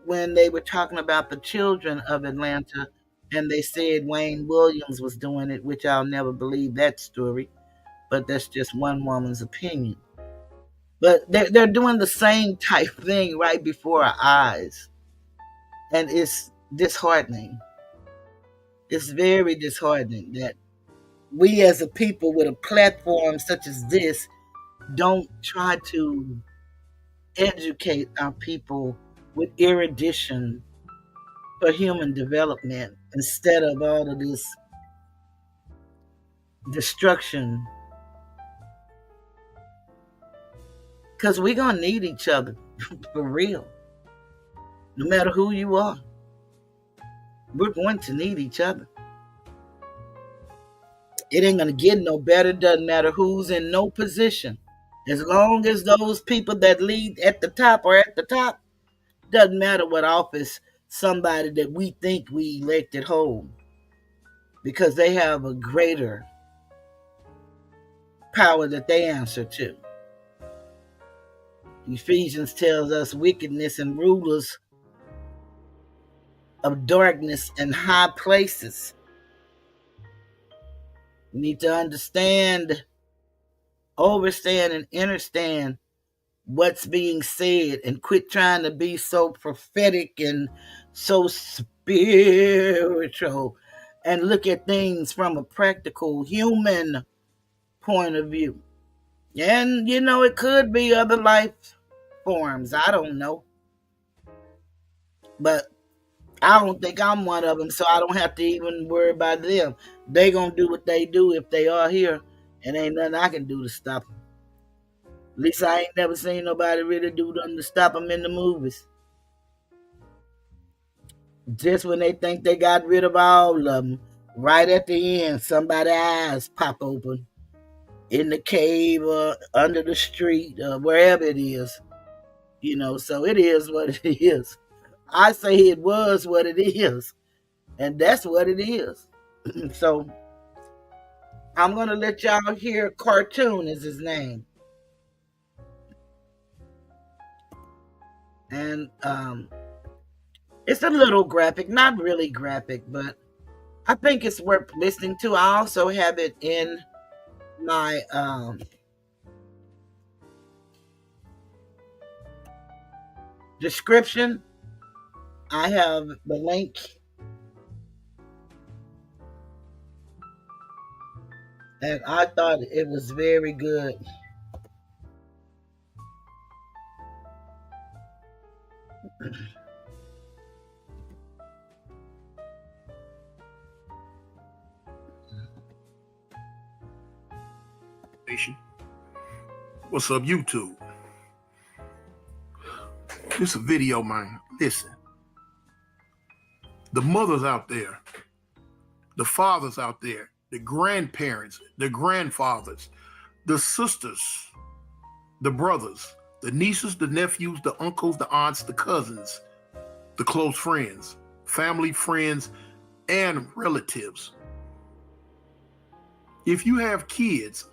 when they were talking about the children of Atlanta and they said Wayne Williams was doing it, which I'll never believe that story, but that's just one woman's opinion. But they're doing the same type thing right before our eyes. And it's disheartening. It's very disheartening that we as a people with a platform such as this don't try to educate our people with erudition for human development instead of all of this destruction. Because we're going to need each other for real. No matter who you are, we're going to need each other. It ain't going to get no better. Doesn't matter who's in no position. As long as those people that lead at the top are at the top, doesn't matter what office somebody that we think we elected hold, because they have a greater power that they answer to. Ephesians tells us wickedness and rulers of darkness and high places. We need to understand, overstand, and understand what's being said and quit trying to be so prophetic and so spiritual and look at things from a practical human point of view. And it could be other life forms. I don't know. But I don't think I'm one of them, so I don't have to even worry about them. They gonna do what they do if they are here, and ain't nothing I can do to stop them. At least I ain't never seen nobody really do nothing to stop them in the movies. Just when they think they got rid of all of them, right at the end, somebody's eyes pop open, in the cave or under the street or wherever it is. So it is what it is. I say it was what it is, and that's what it is. So I'm gonna let y'all hear. Cartoon is his name, and it's a little graphic, not really graphic, but I think it's worth listening to. I also have it in my description. I have the link, and I thought it was very good. What's up, YouTube? This a video, man. Listen. The mothers out there, the fathers out there, the grandparents, the grandfathers, the sisters, the brothers, the nieces, the nephews, the uncles, the aunts, the cousins, the close friends, family, friends, and relatives. If you have kids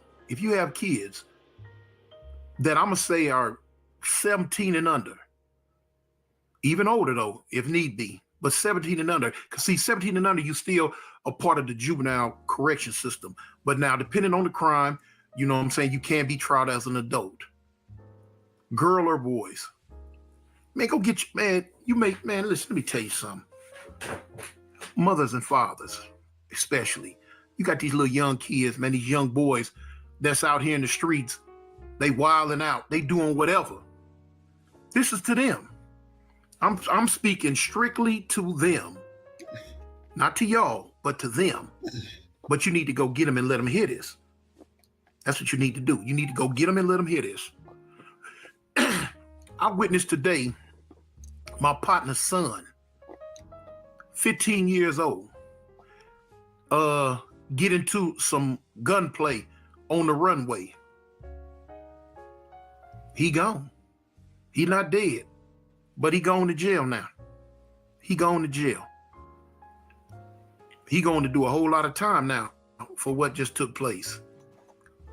that I'm gonna say are 17 and under, even older though, if need be, but 17 and under, because see, 17 and under, you still a part of the juvenile correction system. But now, depending on the crime, you know what I'm saying, you can be tried as an adult. Girl or boys. Man, go get man, listen, let me tell you something. Mothers and fathers, especially. You got these little young kids, man, these young boys that's out here in the streets. They wilding out. They doing whatever. This is to them. I'm speaking strictly to them. Not to y'all, but to them. But you need to go get them and let them hear this. That's what you need to do. You need to go get them and let them hear this. I witnessed today my partner's son, 15 years old, get into some gunplay on the runway. He gone. He not dead, but he going to jail now. He going to jail. He going to do a whole lot of time now for what just took place.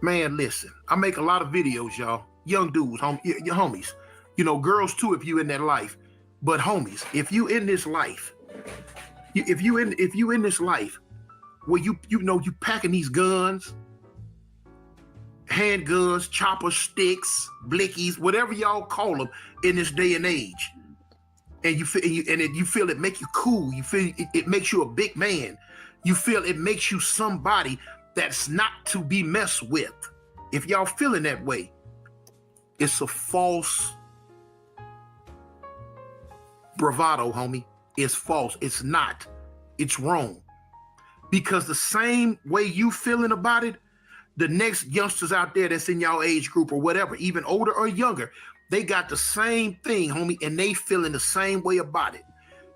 Man, listen, I make a lot of videos, y'all. Young dudes, your homies. You know, girls too, if you in that life. But homies, if you in this life, if you in this life where you packing these guns, handguns, chopper sticks, blickies, whatever y'all call them in this day and age, and you feel it make you cool, you feel it makes you a big man, you feel it makes you somebody that's not to be messed with. If y'all feeling that way, it's a false bravado, homie. It's false. It's not. It's wrong. Because the same way you feeling about it, the next youngsters out there that's in y'all age group or whatever, even older or younger, they got the same thing, homie, and they feeling the same way about it.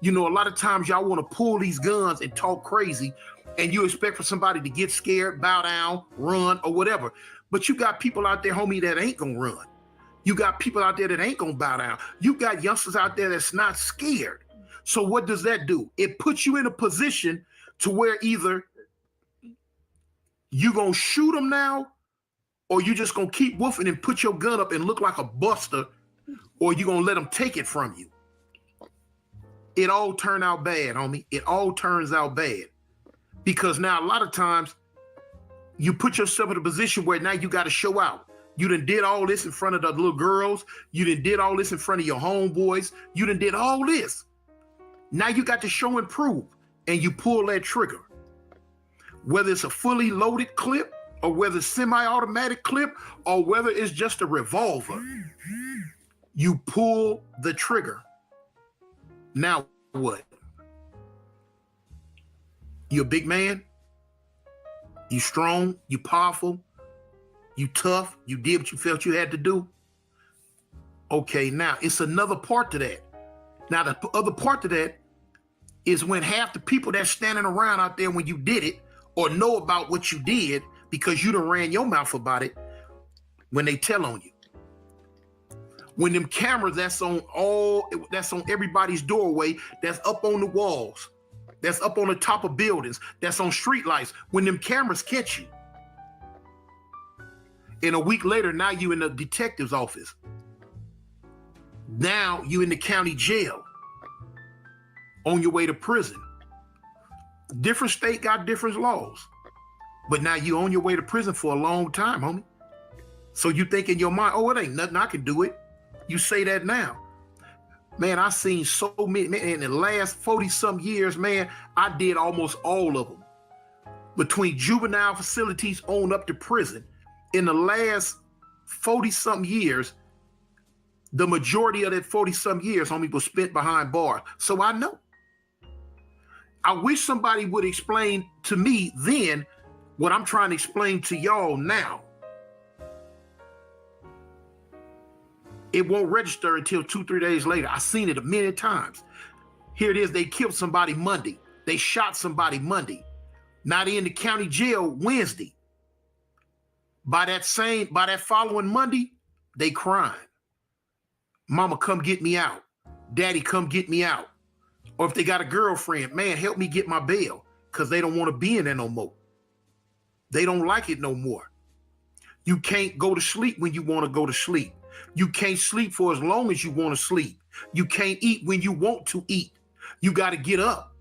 You know, a lot of times y'all want to pull these guns and talk crazy, and you expect for somebody to get scared, bow down, run, or whatever. But you got people out there, homie, that ain't gonna run. You got people out there that ain't gonna bow down. You got youngsters out there that's not scared. So what does that do? It puts you in a position to where either you gonna shoot them now, or you just gonna keep woofing and put your gun up and look like a buster, or you gonna let them take it from you. It all turned out bad, homie. It all turns out bad. Because now a lot of times you put yourself in a position where now you gotta show out. You done did all this in front of the little girls. You done did all this in front of your homeboys. You done did all this. Now you got to show and prove, and you pull that trigger. Whether it's a fully loaded clip, or whether it's semi-automatic clip, or whether it's just a revolver, you pull the trigger. Now what? You a big man? You strong? You powerful? You tough? You did what you felt you had to do? Okay, now it's another part to that. Now the other part to that is when half the people that's standing around out there when you did it, or know about what you did, because you done ran your mouth about it when they tell on you. When them cameras that's on everybody's doorway, that's up on the walls, that's up on the top of buildings, that's on street lights, when them cameras catch you. And a week later, now you in the detective's office. Now you in the county jail on your way to prison. Different state got different laws. But now you on your way to prison for a long time, homie. So you think in your mind, oh, it ain't nothing, I can do it. You say that now. Man, I seen so many, man, in the last 40-something years, man, I did almost all of them. Between juvenile facilities on up to prison, in the last 40-something years, the majority of that 40-something years, homie, was spent behind bars. So I know. I wish somebody would explain to me then what I'm trying to explain to y'all now. It won't register until 2-3 days later. I've seen it a million times. Here it is, they killed somebody Monday. They shot somebody Monday. Now they in the county jail Wednesday. By that following Monday, they crying. Mama, come get me out. Daddy, come get me out. Or if they got a girlfriend, man, help me get my bail, because they don't want to be in there no more. They don't like it no more. You can't go to sleep when you want to go to sleep. You can't sleep for as long as you want to sleep. You can't eat when you want to eat. You got to get up.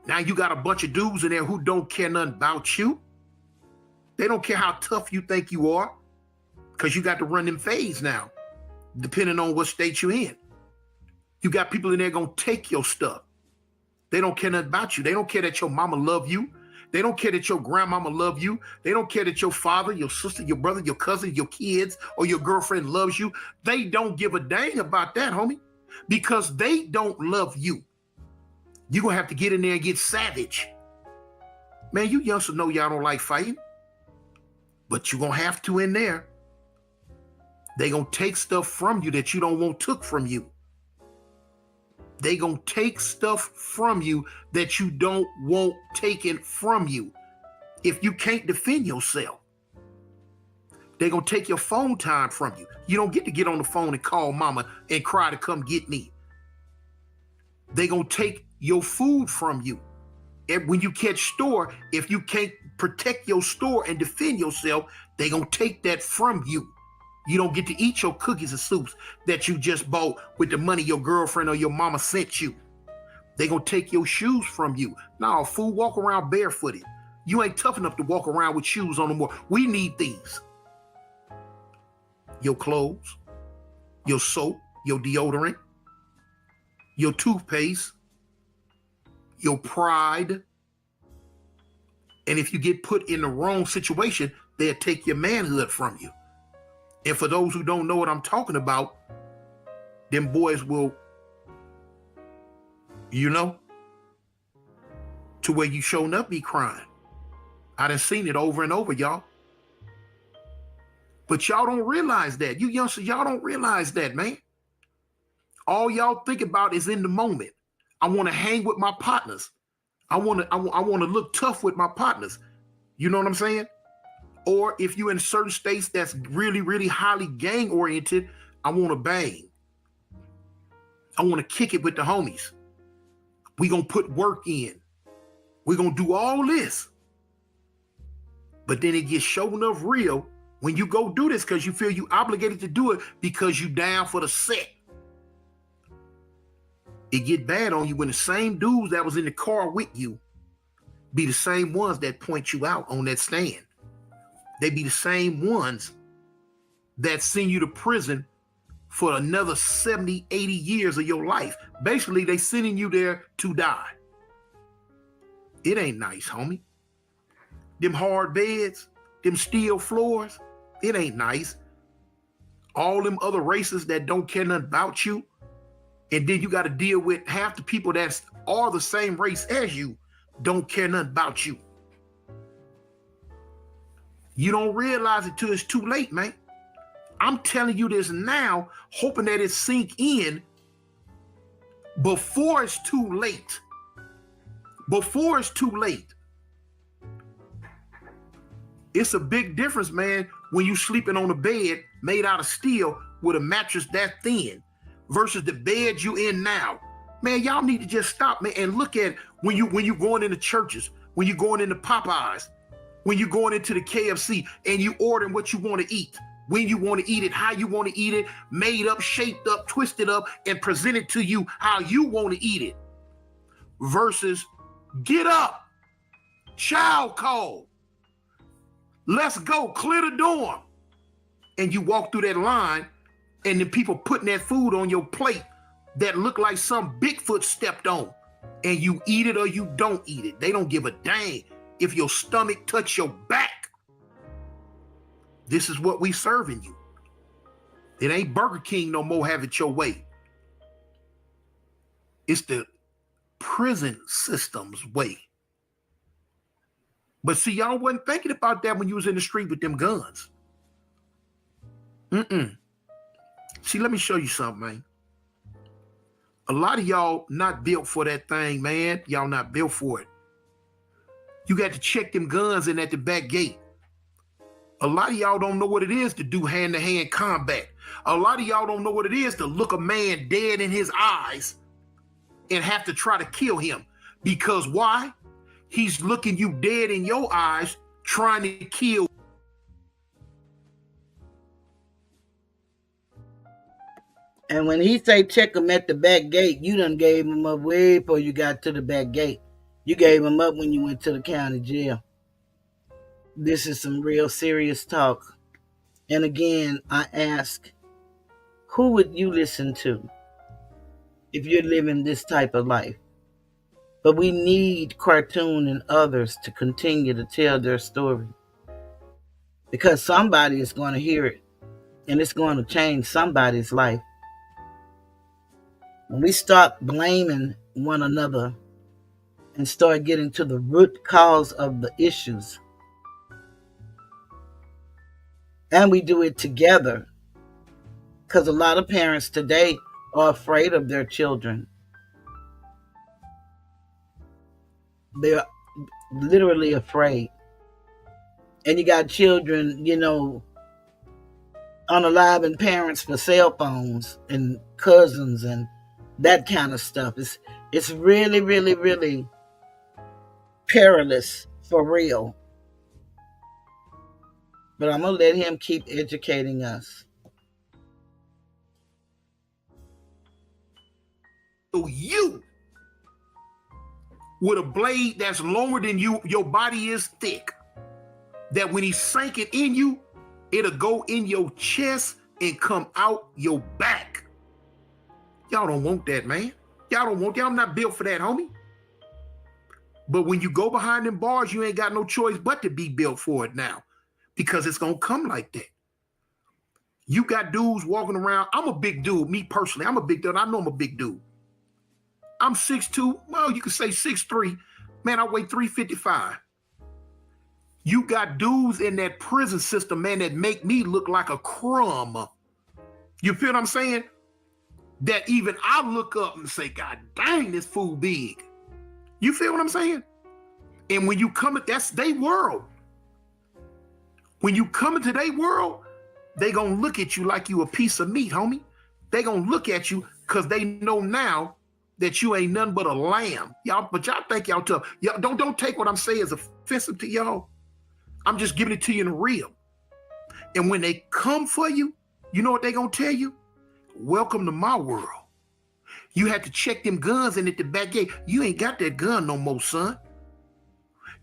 Now you got a bunch of dudes in there who don't care nothing about you. They don't care how tough you think you are, because you got to run them fades now, depending on what state you're in. You got people in there going to take your stuff. They don't care nothing about you. They don't care that your mama love you. They don't care that your grandmama love you. They don't care that your father, your sister, your brother, your cousin, your kids, or your girlfriend loves you. They don't give a dang about that, homie, because they don't love you. You're going to have to get in there and get savage. Man, you youngsters know y'all don't like fighting, but you're going to have to in there. They going to take stuff from you that you don't want took from you. They gonna take stuff from you that you don't want taken from you. If you can't defend yourself, they gonna take your phone time from you. You don't get to get on the phone and call mama and cry to come get me. They gonna take your food from you. And when you catch store, if you can't protect your store and defend yourself, they gonna take that from you. You don't get to eat your cookies and soups that you just bought with the money your girlfriend or your mama sent you. They gonna take your shoes from you. Nah, fool, walk around barefooted. You ain't tough enough to walk around with shoes on no more. We need these. Your clothes, your soap, your deodorant, your toothpaste, your pride. And if you get put in the wrong situation, they'll take your manhood from you. And for those who don't know what I'm talking about, them boys will, to where you showing up be crying. I done seen it over and over, y'all. But y'all don't realize that. You youngsters, y'all don't realize that, man. All y'all think about is in the moment. I want to hang with my partners. I want to look tough with my partners. You know what I'm saying? Or if you're in certain states that's really, really highly gang oriented, I want to bang. I want to kick it with the homies. We gonna put work in. We gonna do all this. But then it gets show enough real when you go do this because you feel you obligated to do it because you down for the set. It get bad on you when the same dudes that was in the car with you be the same ones that point you out on that stand. They be the same ones that send you to prison for another 70, 80 years of your life. Basically, they sending you there to die. It ain't nice, homie. Them hard beds, them steel floors, it ain't nice. All them other races that don't care nothing about you. And then you got to deal with half the people that are the same race as you don't care nothing about you. You don't realize it till it's too late, man. I'm telling you this now, hoping that it sink in before it's too late. Before it's too late. It's a big difference, man, when you sleeping on a bed made out of steel with a mattress that thin versus the bed you in now. Man, y'all need to just stop, man, and look at when you going into churches, when you going into Popeyes, when you going into the KFC and you ordering what you want to eat, when you want to eat it, how you want to eat it, made up, shaped up, twisted up, and presented to you how you want to eat it. Versus get up, child call, let's go, clear the dorm. And you walk through that line and then people putting that food on your plate that look like some Bigfoot stepped on, and you eat it or you don't eat it. They don't give a dang if your stomach touch your back. This is what we serving you. It ain't Burger King no more, have it your way. It's the prison system's way. But see, y'all wasn't thinking about that when you was in the street with them guns. See, let me show you something, man. A lot of y'all not built for that thing, man. Y'all not built for it. You got to check them guns in at the back gate. A lot of y'all don't know what it is to do hand-to-hand combat. A lot of y'all don't know what it is to look a man dead in his eyes and have to try to kill him. Because why? He's looking you dead in your eyes, trying to kill. And when he say check him at the back gate, you done gave him up way before you got to the back gate. You gave him up when you went to the county jail. This is some real serious talk. And again, I ask, who would you listen to if you're living this type of life? But we need Cartoon and others to continue to tell their story, because somebody is going to hear it and it's going to change somebody's life. When we stop blaming one another and start getting to the root cause of the issues, and we do it together, because a lot of parents today are afraid of their children. They're literally afraid. And you got children, unaliving parents for cell phones and cousins and that kind of stuff. It's really, really, really perilous for real. But I'm going to let him keep educating us. So you, with a blade that's longer than you, your body is thick, that when he sank it in you, it'll go in your chest and come out your back. Y'all don't want that, man. Y'all not built for that, homie. But when you go behind them bars, you ain't got no choice but to be built for it now, because it's going to come like that. You got dudes walking around. I'm a big dude. Me personally, I'm a big dude. I know I'm a big dude. I'm 6'2". Well, you could say 6'3". Man, I weigh 355. You got dudes in that prison system, man, that make me look like a crumb. You feel what I'm saying? That even I look up and say, God dang, this fool big. You feel what I'm saying? And when you come, that's their world. When you come into their world, they gonna look at you like you a piece of meat, homie. They gonna look at you because they know now that you ain't nothing but a lamb. Y'all think y'all tough. Y'all don't take what I'm saying as offensive to y'all. I'm just giving it to you in the real. And when they come for you, you know what they gonna tell you? Welcome to my world. You had to check them guns in at the back gate. You ain't got that gun no more, son.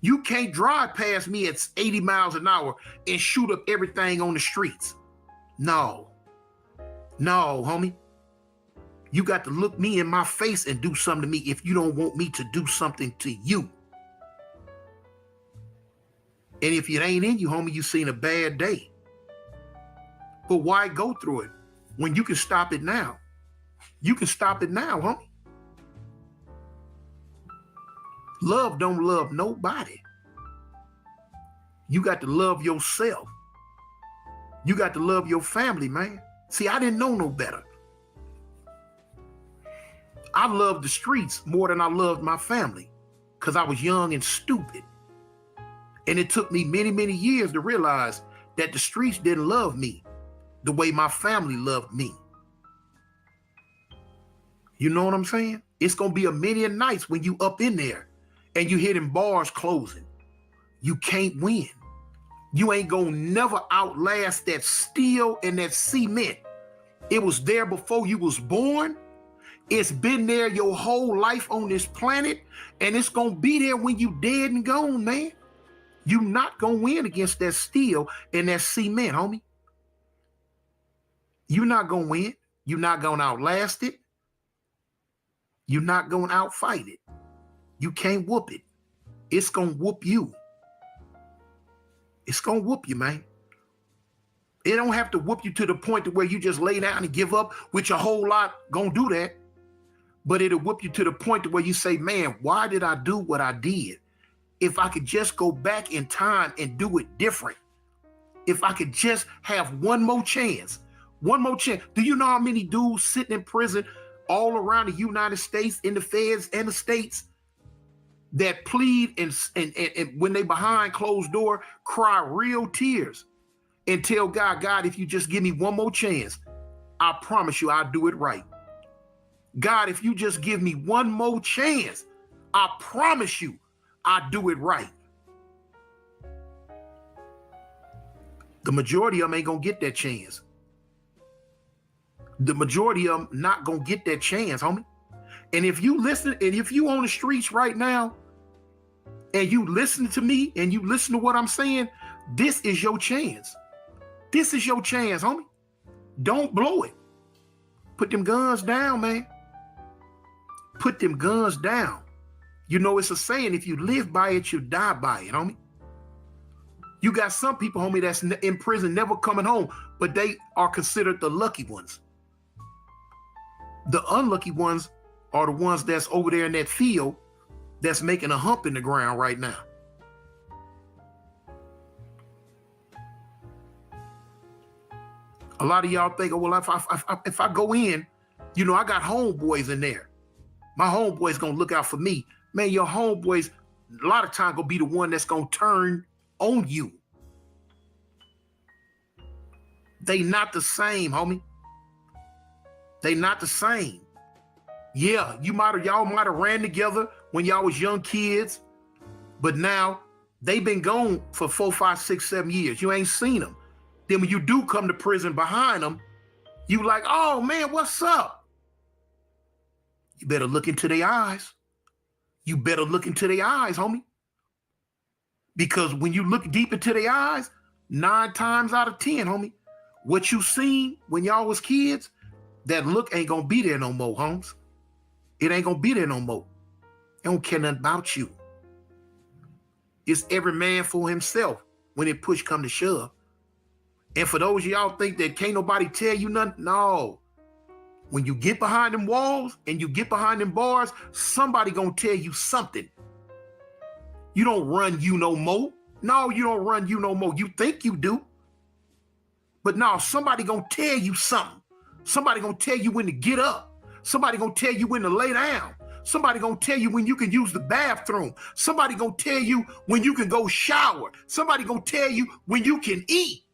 You can't drive past me at 80 miles an hour and shoot up everything on the streets. No, homie. You got to look me in my face and do something to me if you don't want me to do something to you. And if it ain't in you, homie, you seen a bad day. But why go through it when you can stop it now? You can stop it now, homie. Love don't love nobody. You got to love yourself. You got to love your family, man. See, I didn't know no better. I loved the streets more than I loved my family because I was young and stupid. And it took me many, many years to realize that the streets didn't love me the way my family loved me. You know what I'm saying? It's going to be a million nights when you up in there and you hear them bars closing. You can't win. You ain't going to never outlast that steel and that cement. It was there before you was born. It's been there your whole life on this planet, and it's going to be there when you dead and gone, man. You not going to win against that steel and that cement, homie. You're not going to win. You're not going to outlast it. You're not going to outfight it. You can't whoop it. It's going to whoop you. It's going to whoop you, man. It don't have to whoop you to the point to where you just lay down and give up, which a whole lot going to do that. But it'll whoop you to the point to where you say, man, why did I do what I did? If I could just go back in time and do it different. If I could just have one more chance. One more chance. Do you know how many dudes sitting in prison all around the United States, in the feds and the states, that plead and when they behind closed door, cry real tears and tell God, God, if you just give me one more chance, I promise you I'll do it right. God, if you just give me one more chance, I promise you I'll do it right. The majority of them ain't gonna get that chance. The majority of them not gonna get that chance, homie. And if you listen, and if you on the streets right now, and you listen to me, and you listen to what I'm saying, this is your chance. This is your chance, homie. Don't blow it. Put them guns down, man. Put them guns down. You know, it's a saying, if you live by it, you die by it, homie. You got some people, homie, that's in prison, never coming home, but they are considered the lucky ones. The unlucky ones are the ones that's over there in that field that's making a hump in the ground right now. A lot of y'all think, oh, well, if I go in, you know, I got homeboys in there. My homeboy's gonna look out for me. Man, your homeboys a lot of times gonna be the one that's gonna turn on you. They not the same, homie. They not the same. Yeah, y'all might have ran together when y'all was young kids, but now they been gone for 4, 5, 6, 7 years. You ain't seen them. Then when you do come to prison behind them, you like, oh man, what's up? You better look into their eyes. You better look into their eyes, homie. Because when you look deep into their eyes, 9 times out of 10, homie, what you seen when y'all was kids, that look ain't gonna be there no more, homes. It ain't gonna be there no more. They don't care nothing about you. It's every man for himself when it push come to shove. And for those of y'all think that can't nobody tell you nothing, no. When you get behind them walls and you get behind them bars, somebody gonna tell you something. You don't run you no more. No, you don't run you no more. You think you do. But no, somebody gonna tell you something. Somebody gonna tell you when to get up. Somebody gonna tell you when to lay down. Somebody gonna tell you when you can use the bathroom. Somebody gonna tell you when you can go shower. Somebody gonna tell you when you can eat.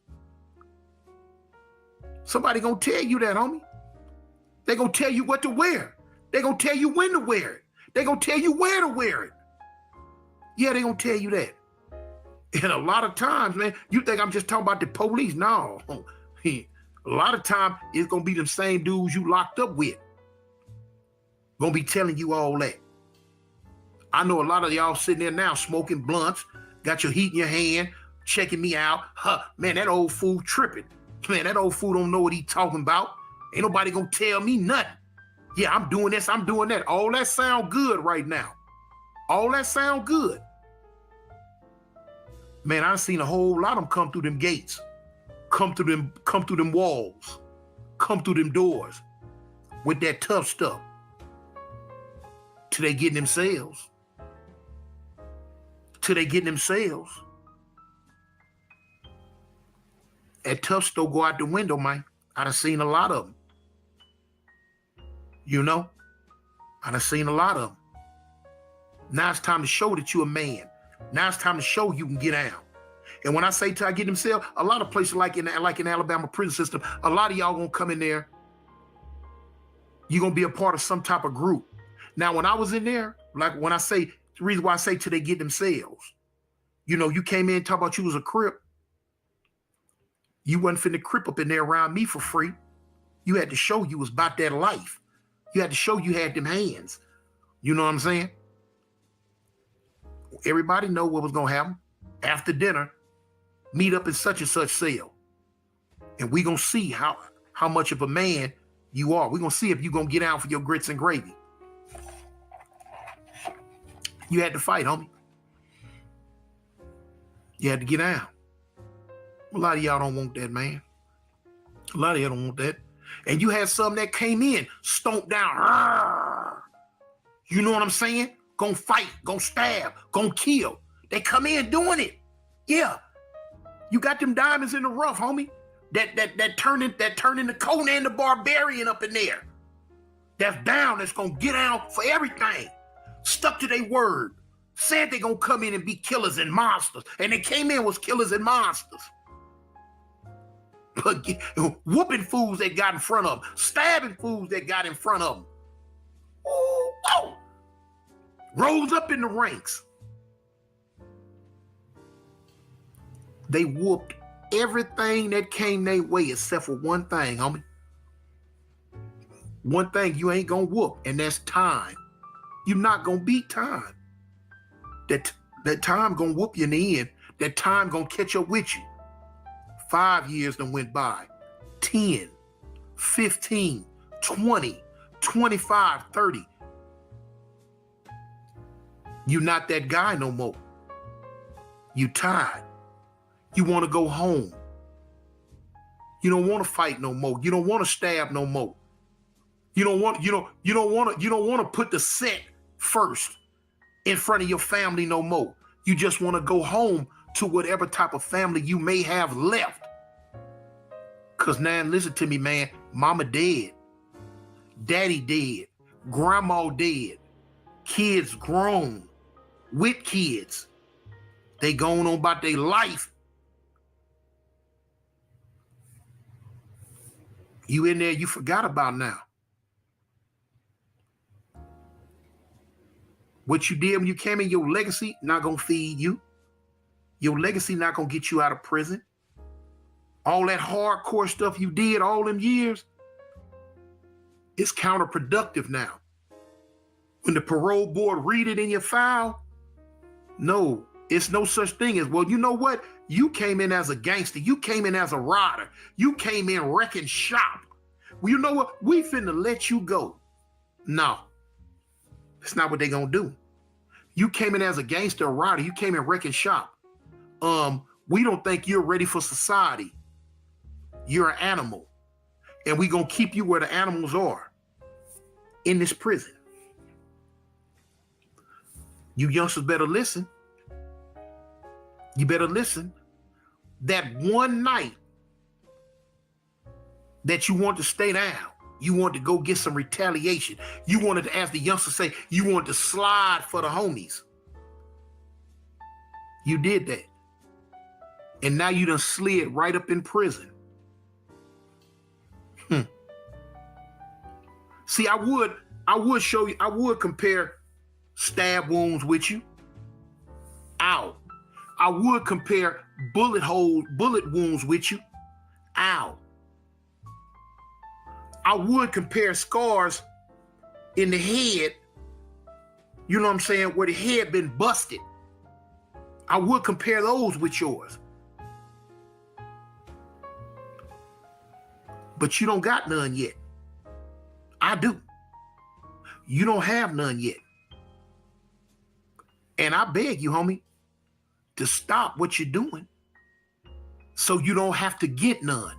Somebody gonna tell you that, homie. They gonna tell you what to wear. They gonna tell you when to wear it. They gonna tell you where to wear it. Yeah, they gonna tell you that. And a lot of times, man, you think I'm just talking about the police. No. A lot of times, it's gonna be them same dudes you locked up with. Gonna be telling you all that. I know a lot of y'all sitting there now smoking blunts, got your heat in your hand, checking me out. Huh, man, that old fool tripping. Man, that old fool don't know what he talking about. Ain't nobody gonna tell me nothing. Yeah, I'm doing this, I'm doing that. All that sound good right now. All that sound good. Man, I've seen a whole lot of them come through them gates, come through them walls, come through them doors with that tough stuff till they getting themselves. Till they getting themselves. That tough stuff go out the window, man. I done seen a lot of them. You know, I done seen a lot of them. Now it's time to show that you a man. Now it's time to show you can get out. And when I say till I get them sale, a lot of places like in Alabama prison system, a lot of y'all gonna come in there. You're gonna be a part of some type of group. Now, when I was in there, like when I say, the reason why I say till they get themselves, you know, you came in and talk about you was a Crip. You wasn't finna Crip up in there around me for free. You had to show you was about that life. You had to show you had them hands. You know what I'm saying? Everybody know what was gonna happen. After dinner, meet up in such and such cell. And we gonna see how much of a man you are. We gonna see if you gonna get out for your grits and gravy. You had to fight, homie. You had to get out. A lot of y'all don't want that, man. A lot of y'all don't want that. And you had some that came in, stomped down. Argh. You know what I'm saying? Gonna fight, gonna stab, gonna kill. They come in doing it. Yeah. You got them diamonds in the rough, homie. That turn into Conan the Barbarian up in there. That's down, that's gonna get out for everything. Stuck to their word. Said they gonna come in and be killers and monsters. And they came in was killers and monsters. But whooping fools that got in front of them. Stabbing fools that got in front of them. Ooh, oh. Rose up in the ranks. They whooped everything that came their way except for one thing, homie. One thing you ain't gonna whoop, and that's time. You're not gonna beat time. That time gonna whoop you in the end. That time gonna catch up with you. 5 years done went by. 10, 15, 20, 25, 30. You're not that guy no more. You tired. You want to go home. You don't want to fight no more. You don't want to stab no more. You don't want to put the set first in front of your family no more. You just want to go home to whatever type of family you may have left. Cause now listen to me, man. Mama dead. Daddy dead. Grandma dead. Kids grown. With kids. They going on about their life. You in there, you forgot about now. What you did when you came in, your legacy not gonna feed you. Your legacy not gonna get you out of prison. All that hardcore stuff you did all them years, it's counterproductive now. When the parole board read it in your file, no, it's no such thing as, well, you know what? You came in as a gangster. You came in as a rider. You came in wrecking shop. Well, you know what? We finna let you go. No, that's not what they gonna do. You came in as a gangster or rider. You came in wrecking shop. We don't think you're ready for society. You're an animal. And we gonna keep you where the animals are. In this prison. You youngsters better listen. You better listen. That one night that you want to stay down, you want to go get some retaliation. You wanted to, as the youngsters say, you wanted to slide for the homies. You did that. And now you done slid right up in prison. See, I would show you, I would compare stab wounds with you. Ow. I would compare bullet wounds with you. Ow. I would compare scars in the head, you know what I'm saying, where the head been busted. I would compare those with yours. But you don't got none yet. I do. You don't have none yet. And I beg you, homie, to stop what you're doing so you don't have to get none.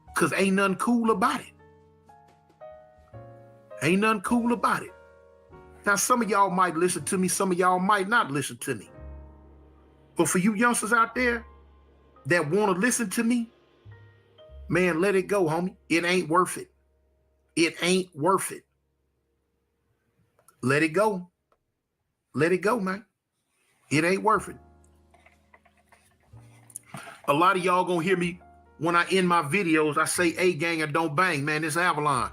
Because ain't nothing cool about it. Ain't nothing cool about it. Now, some of y'all might listen to me. Some of y'all might not listen to me. But for you youngsters out there that want to listen to me, man, let it go, homie. It ain't worth it. It ain't worth it. Let it go. Let it go, man. It ain't worth it. A lot of y'all gonna hear me when I end my videos. I say, "Hey, gang, and don't bang, man. This Avalon."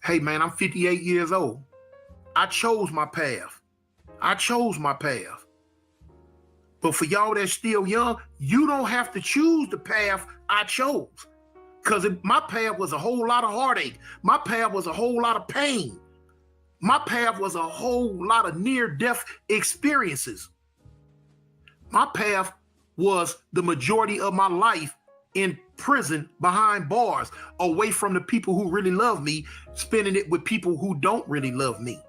Hey, man, I'm 58 years old. I chose my path. I chose my path. But for y'all that's still young, you don't have to choose the path I chose. Because my path was a whole lot of heartache. My path was a whole lot of pain. My path was a whole lot of near-death experiences. My path was the majority of my life in prison behind bars, away from the people who really love me, spending it with people who don't really love me.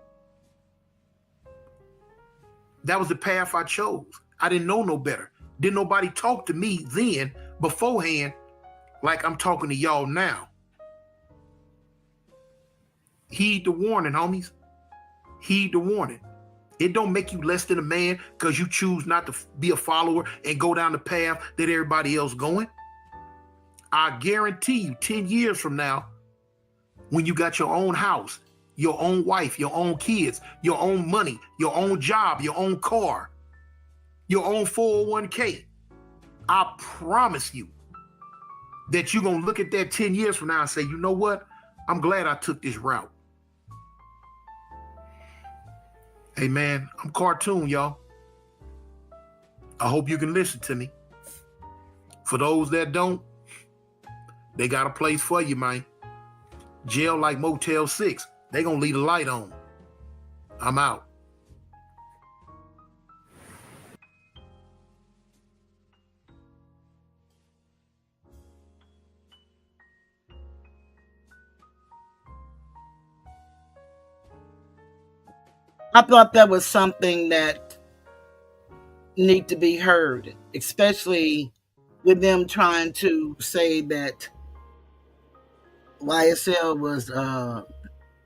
That was the path I chose. I didn't know no better. Didn't nobody talk to me then, beforehand, like I'm talking to y'all now. Heed the warning, homies. Heed the warning. It don't make you less than a man because you choose not to be a follower and go down the path that everybody else going. I guarantee you 10 years from now, when you got your own house, your own wife, your own kids, your own money, your own job, your own car, your own 401k, I promise you that you're going to look at that 10 years from now and say, you know what? I'm glad I took this route. Hey, man, I'm cartoon, y'all. I hope you can listen to me. For those that don't, they got a place for you, man. Jail like Motel 6. They gonna leave the light on. I'm out. I thought that was something that need to be heard, especially with them trying to say that YSL was a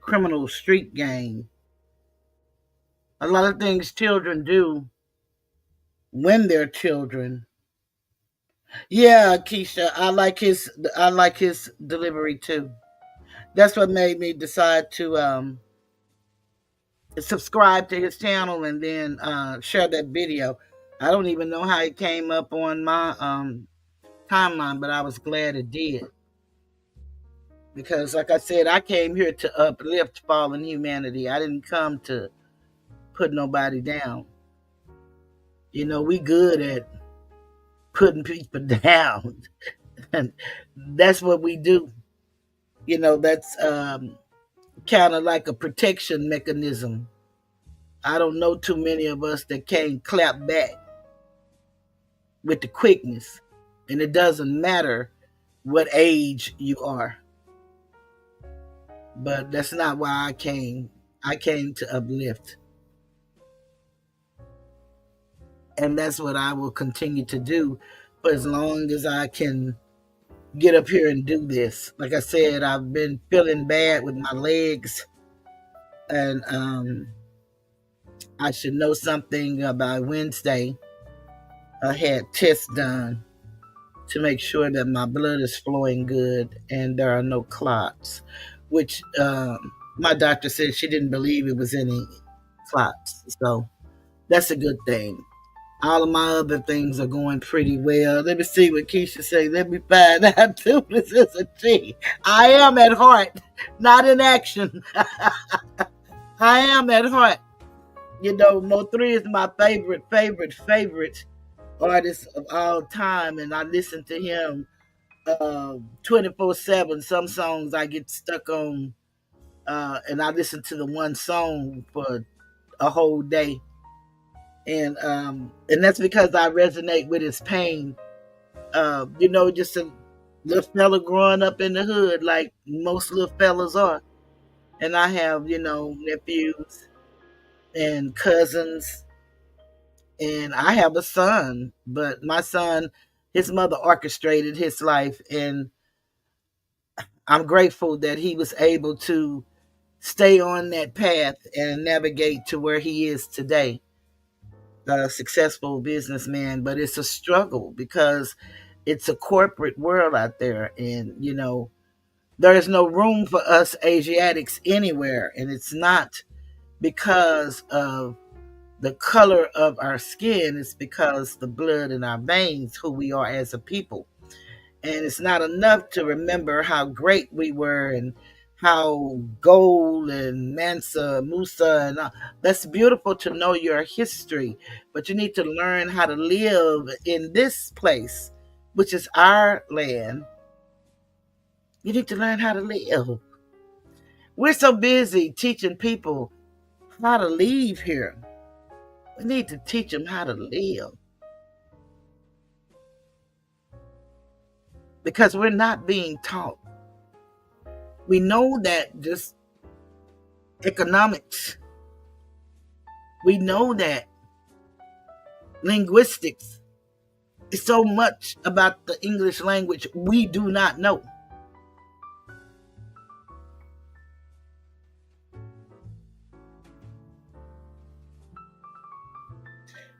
criminal street gang. A lot of things children do when they're children. Yeah, Keisha, I like his delivery too. That's what made me decide to subscribe to his channel and then share that video. I don't even know how it came up on my timeline, but I was glad it did. Because like I said, I came here to uplift fallen humanity. I didn't come to put nobody down. You know, we good at putting people down. And that's what we do. You know, that's kind of like a protection mechanism. I don't know too many of us that can't clap back with the quickness. And it doesn't matter what age you are. But that's not why I came. I came to uplift. And that's what I will continue to do for as long as I can get up here and do this. Like I said, I've been feeling bad with my legs. And I should know something by Wednesday. I had tests done to make sure that my blood is flowing good and there are no clots, which my doctor said she didn't believe it was any clots. So that's a good thing. All of my other things are going pretty well. Let me see what Keisha say. Let me find out too. This is a T. I am at heart, not in action. I am at heart. You know, Mo3 is my favorite artist of all time, and I listen to him 24/7. Some songs I get stuck on, and I listen to the one song for a whole day, and that's because I resonate with his pain. You know, just a little fella growing up in the hood, like most little fellas are, and I have, you know, nephews and cousins, and I have a son, but my son, his mother orchestrated his life, and I'm grateful that he was able to stay on that path and navigate to where he is today, a successful businessman. But it's a struggle because it's a corporate world out there, and you know, there is no room for us Asiatics anywhere, and it's not because of the color of our skin is because the blood in our veins, who we are as a people. And it's not enough to remember how great we were and how gold and Mansa, Musa, and that's beautiful to know your history. But you need to learn how to live in this place, which is our land. You need to learn how to live. We're so busy teaching people how to leave here. We need to teach them how to live. Because we're not being taught. We know that just economics, we know that linguistics is so much about the English language we do not know.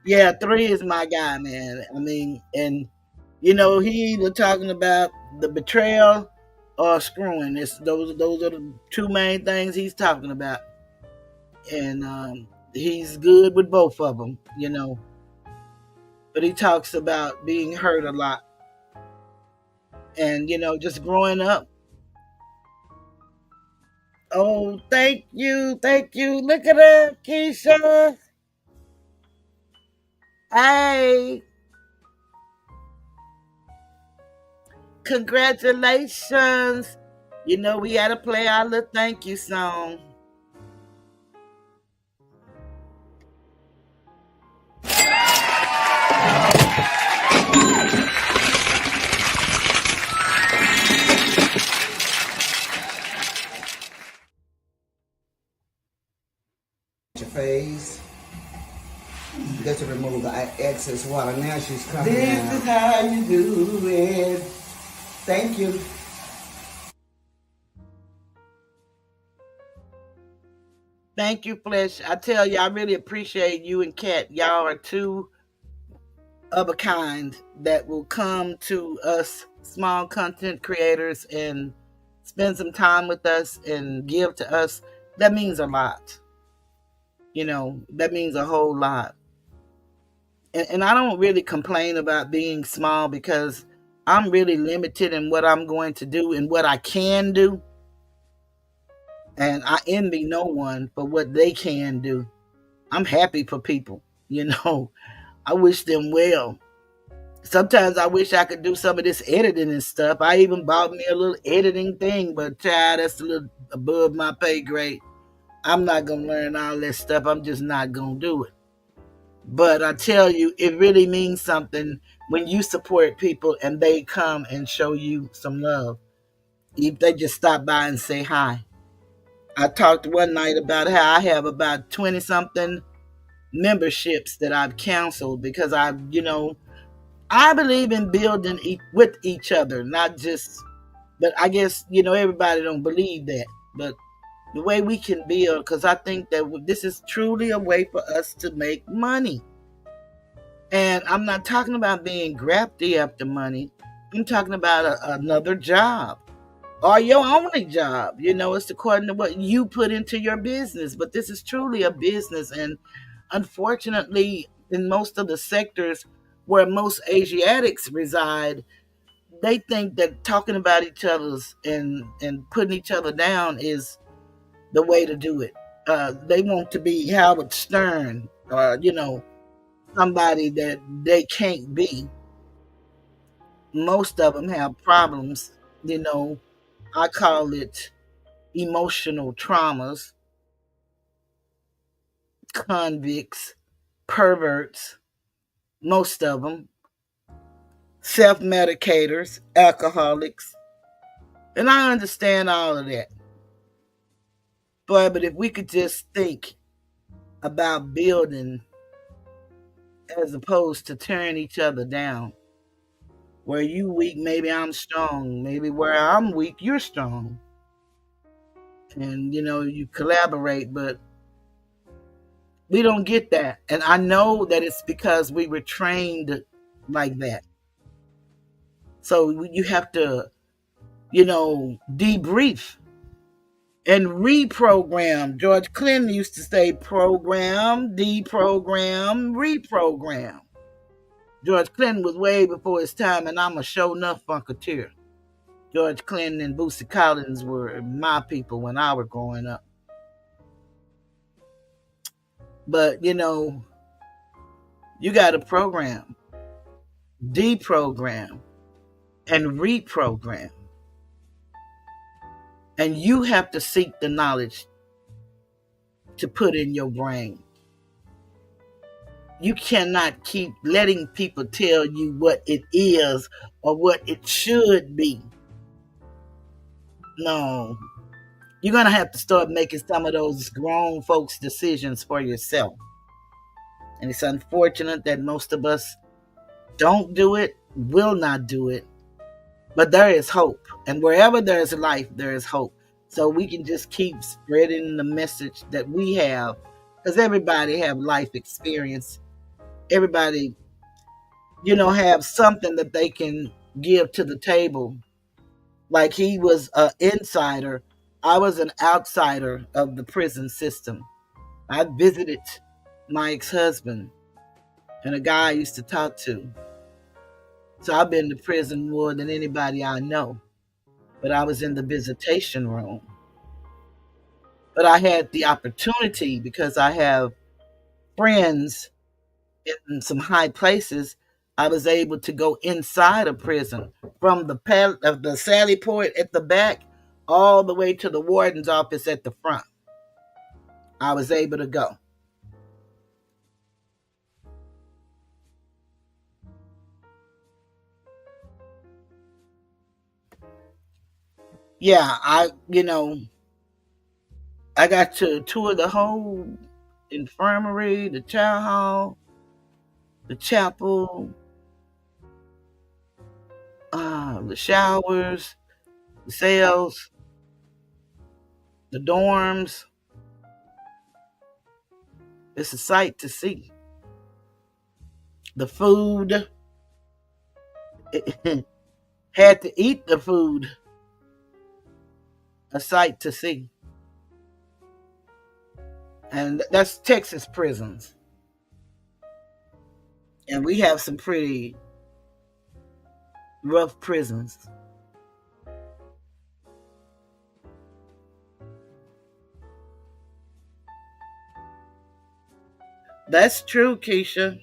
Yeah, 3 is my guy, man. I mean, and he either talking about the betrayal or screwing. Those are the two main things he's talking about, and he's good with both of them, But he talks about being hurt a lot, and just growing up. Oh, thank you, thank you. Look at her, Keisha. Hey. Congratulations. We got to play our little thank you song. Your face. Just to remove the excess water. Now she's coming This out. is how you do it. Thank you. Thank you, Flesh. I tell you, I really appreciate you and Kat. Y'all are two of a kind that will come to us small content creators and spend some time with us and give to us. That means a lot. That means a whole lot. And I don't really complain about being small because I'm really limited in what I'm going to do and what I can do. And I envy no one for what they can do. I'm happy for people, I wish them well. Sometimes I wish I could do some of this editing and stuff. I even bought me a little editing thing, but child, that's a little above my pay grade. I'm not going to learn all that stuff. I'm just not going to do it. But I tell you, it really means something when you support people and they come and show you some love. If they just stop by and say hi. I talked one night about how I have about 20 something memberships that I've canceled because I believe in building with each other, not just, but I guess, everybody don't believe that. But the way we can build, because I think that this is truly a way for us to make money. And I'm not talking about being grafty after money. I'm talking about another job or your only job. It's according to what you put into your business. But this is truly a business. And unfortunately, in most of the sectors where most Asiatics reside, they think that talking about each other's and putting each other down is the way to do it. They want to be Howard Stern or, somebody that they can't be. Most of them have problems, I call it emotional traumas, convicts, perverts, most of them, self-medicators, alcoholics. And I understand all of that. Boy, but if we could just think about building as opposed to tearing each other down. Where you weak, maybe I'm strong. Maybe where I'm weak, you're strong. And, you collaborate, but we don't get that. And I know that it's because we were trained like that. So you have to, debrief and reprogram. George Clinton used to say program, deprogram, reprogram. George Clinton was way before his time, and I'm a show enough funketeer. George Clinton and Boosie Collins were my people when I was growing up. But, you know, you got to program, deprogram, and reprogram. And you have to seek the knowledge to put in your brain. You cannot keep letting people tell you what it is or what it should be. No. You're going to have to start making some of those grown folks' decisions for yourself. And it's unfortunate that most of us don't do it, will not do it. But there is hope. And wherever there is life, there is hope. So we can just keep spreading the message that we have. Because everybody have life experience. Everybody, you know, have something that they can give to the table. Like he was an insider. I was an outsider of the prison system. I visited my ex-husband and a guy I used to talk to. So I've been to prison more than anybody I know. But I was in the visitation room. But I had the opportunity because I have friends in some high places. I was able to go inside a prison from the Sally Port at the back all the way to the warden's office at the front. I was able to go. Yeah, I got to tour the whole infirmary, the chow hall, the chapel, the showers, the cells, the dorms. It's a sight to see. The food. Had to eat the food. A sight to see. And that's Texas prisons. And we have some pretty rough prisons. That's true, Keisha.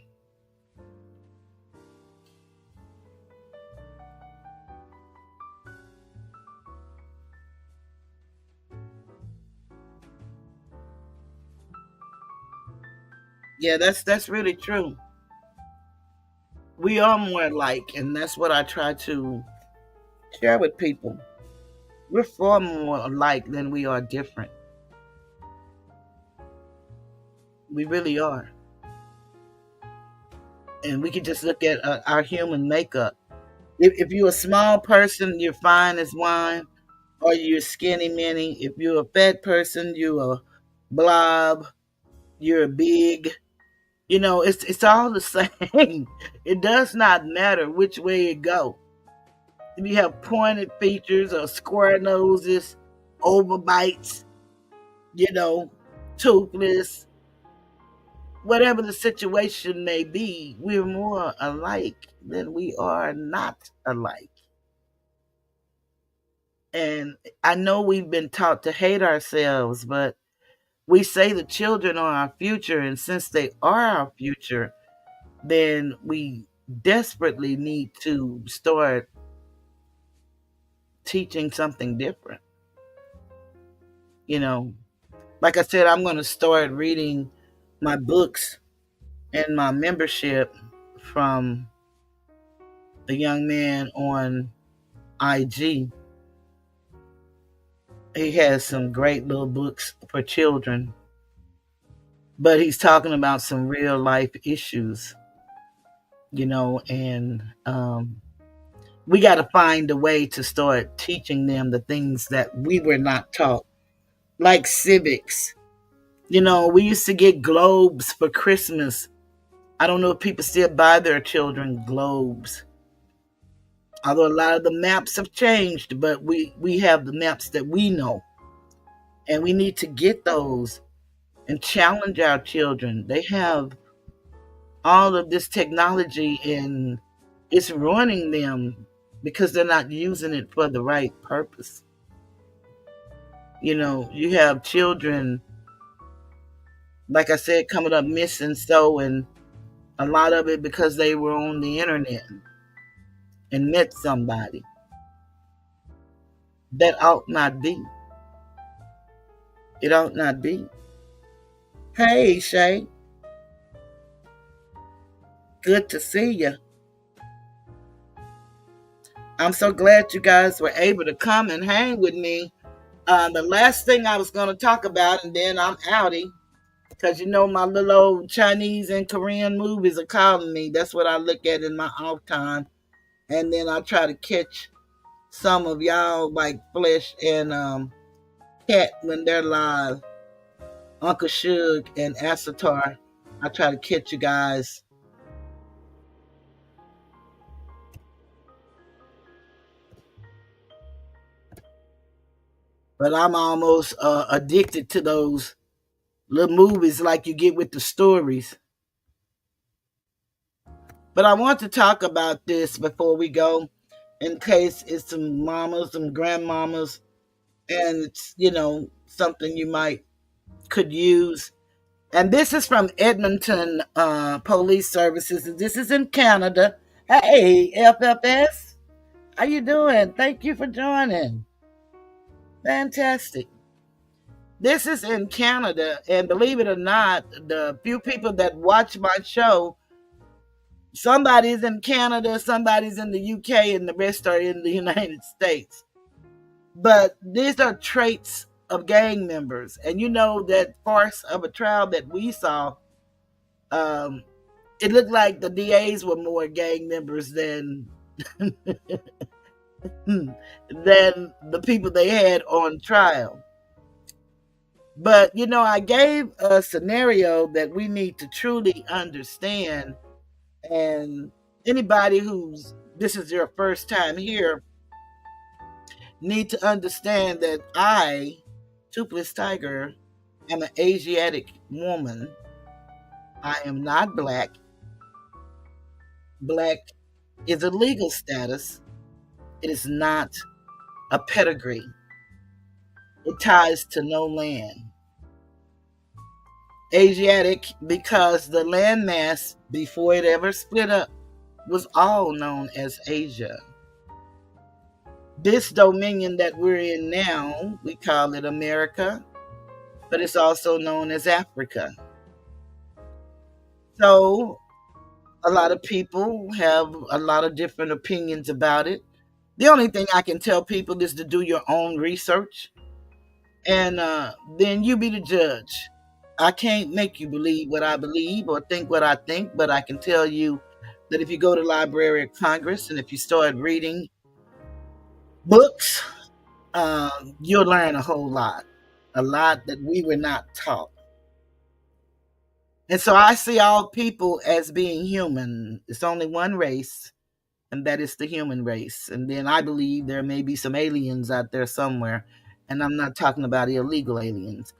Yeah, that's really true. We are more alike, and that's what I try to share with people. We're far more alike than we are different. We really are. And we can just look at our human makeup. If you're a small person, you're fine as wine, or you're skinny mini. If you're a fat person, you're a blob, you're big. You know, it's all the same. It does not matter which way it go. If you have pointed features or square noses, overbites, toothless, whatever the situation may be, we're more alike than we are not alike. And I know we've been taught to hate ourselves, but we say the children are our future, and since they are our future, then we desperately need to start teaching something different. Like I said, I'm going to start reading my books and my membership from a young man on IG. He has some great little books for children, but he's talking about some real life issues, and we got to find a way to start teaching them the things that we were not taught, like civics. We used to get globes for Christmas. I don't know if people still buy their children globes. Although a lot of the maps have changed, but we have the maps that we know. And we need to get those and challenge our children. They have all of this technology and it's ruining them because they're not using it for the right purpose. You know, you have children, like I said, coming up missing, so, and a lot of it because they were on the internet and met somebody. That ought not be. It ought not be. Hey, Shay. Good to see you. I'm so glad you guys were able to come and hang with me. The last thing I was going to talk about, and then I'm outie, because you know my little old Chinese and Korean movies are calling me. That's what I look at in my off time. And then I try to catch some of y'all like Flesh and Cat when they're live. Uncle Suge and Asatar. I try to catch you guys. But I'm almost addicted to those little movies like you get with the stories. But I want to talk about this before we go, in case it's some mamas, some grandmamas, and it's, you know, something you might could use. And this is from Edmonton Police Services. And this is in Canada. Hey, FFS. How you doing? Thank you for joining. Fantastic. This is in Canada, and believe it or not, the few people that watch my show, somebody's in Canada, somebody's in the UK, and the rest are in the United States. But these are traits of gang members. And you know that farce of a trial that we saw, it looked like the DAs were more gang members than than the people they had on trial. But, you know, I gave a scenario that we need to truly understand. And anybody who's, this is your first time here, need to understand that I, Toothless Tiger, am an Asiatic woman. I am not black. Black is a legal status. It is not a pedigree. It ties to no land. Asiatic because the landmass before it ever split up was all known as Asia. This dominion that we're in now, we call it America, but it's also known as Africa. So a lot of people have a lot of different opinions about it. The only thing I can tell people is to do your own research, and then you be the judge. I can't make you believe what I believe or think what I think, but I can tell you that if you go to Library of Congress and if you start reading books, you'll learn a whole lot, a lot that we were not taught. And so I see all people as being human. It's only one race, and that is the human race. And then I believe there may be some aliens out there somewhere, and I'm not talking about illegal aliens.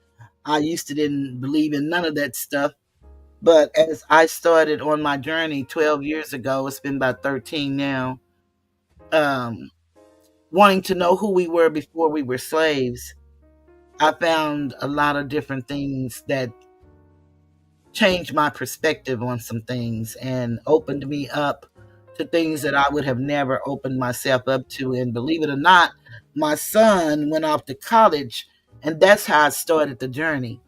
I used to didn't believe in none of that stuff, but as I started on my journey 12 years ago, it's been about 13 now, wanting to know who we were before we were slaves, I found a lot of different things that changed my perspective on some things and opened me up to things that I would have never opened myself up to. And believe it or not, my son went off to college, and that's how I started the journey.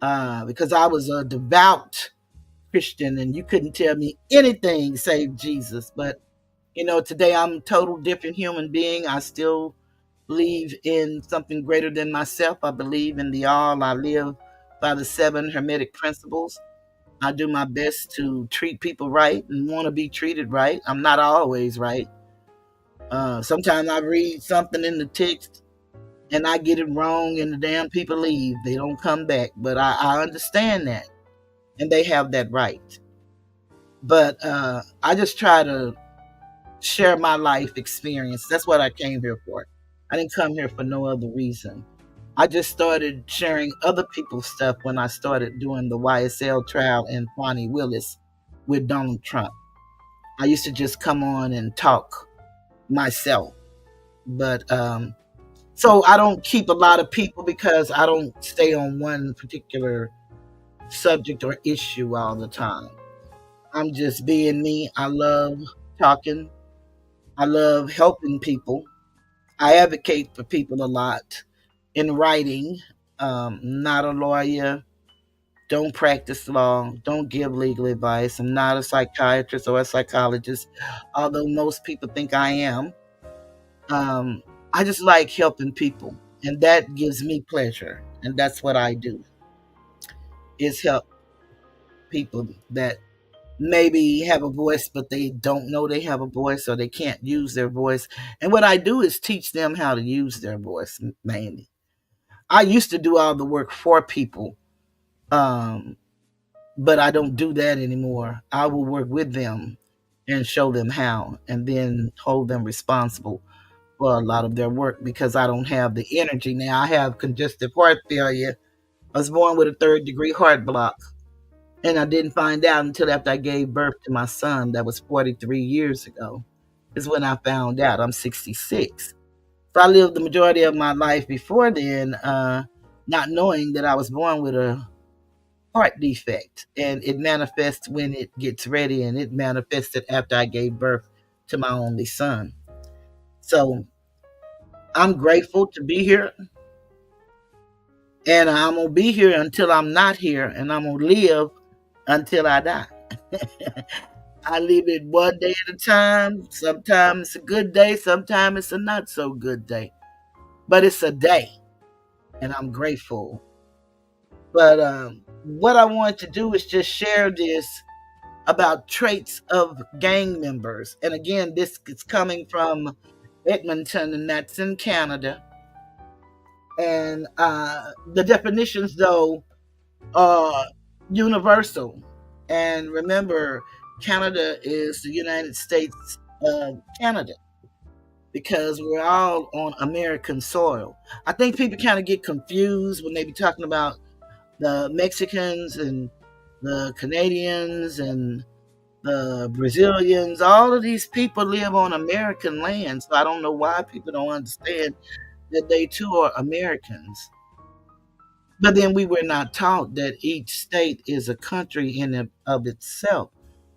Because I was a devout Christian, and you couldn't tell me anything save Jesus. But you know, today I'm a total different human being. I still believe in something greater than myself. I believe in the all. I live by the 7 Hermetic principles. I do my best to treat people right and want to be treated right. I'm not always right. Sometimes I read something in the text and I get it wrong and the damn people leave. They don't come back. But I understand that. And they have that right. But I just try to share my life experience. That's what I came here for. I didn't come here for no other reason. I just started sharing other people's stuff when I started doing the YSL trial and Fonnie Willis with Donald Trump. I used to just come on and talk myself. But so I don't keep a lot of people because I don't stay on one particular subject or issue all the time. I'm just being me. I love talking. I love helping people. I advocate for people a lot in writing. Not a lawyer. Don't practice law. Don't give legal advice. I'm not a psychiatrist or a psychologist, although most people think I am. Um, I just like helping people, and that gives me pleasure. And that's what I do, is help people that maybe have a voice, but they don't know they have a voice or they can't use their voice. And what I do is teach them how to use their voice mainly. I used to do all the work for people, um, but I don't do that anymore. I will work with them and show them how, and then hold them responsible for a lot of their work because I don't have the energy now. I have congestive heart failure. I was born with a third-degree heart block, and I didn't find out until after I gave birth to my son. That was 43 years ago, is when I found out. I'm 66. So I lived the majority of my life before then, not knowing that I was born with a heart defect, and it manifests when it gets ready, and it manifested after I gave birth to my only son. So I'm grateful to be here, and I'm gonna be here until I'm not here, and I'm gonna live until I die. I live it one day at a time. Sometimes it's a good day, sometimes it's a not so good day, but it's a day, and I'm grateful. But what I want to do is just share this about traits of gang members. And again, this is coming from Edmonton, and that's in Canada. And the definitions, though, are universal. And remember, Canada is the United States of Canada because we're all on American soil. I think people kind of get confused when they be talking about the Mexicans and the Canadians and the Brazilians. All of these people live on American land, so I don't know why people don't understand that they too are Americans. But then we were not taught that each state is a country in and of itself.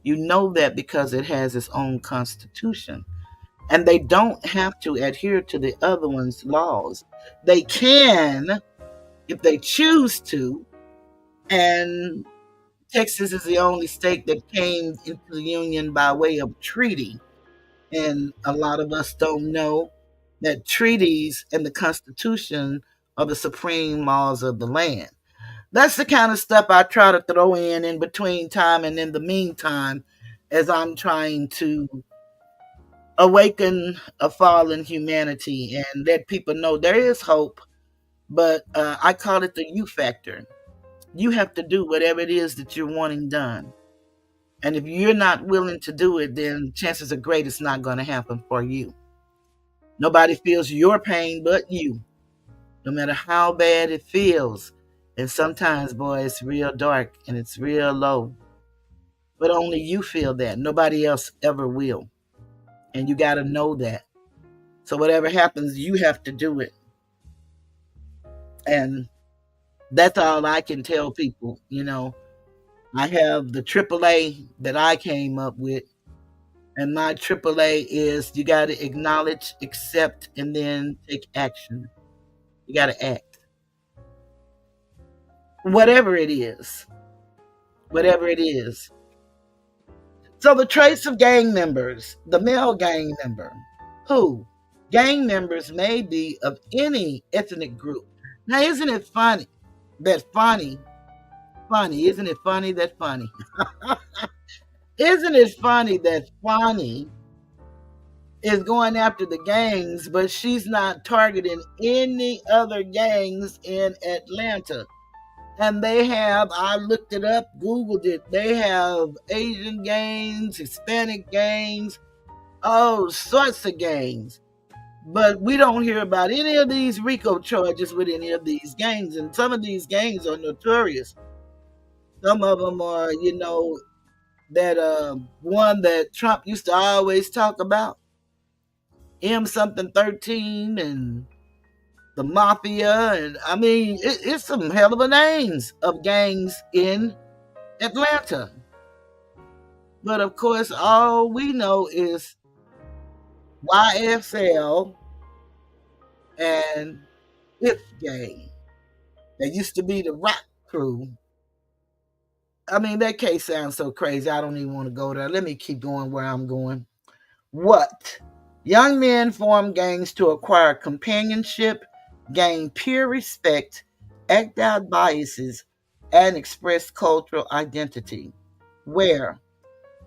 You know that because it has its own constitution. And they don't have to adhere to the other one's laws. They can if they choose to. And Texas is the only state that came into the Union by way of treaty. And a lot of us don't know that treaties and the Constitution are the supreme laws of the land. That's the kind of stuff I try to throw in between time and in the meantime as I'm trying to awaken a fallen humanity and let people know there is hope. But I call it the you factor. You have to do whatever it is that you're wanting done. And if you're not willing to do it, then chances are great it's not going to happen for you. Nobody feels your pain but you, no matter how bad it feels. And sometimes, boy, it's real dark and it's real low. But only you feel that. Nobody else ever will. And you got to know that. So whatever happens, you have to do it. And that's all I can tell people. I have the AAA that I came up with. And my AAA is you got to acknowledge, accept, and then take action. You got to act. Whatever it is. Whatever it is. So the traits of gang members, the male gang member, who gang members may be of any ethnic group. Now, isn't it funny that isn't it funny that funny? Isn't it funny that Funny is going after the gangs, but she's not targeting any other gangs in Atlanta? And they have, I looked it up, Googled it, they have Asian gangs, Hispanic gangs, all sorts of gangs. But we don't hear about any of these RICO charges with any of these gangs. And some of these gangs are notorious. Some of them are, that one that Trump used to always talk about, M something 13 and the mafia. And I mean, it's some hell of a names of gangs in Atlanta. But of course, all we know is YSL and If Gang. That used to be the rock crew. I mean, that case sounds so crazy. I don't even want to go there. Let me keep going where I'm going. What? Young men form gangs to acquire companionship, gain peer respect, act out biases, and express cultural identity. Where?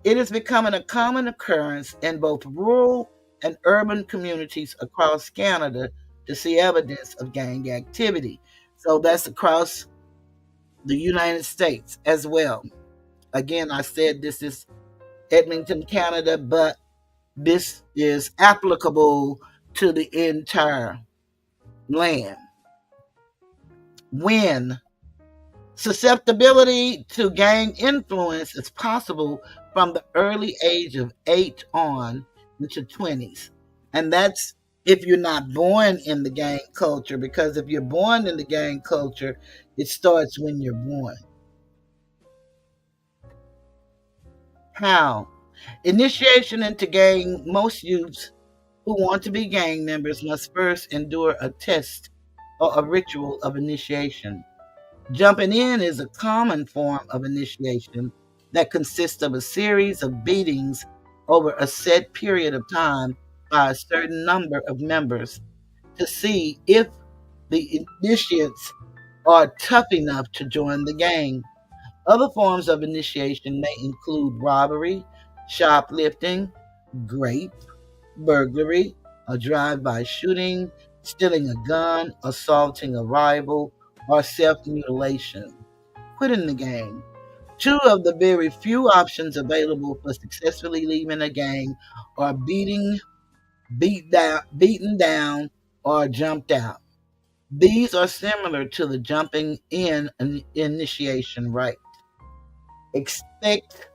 It is becoming a common occurrence in both rural and urban communities across Canada to see evidence of gang activity. So that's across the United States as well. Again, I said this is Edmonton, Canada, but this is applicable to the entire land. When susceptibility to gang influence is possible from the early age of 8 on into 20s. And that's if you're not born in the gang culture, because if you're born in the gang culture, it starts when you're born. How? Initiation into gang, most youths who want to be gang members must first endure a test or a ritual of initiation. Jumping in is a common form of initiation that consists of a series of beatings over a set period of time by a certain number of members to see if the initiates are tough enough to join the gang. Other forms of initiation may include robbery, shoplifting, rape, burglary, a drive-by shooting, stealing a gun, assaulting a rival, or self-mutilation. Quitting the gang. Two of the very few options available for successfully leaving a gang are beaten down, or jumped out. These are similar to the jumping in initiation rite. Expect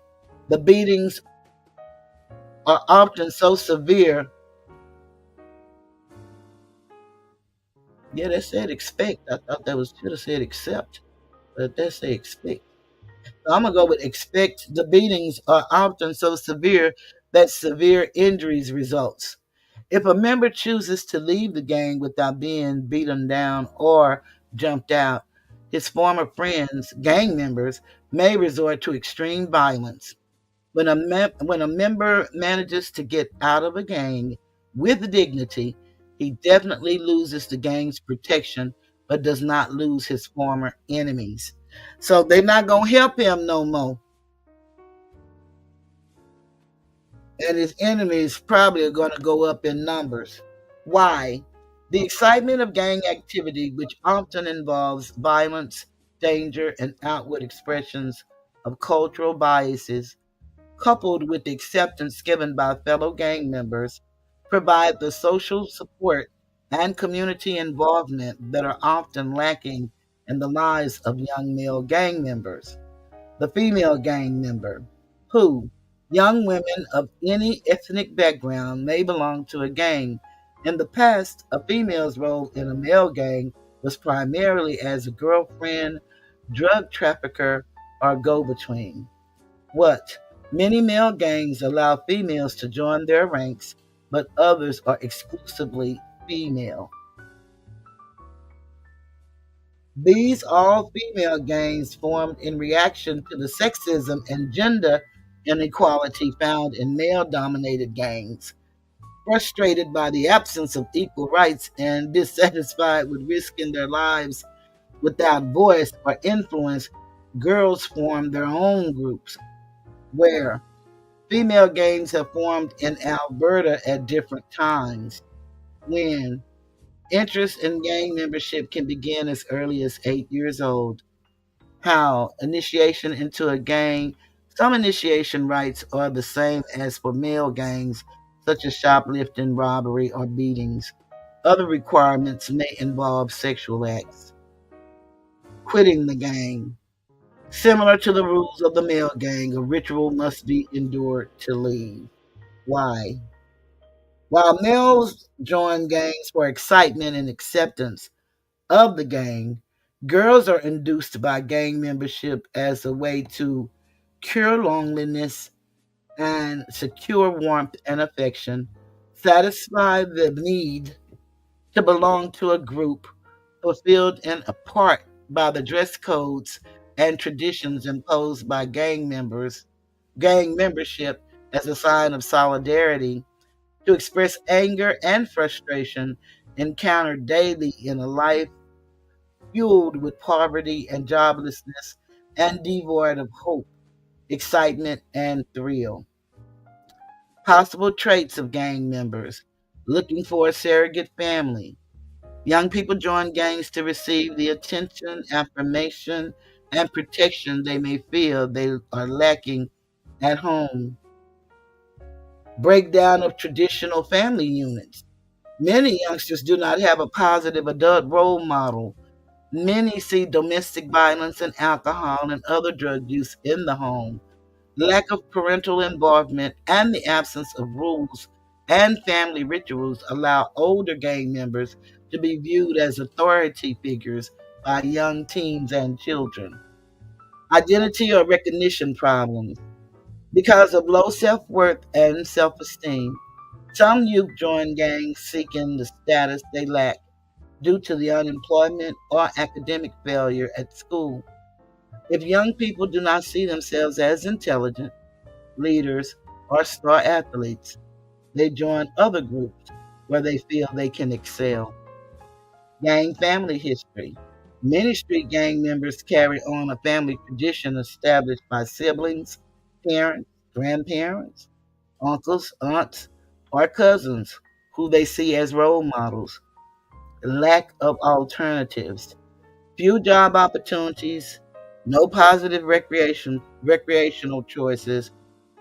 the beatings are often so severe. Yeah, that said expect. I thought that should have said accept, but that say expect. So I'm gonna go with expect. The beatings are often so severe that severe injuries results. If a member chooses to leave the gang without being beaten down or jumped out, his former friends, gang members, may resort to extreme violence. When a member manages to get out of a gang with dignity, he definitely loses the gang's protection, but does not lose his former enemies. So they're not gonna help him no more. And his enemies probably are gonna go up in numbers. Why? The excitement of gang activity, which often involves violence, danger, and outward expressions of cultural biases, coupled with the acceptance given by fellow gang members, provide the social support and community involvement that are often lacking in the lives of young male gang members. The female gang member, who, young women of any ethnic background, may belong to a gang. In the past, a female's role in a male gang was primarily as a girlfriend, drug trafficker, or go between. What? Many male gangs allow females to join their ranks, but others are exclusively female. These all female gangs formed in reaction to the sexism and gender inequality found in male dominated gangs. Frustrated by the absence of equal rights and dissatisfied with risking their lives without voice or influence, girls formed their own groups, where female gangs have formed in Alberta at different times. When interest in gang membership can begin as early as 8 years old. How? Initiation into a gang. Some initiation rites are the same as for male gangs, such as shoplifting, robbery, or beatings. Other requirements may involve sexual acts. Quitting the gang. Similar to the rules of the male gang, a ritual must be endured to leave. Why? While males join gangs for excitement and acceptance of the gang, girls are induced by gang membership as a way to cure loneliness and secure warmth and affection, satisfy the need to belong to a group, fulfilled in a part by the dress codes and traditions imposed by gang membership as a sign of solidarity, to express anger and frustration encountered daily in a life fueled with poverty and joblessness and devoid of hope, excitement, and thrill. Possible traits of gang members: looking for a surrogate family. Young people join gangs to receive the attention, affirmation, and protection they may feel they are lacking at home. Breakdown of traditional family units. Many youngsters do not have a positive adult role model. Many see domestic violence and alcohol and other drug use in the home. Lack of parental involvement and the absence of rules and family rituals allow older gang members to be viewed as authority figures by young teens and children. Identity or recognition problems. Because of low self worth and self esteem, some youth join gangs seeking the status they lack due to the unemployment or academic failure at school. If young people do not see themselves as intelligent, leaders, or star athletes, they join other groups where they feel they can excel. Gang family history. Many street gang members carry on a family tradition established by siblings, parents, grandparents, uncles, aunts, or cousins who they see as role models. Lack of alternatives. Few job opportunities, no positive recreational choices,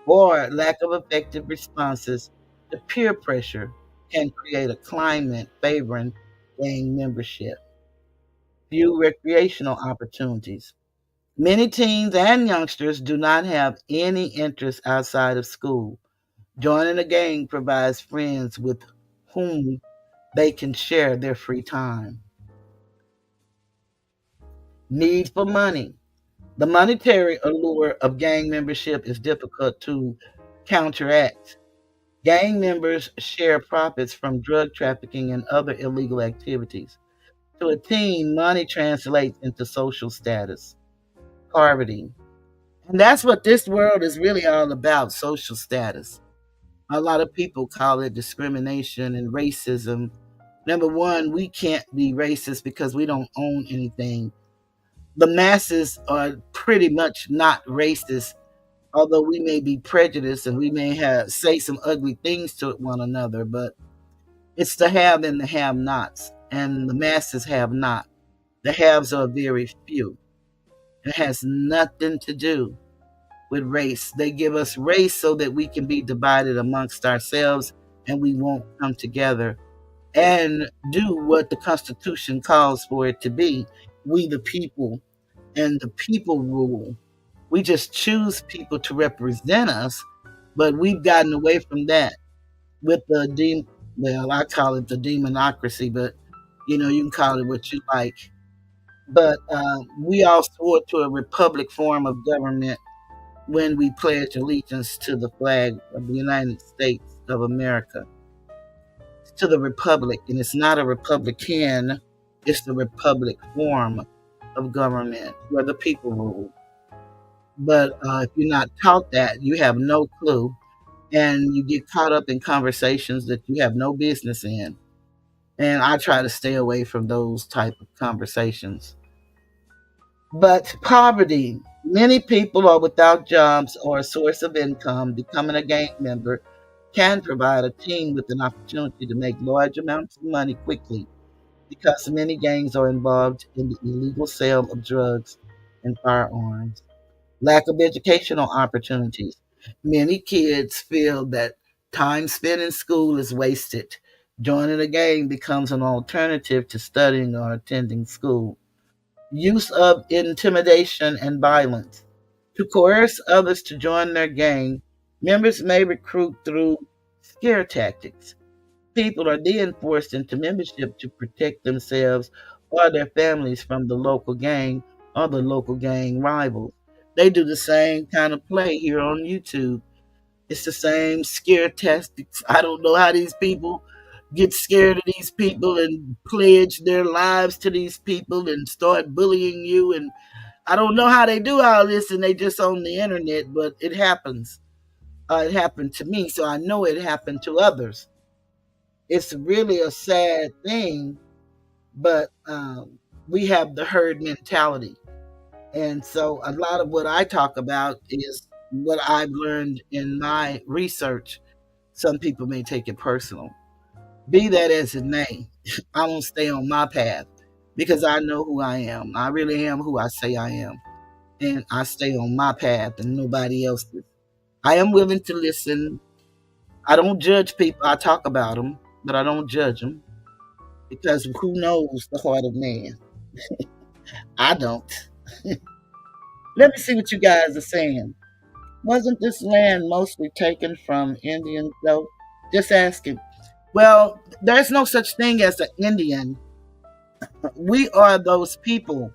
or lack of effective responses to peer pressure can create a climate favoring gang membership. Few recreational opportunities. Many teens and youngsters do not have any interest outside of school. Joining a gang provides friends with whom they can share their free time. Need for money. The monetary allure of gang membership is difficult to counteract. Gang members share profits from drug trafficking and other illegal activities. To a teen, money translates into social status, poverty. And that's what this world is really all about: social status. A lot of people call it discrimination and racism. Number one, we can't be racist because we don't own anything. The masses are pretty much not racist, although we may be prejudiced and we may have say some ugly things to one another, but it's the have and the have nots, and the masses have not. The haves are very few. It has nothing to do with race. They give us race so that we can be divided amongst ourselves and we won't come together and do what the Constitution calls for it to be. We the people, and the people rule. We just choose people to represent us, but we've gotten away from that with well, I call it the demonocracy, but you can call it what you like. But we all swore to a republic form of government when we pledge allegiance to the flag of the United States of America, to the republic. And it's not a republican, it's the republic form of government where the people rule. But if you're not taught that, you have no clue, and you get caught up in conversations that you have no business in. And I try to stay away from those type of conversations. But poverty. Many people are without jobs or a source of income. Becoming a gang member can provide a teen with an opportunity to make large amounts of money quickly because many gangs are involved in the illegal sale of drugs and firearms. Lack of educational opportunities. Many kids feel that time spent in school is wasted Joining a gang becomes an alternative to studying or attending school. Use of intimidation and violence. To coerce others to join their gang, members may recruit through scare tactics. People are then forced into membership to protect themselves or their families from the local gang or the local gang rivals. They do the same kind of play here on YouTube. It's the same scare tactics. I don't know how these people get scared of these people and pledge their lives to these people and start bullying you. And I don't know how they do all this and they just on the internet, but it happens. It happened to me, so I know it happened to others. It's really a sad thing, but we have the herd mentality. And so a lot of what I talk about is what I've learned in my research. Some people may take it personal. Be that as it may, I won't stay on my path because I know who I am. I really am who I say I am. And I stay on my path and nobody else's. I am willing to listen. I don't judge people. I talk about them, but I don't judge them because who knows the heart of man? I don't. Let me see what you guys are saying. Wasn't this land mostly taken from Indians, though? Just asking. Well, there's no such thing as an Indian. We are those people.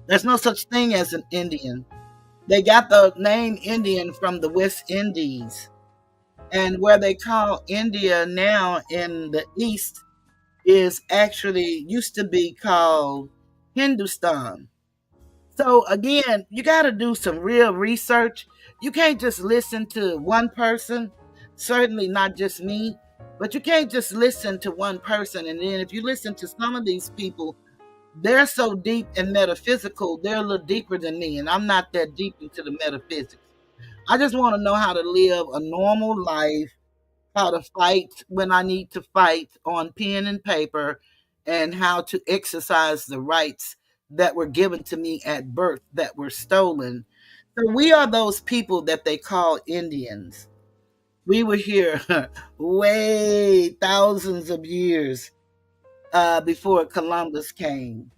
There's no such thing as an Indian. They got the name Indian from the West Indies. And where they call India now in the East is actually used to be called Hindustan. So again, you got to do some real research. You can't just listen to one person, certainly not just me, but you can't just listen to one person. And then if you listen to some of these people, they're so deep and metaphysical, they're a little deeper than me, and I'm not that deep into the metaphysics. I just want to know how to live a normal life, how to fight when I need to fight on pen and paper, and how to exercise the rights that were given to me at birth that were stolen. So we are those people that they call Indians. We were here way thousands of years before Columbus came.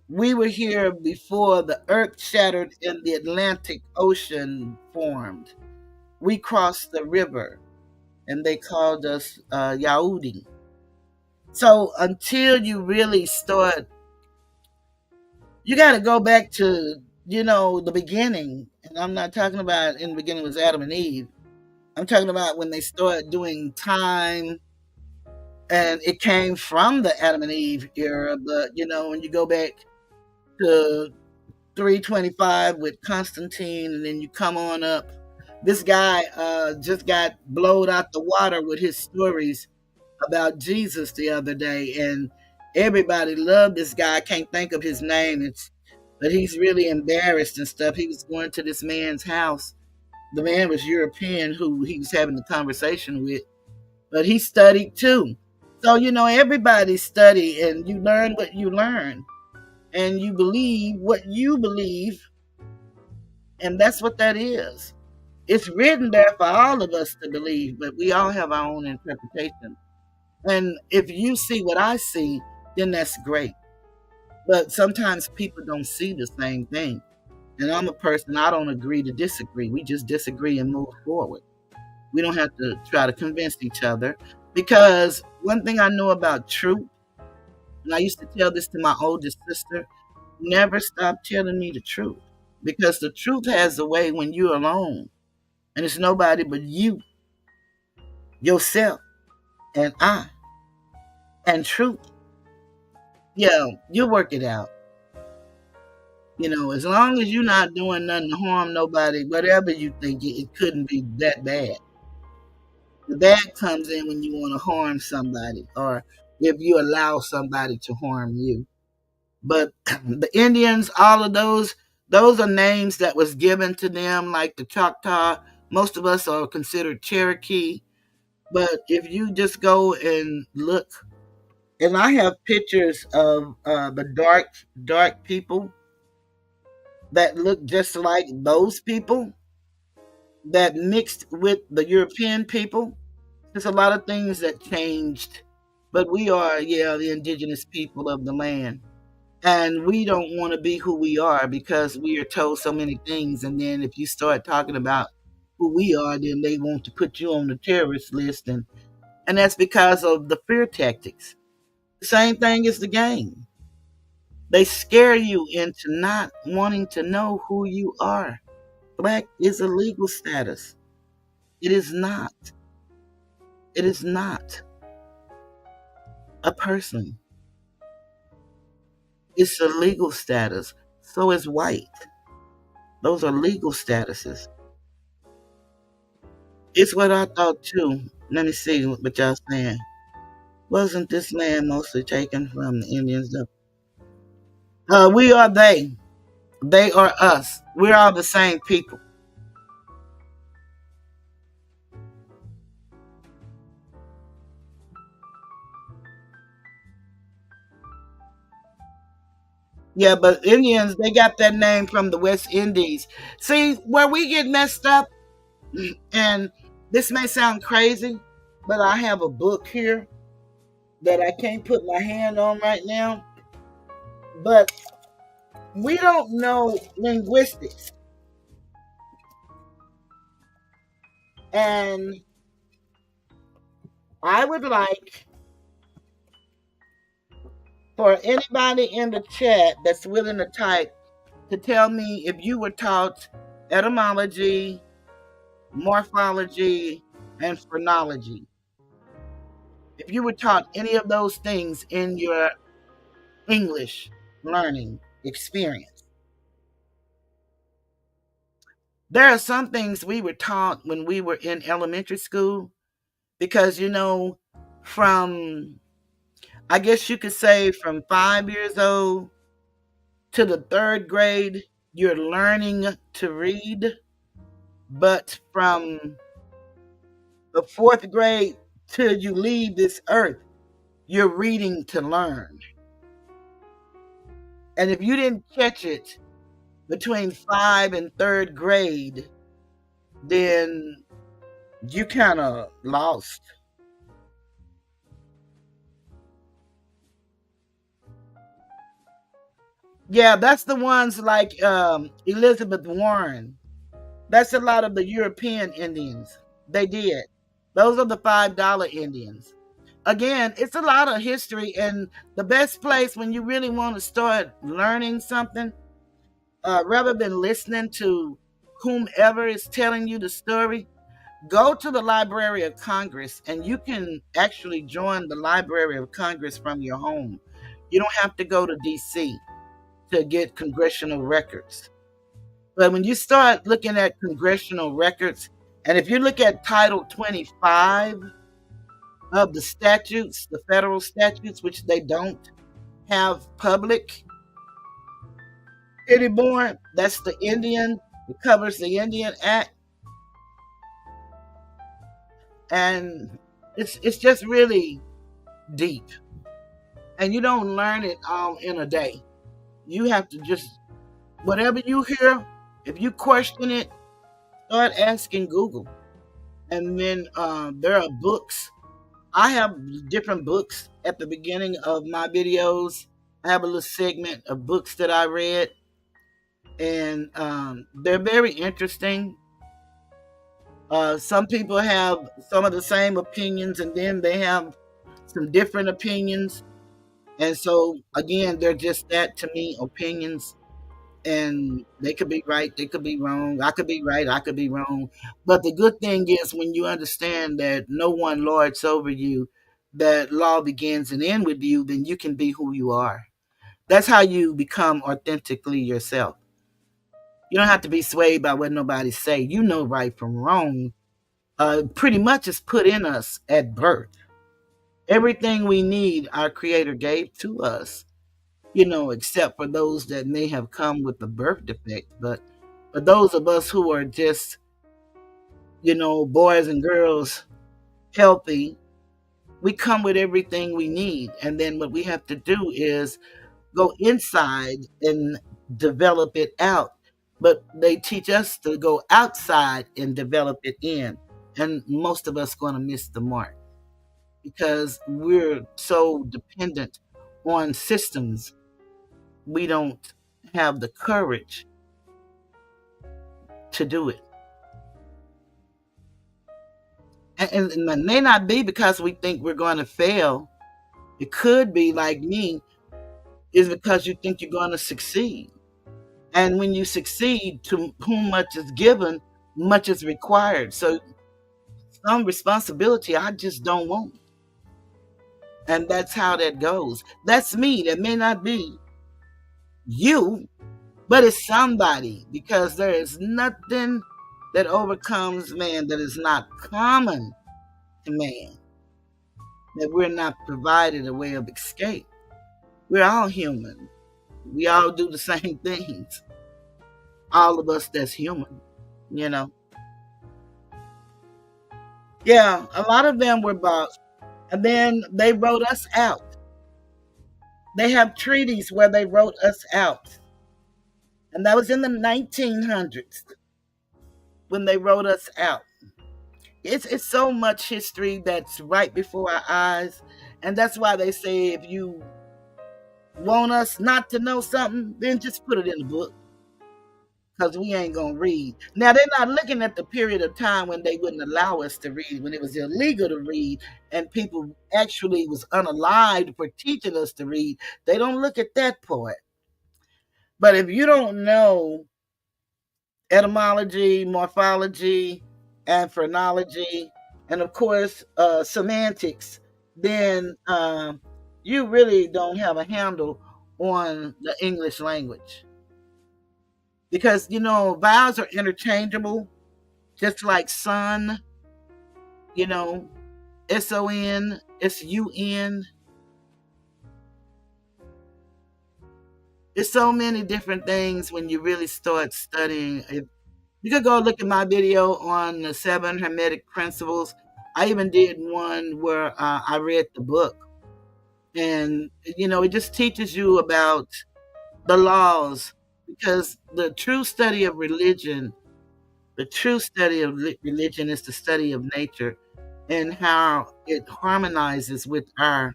We were here before the earth shattered and the Atlantic Ocean formed. We crossed the river and they called us Yahudi. So until you really start, you got to go back to, the beginning. And I'm not talking about in the beginning was Adam and Eve. I'm talking about when they started doing time, and it came from the Adam and Eve era. But, when you go back to 325 with Constantine, and then you come on up, this guy just got blowed out the water with his stories about Jesus the other day, and everybody loved this guy. I can't think of his name, but he's really embarrassed and stuff. He was going to this man's house. The man was European who he was having a conversation with, but he studied too. So, everybody study and you learn what you learn and you believe what you believe. And that's what that is. It's written there for all of us to believe, but we all have our own interpretation. And if you see what I see, then that's great. But sometimes people don't see the same thing. And I'm a person, I don't agree to disagree. We just disagree and move forward. We don't have to try to convince each other. Because one thing I know about truth, and I used to tell this to my oldest sister, never stop telling me the truth. Because the truth has a way when you're alone. And it's nobody but you, yourself, and I. And truth. You work it out. As long as you're not doing nothing to harm nobody, whatever you think, it couldn't be that bad. The bad comes in when you want to harm somebody or if you allow somebody to harm you. But the Indians, all of those are names that was given to them, like the Choctaw. Most of us are considered Cherokee. But if you just go and look, and I have pictures of the dark people that look just like those people that mixed with the European people. There's a lot of things that changed, but we are, yeah, the indigenous people of the land. And we don't want to be who we are because we are told so many things. And then if you start talking about who we are, then they want to put you on the terrorist list. And that's because of the fear tactics. The same thing as the game. They scare you into not wanting to know who you are. Black is a legal status. It is not. It is not a person. It's a legal status. So is white. Those are legal statuses. It's what I thought too. Let me see what y'all saying. Wasn't this land mostly taken from the Indians? We are they. They are us. We're all the same people. Yeah, but Indians, they got that name from the West Indies. See, where we get messed up, and this may sound crazy, but I have a book here that I can't put my hand on right now. But we don't know linguistics. And I would like for anybody in the chat that's willing to type to tell me if you were taught etymology, morphology, and phrenology. If you were taught any of those things in your English learning experience. There are some things we were taught when we were in elementary school because, from, I guess you could say from 5 years old to the 3rd grade, you're learning to read. But from the 4th grade till you leave this earth, you're reading to learn. And if you didn't catch it between 5 and 3rd grade, then you kind of lost. Yeah, that's the ones like Elizabeth Warren. That's a lot of the European Indians. They did. Those are the $5 Indians. Again, it's a lot of history, and the best place when you really want to start learning something, rather than listening to whomever is telling you the story, go to the Library of Congress, and you can actually join the Library of Congress from your home. You don't have to go to DC to get congressional records. But when you start looking at congressional records, and if you look at Title 25 of the statutes, the federal statutes, which they don't have public anymore, that's the Indian, it covers the Indian Act. And it's just really deep. And you don't learn it all in a day. You have to just, whatever you hear, if you question it, start asking Google. And then there are books. I have different books at the beginning of my videos. I have a little segment of books that I read. And they're very interesting. Some people have some of the same opinions, and then they have some different opinions. And so, again, they're just that to me, opinions. And they could be right, they could be wrong. I could be right, I could be wrong. But the good thing is when you understand that no one lords over you, that law begins and ends with you, then you can be who you are. That's how you become authentically yourself. You don't have to be swayed by what nobody say. You know right from wrong. Pretty much is put in us at birth. Everything we need, our Creator gave to us. Except for those that may have come with the birth defect. But for those of us who are just, boys and girls, healthy, we come with everything we need. And then what we have to do is go inside and develop it out. But they teach us to go outside and develop it in. and most of us going to miss the mark because we're so dependent on systems. We don't have the courage to do it. And it may not be because we think we're going to fail. It could be like me, is because you think you're going to succeed. And when you succeed, to whom much is given, much is required. So some responsibility I just don't want. And that's how that goes. That's me. That may not be you, but it's somebody, because there is nothing that overcomes man that is not common to man, that we're not provided a way of escape. We're all human. We all do the same things. All of us that's human, you know. Yeah, a lot of them were bought, and then they wrote us out. They have treaties where they wrote us out. And that was in the 1900s when they wrote us out. It's so much history that's right before our eyes. And that's why they say if you want us not to know something, then just put it in the book. Because we ain't going to read. Now, they're not looking at the period of time when they wouldn't allow us to read, when it was illegal to read, and people actually was unalived for teaching us to read. They don't look at that part. But if you don't know etymology, morphology, and phrenology, and of course, semantics, then you really don't have a handle on the English language. Because, you know, vowels are interchangeable, just like sun, you know, S-O-N, S-U-N. There's so many different things when you really start studying. You could go look at my video on the 7 Hermetic Principles. I even did one where I read the book. And, you know, it just teaches you about the laws, because the true study of religion, is the study of nature and how it harmonizes with our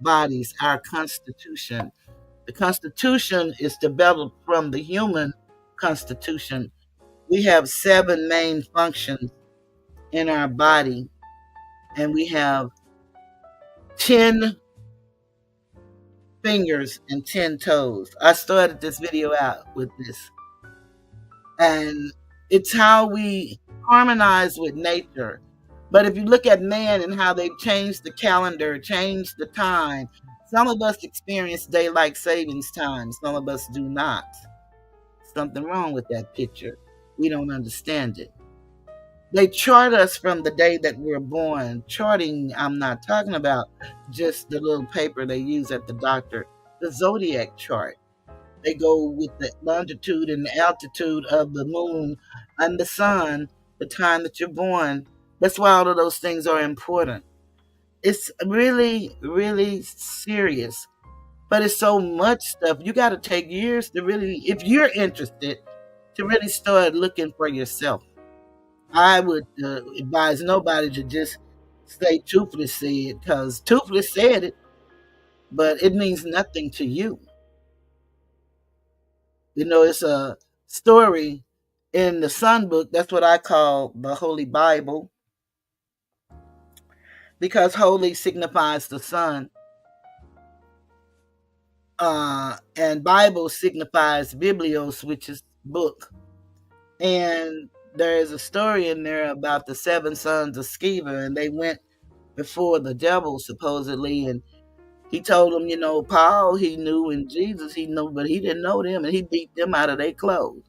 bodies, our constitution. The constitution is developed from the human constitution. We have 7 main functions in our body, and we have 10 fingers and 10 toes. I started this video out with this. And it's how we harmonize with nature. But if you look at man and how they've changed the calendar, changed the time, some of us experience daylight savings time, some of us do not. Something wrong with that picture. We don't understand it. They chart us from the day that we're born. Charting, I'm not talking about just the little paper they use at the doctor. The zodiac chart. They go with the longitude and the altitude of the moon and the sun, the time that you're born. That's why all of those things are important. It's really, really serious. But it's so much stuff. You got to take years to really, if you're interested, to really start looking for yourself. I would advise nobody to just say Toothless said, because Toothless said it, but it means nothing to you. You know, it's a story in the Sun Book. That's what I call the Holy Bible, because holy signifies the sun. And Bible signifies biblios, which is book. And there is a story in there about the 7 sons of Sceva, and they went before the devil, supposedly, and he told them, you know, Paul he knew, and Jesus he knew, but he didn't know them, and he beat them out of their clothes.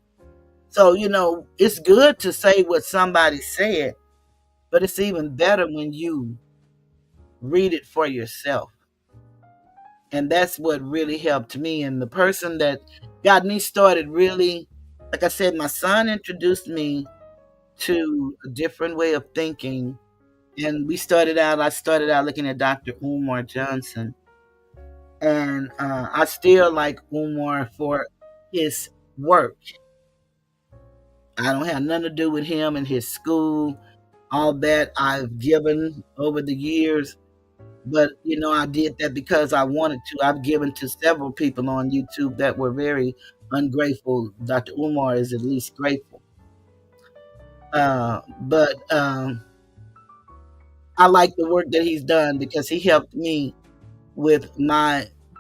So, you know, it's good to say what somebody said, but it's even better when you read it for yourself. And that's what really helped me. And the person that got me started really, like I said, my son introduced me to a different way of thinking. And I started out looking at Dr. Umar Johnson. And I still like Umar for his work. I don't have nothing to do with him and his school. all that I've given over the years. But I did that because I wanted to. I've given to several people on YouTube that were very ungrateful. Dr. Umar is at least grateful. But I like the work that he's done because he helped me with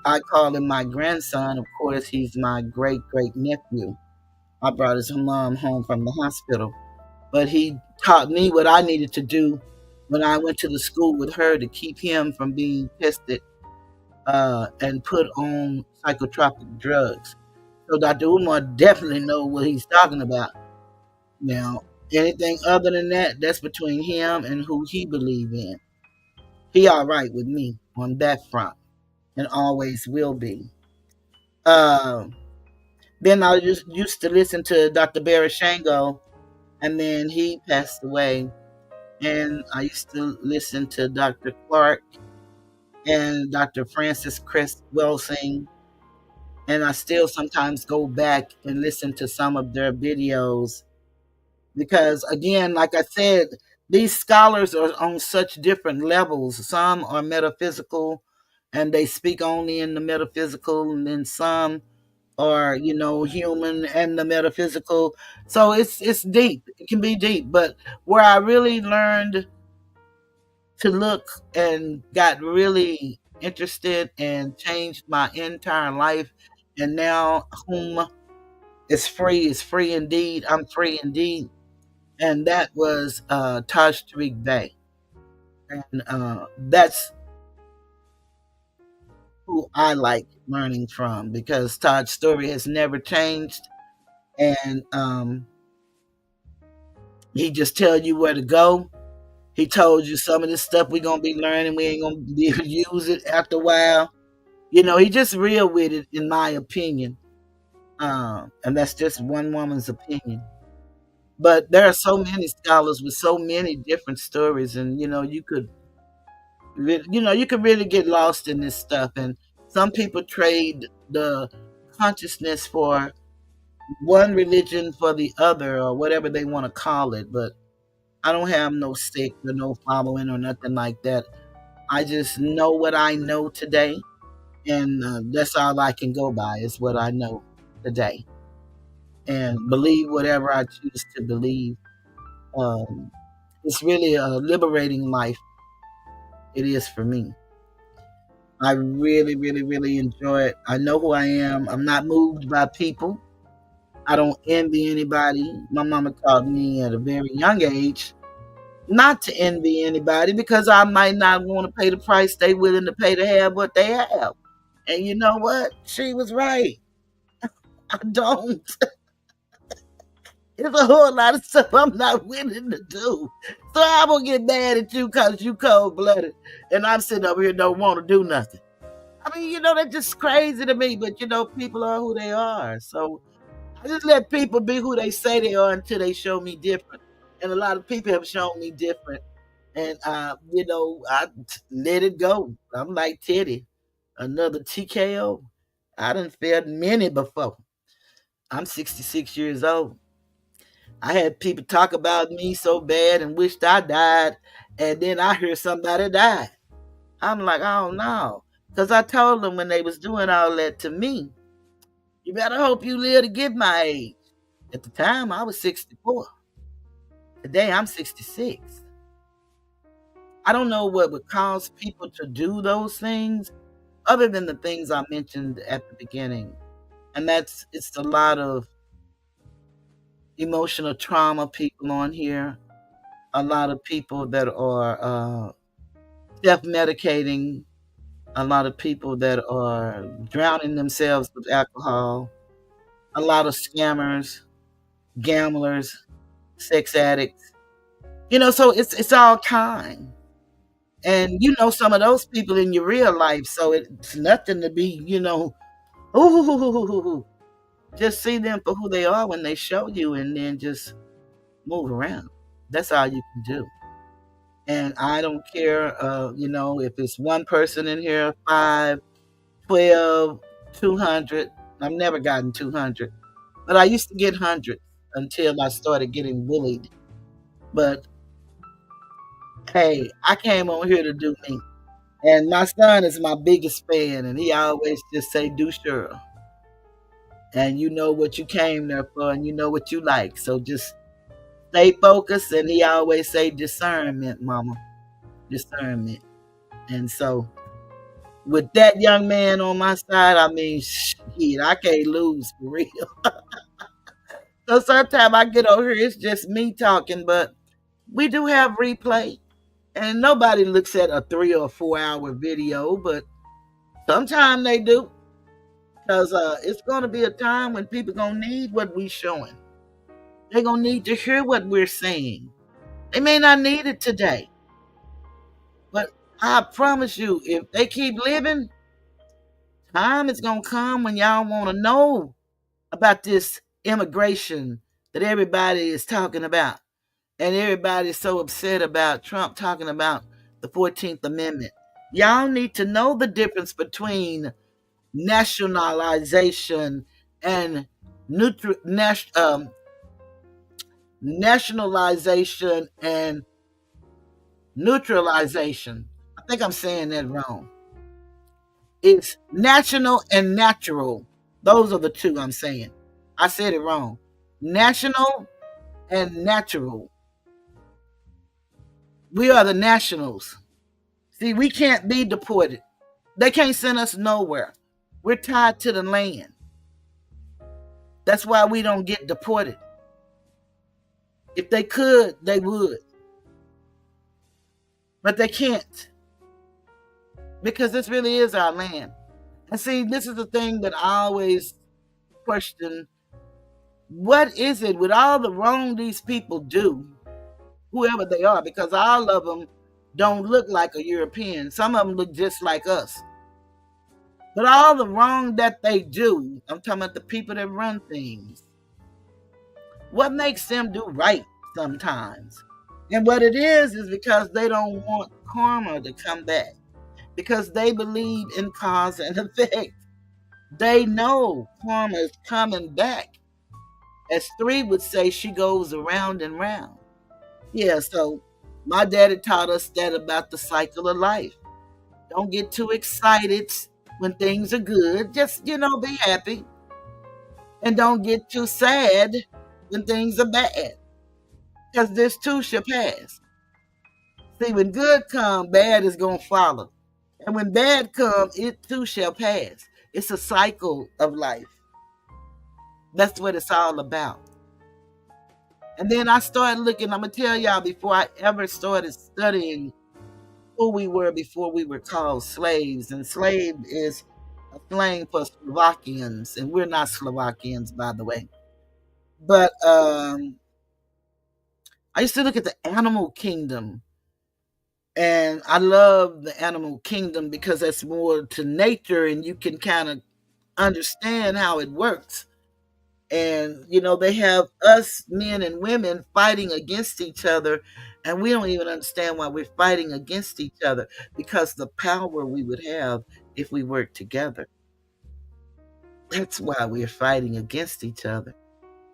I call him my grandson. Of course, he's my great great nephew. I brought his mom home from the hospital, but he taught me what I needed to do when I went to the school with her to keep him from being tested and put on psychotropic drugs. So Dr. Umar definitely knows what he's talking about. Now, anything other than that, that's between him and who he believe in. He all right with me on that front and always will be. Uh, then I just used to listen to Dr. Barry Shango, and then he passed away. And I used to listen to Dr. Clark and Dr. Francis Chris Welsing, and I still sometimes go back and listen to some of their videos because, again, like I said, these scholars are on such different levels. Some are metaphysical and they speak only in the metaphysical, and then some are human and the metaphysical. So it's deep. It can be deep, but where I really learned to look and got really interested and changed my entire life, and now whom is free indeed. I'm free indeed. And that was Taj Tariq Bey. And that's who I like learning from because Todd's story has never changed. And he just tell you where to go. He told you some of this stuff we're gonna be learning, we ain't gonna be able to use it after a while. He just real with it, in my opinion. And that's just one woman's opinion. But there are so many scholars with so many different stories, and you could really get lost in this stuff. And some people trade the consciousness for one religion for the other, or whatever they want to call it. But I don't have no sect or no following or nothing like that. I just know what I know today, and that's all I can go by is what I know today, and believe whatever I choose to believe. Um, it's really a liberating life. It is for me. I really, really, really enjoy it. I know who I am. I'm not moved by people. I don't envy anybody. My mama taught me at a very young age not to envy anybody because I might not want to pay the price they willing to pay to have what they have. And you know what? She was right. I don't. There's a whole lot of stuff I'm not willing to do. So I'm gonna get mad at you because you cold blooded, and I'm sitting over here don't want to do nothing. I mean, that's just crazy to me. But people are who they are. So I just let people be who they say they are until they show me different. And a lot of people have shown me different. And I let it go. I'm like Teddy, another TKO. I done failed many before. I'm 66 years old. I had people talk about me so bad and wished I died, and then I hear somebody died. I'm like, oh no. Because I told them when they was doing all that to me, you better hope you live to get my age. At the time, I was 64. Today, I'm 66. I don't know what would cause people to do those things other than the things I mentioned at the beginning. And it's a lot of emotional trauma people on here, a lot of people that are self-medicating, a lot of people that are drowning themselves with alcohol, a lot of scammers, gamblers, sex addicts. So it's all kind. And some of those people in your real life, so it's nothing to be, ooh, just see them for who they are when they show you, and then just move around. That's all you can do. And I don't care, if it's one person in here, 5, 12, 200. I've never gotten 200, but I used to get hundreds until I started getting bullied. But Hey, I came on here to do me. And my son is my biggest fan, and he always just say, "Do sure." And you know what you came there for, and you know what you like. So just stay focused. And he always say, "Discernment, mama, discernment." And so, with that young man on my side, I mean, shit, I can't lose for real. So sometimes I get over here, it's just me talking, but we do have replay, and nobody looks at a 3 or 4 hour video, but sometimes they do. Because it's going to be a time when people going to need what we're showing. They're going to need to hear what we're saying. They may not need it today. But I promise you, if they keep living, time is going to come when y'all want to know about this immigration that everybody is talking about. And everybody's so upset about Trump talking about the 14th Amendment. Y'all need to know the difference between nationalization and nationalization and neutralization. I think I'm saying that wrong. It's national and natural. Those are the two I'm saying. I said it wrong. National and natural. We are the nationals. See, we can't be deported. They can't send us nowhere. We're tied to the land. That's why we don't get deported. If they could, they would. But they can't. Because this really is our land. And see, this is the thing that I always question. What is it with all the wrong these people do, whoever they are, because all of them don't look like a European. Some of them look just like us. But all the wrong that they do, I'm talking about the people that run things. What makes them do right sometimes? And what it is because they don't want karma to come back. Because they believe in cause and effect. They know karma is coming back. As 3 would say, she goes around and round. Yeah, so my daddy taught us that about the cycle of life. Don't get too excited when things are good. Just, be happy. And don't get too sad when things are bad. Because this too shall pass. See, when good comes, bad is going to follow. And when bad comes, it too shall pass. It's a cycle of life. That's what it's all about. And then I started looking, I'm going to tell y'all, before I ever started studying who we were before we were called slaves. And slave is a slang for Slovakians. And we're not Slovakians, by the way. But I used to look at the animal kingdom. And I love the animal kingdom because that's more to nature and you can kind of understand how it works. And, they have us men and women fighting against each other. And we don't even understand why we're fighting against each other because the power we would have if we worked together. That's why we're fighting against each other.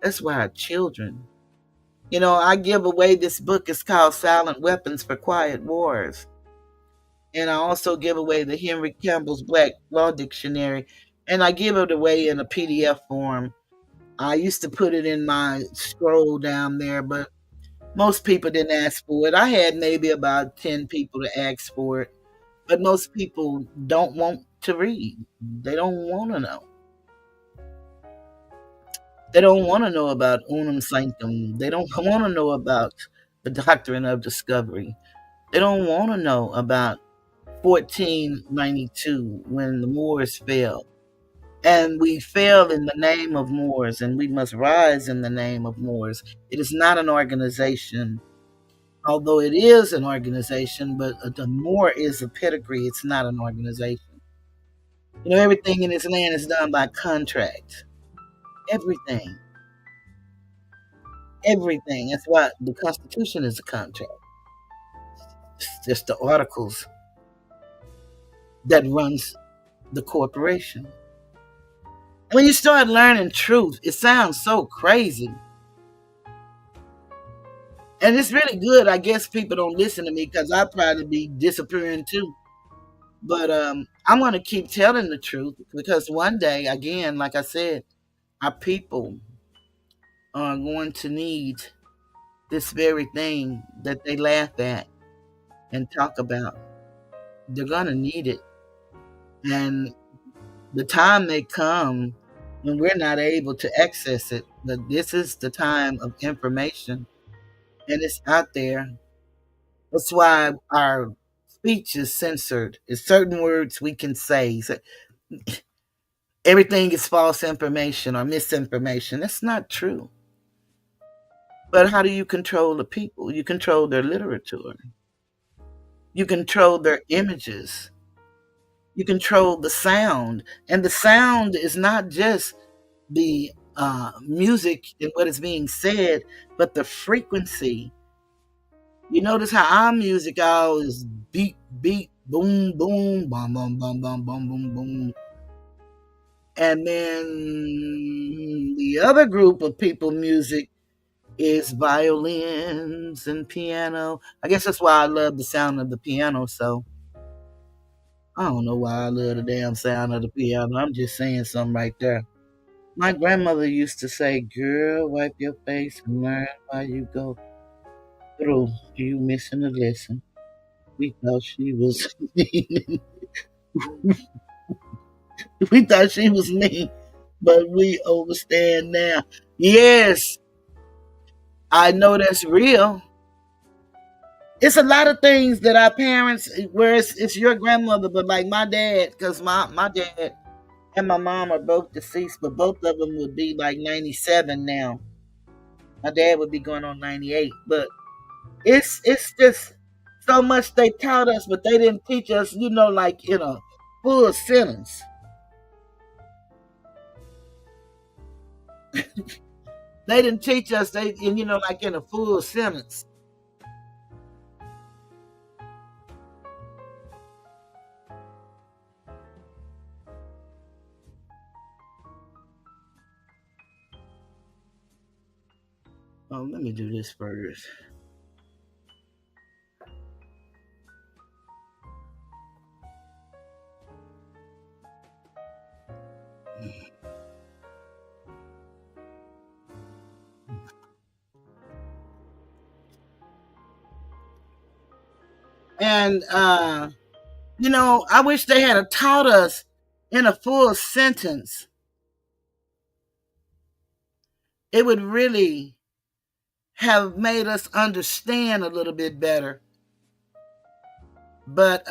That's why our children. I give away this book. It's called Silent Weapons for Quiet Wars. And I also give away the Henry Campbell's Black Law Dictionary. And I give it away in a PDF form. I used to put it in my scroll down there, but most people didn't ask for it. I had maybe about 10 people to ask for it. But most people don't want to read. They don't want to know. They don't want to know about unum sanctum. They don't want to know about the doctrine of discovery. They don't want to know about 1492 when the Moors fell. And we fell in the name of Moors, and we must rise in the name of Moors. It is not an organization, although it is an organization, but the Moor is a pedigree. It's not an organization. Everything in this land is done by contract. Everything. Everything. That's why the Constitution is a contract. It's just the articles that runs the corporation. When you start learning truth, it sounds so crazy. And it's really good. I guess people don't listen to me because I'd probably be disappearing too. But I'm going to keep telling the truth because one day, again, like I said, our people are going to need this very thing that they laugh at and talk about. They're going to need it. And the time may come when we're not able to access it, but this is the time of information and it's out there. That's why our speech is censored. It's certain words we can say. So everything is false information or misinformation. That's not true. But how do you control the people? You control their literature. You control their images. You control the sound. And the sound is not just the music and what is being said, but the frequency. You notice how our music always beat, beat, boom, boom, boom, boom, boom, boom, boom, boom, boom. And then the other group of people music is violins and piano. I guess that's why I love the sound of the piano. So I don't know why I love the damn sound of the piano. I'm just saying something right there. My grandmother used to say, "Girl, wipe your face and learn while you go through. You missing a lesson." We thought she was mean. We thought she was mean, but we understand now. Yes, I know that's real. It's a lot of things that our parents, where it's your grandmother, but like my dad, because my dad and my mom are both deceased, but both of them would be like 97 now. My dad would be going on 98, but it's just so much they taught us, but they didn't teach us, like in a full sentence. They didn't teach us like in a full sentence. Oh, let me do this first. And I wish they had taught us in a full sentence. It would really have made us understand a little bit better. But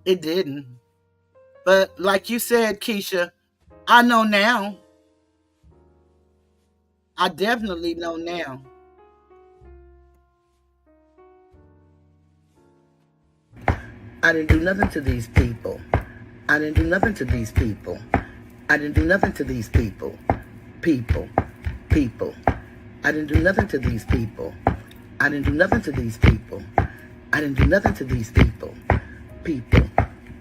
it didn't. But like you said, Keisha, I know now. I definitely know now. I didn't do nothing to these people. I didn't do nothing to these people. I didn't do nothing to these people. People. People. I didn't do nothing to these people. I didn't do nothing to these people. I didn't do nothing to these people. People.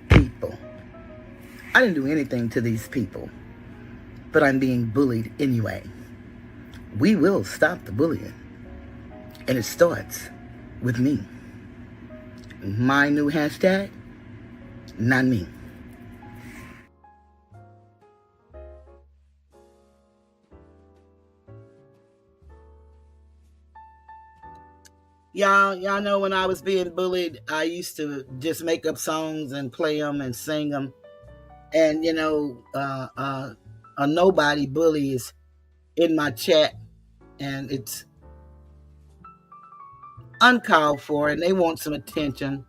People. I didn't do anything to these people. But I'm being bullied anyway. We will stop the bullying. And it starts with me. My new hashtag, not me. Y'all know when I was being bullied, I used to just make up songs and play them and sing them. And, a nobody bully is in my chat, and it's uncalled for, and they want some attention.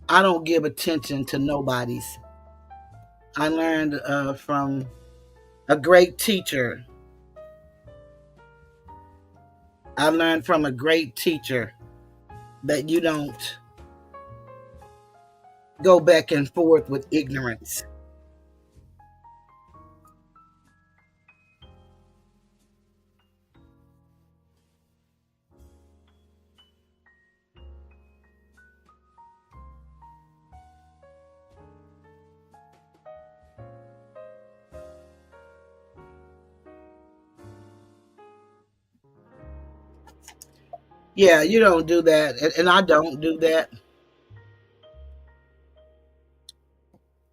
I don't give attention to nobodies. I learned from a great teacher. I learned from a great teacher that you don't go back and forth with ignorance. Yeah, you don't do that, and I don't do that.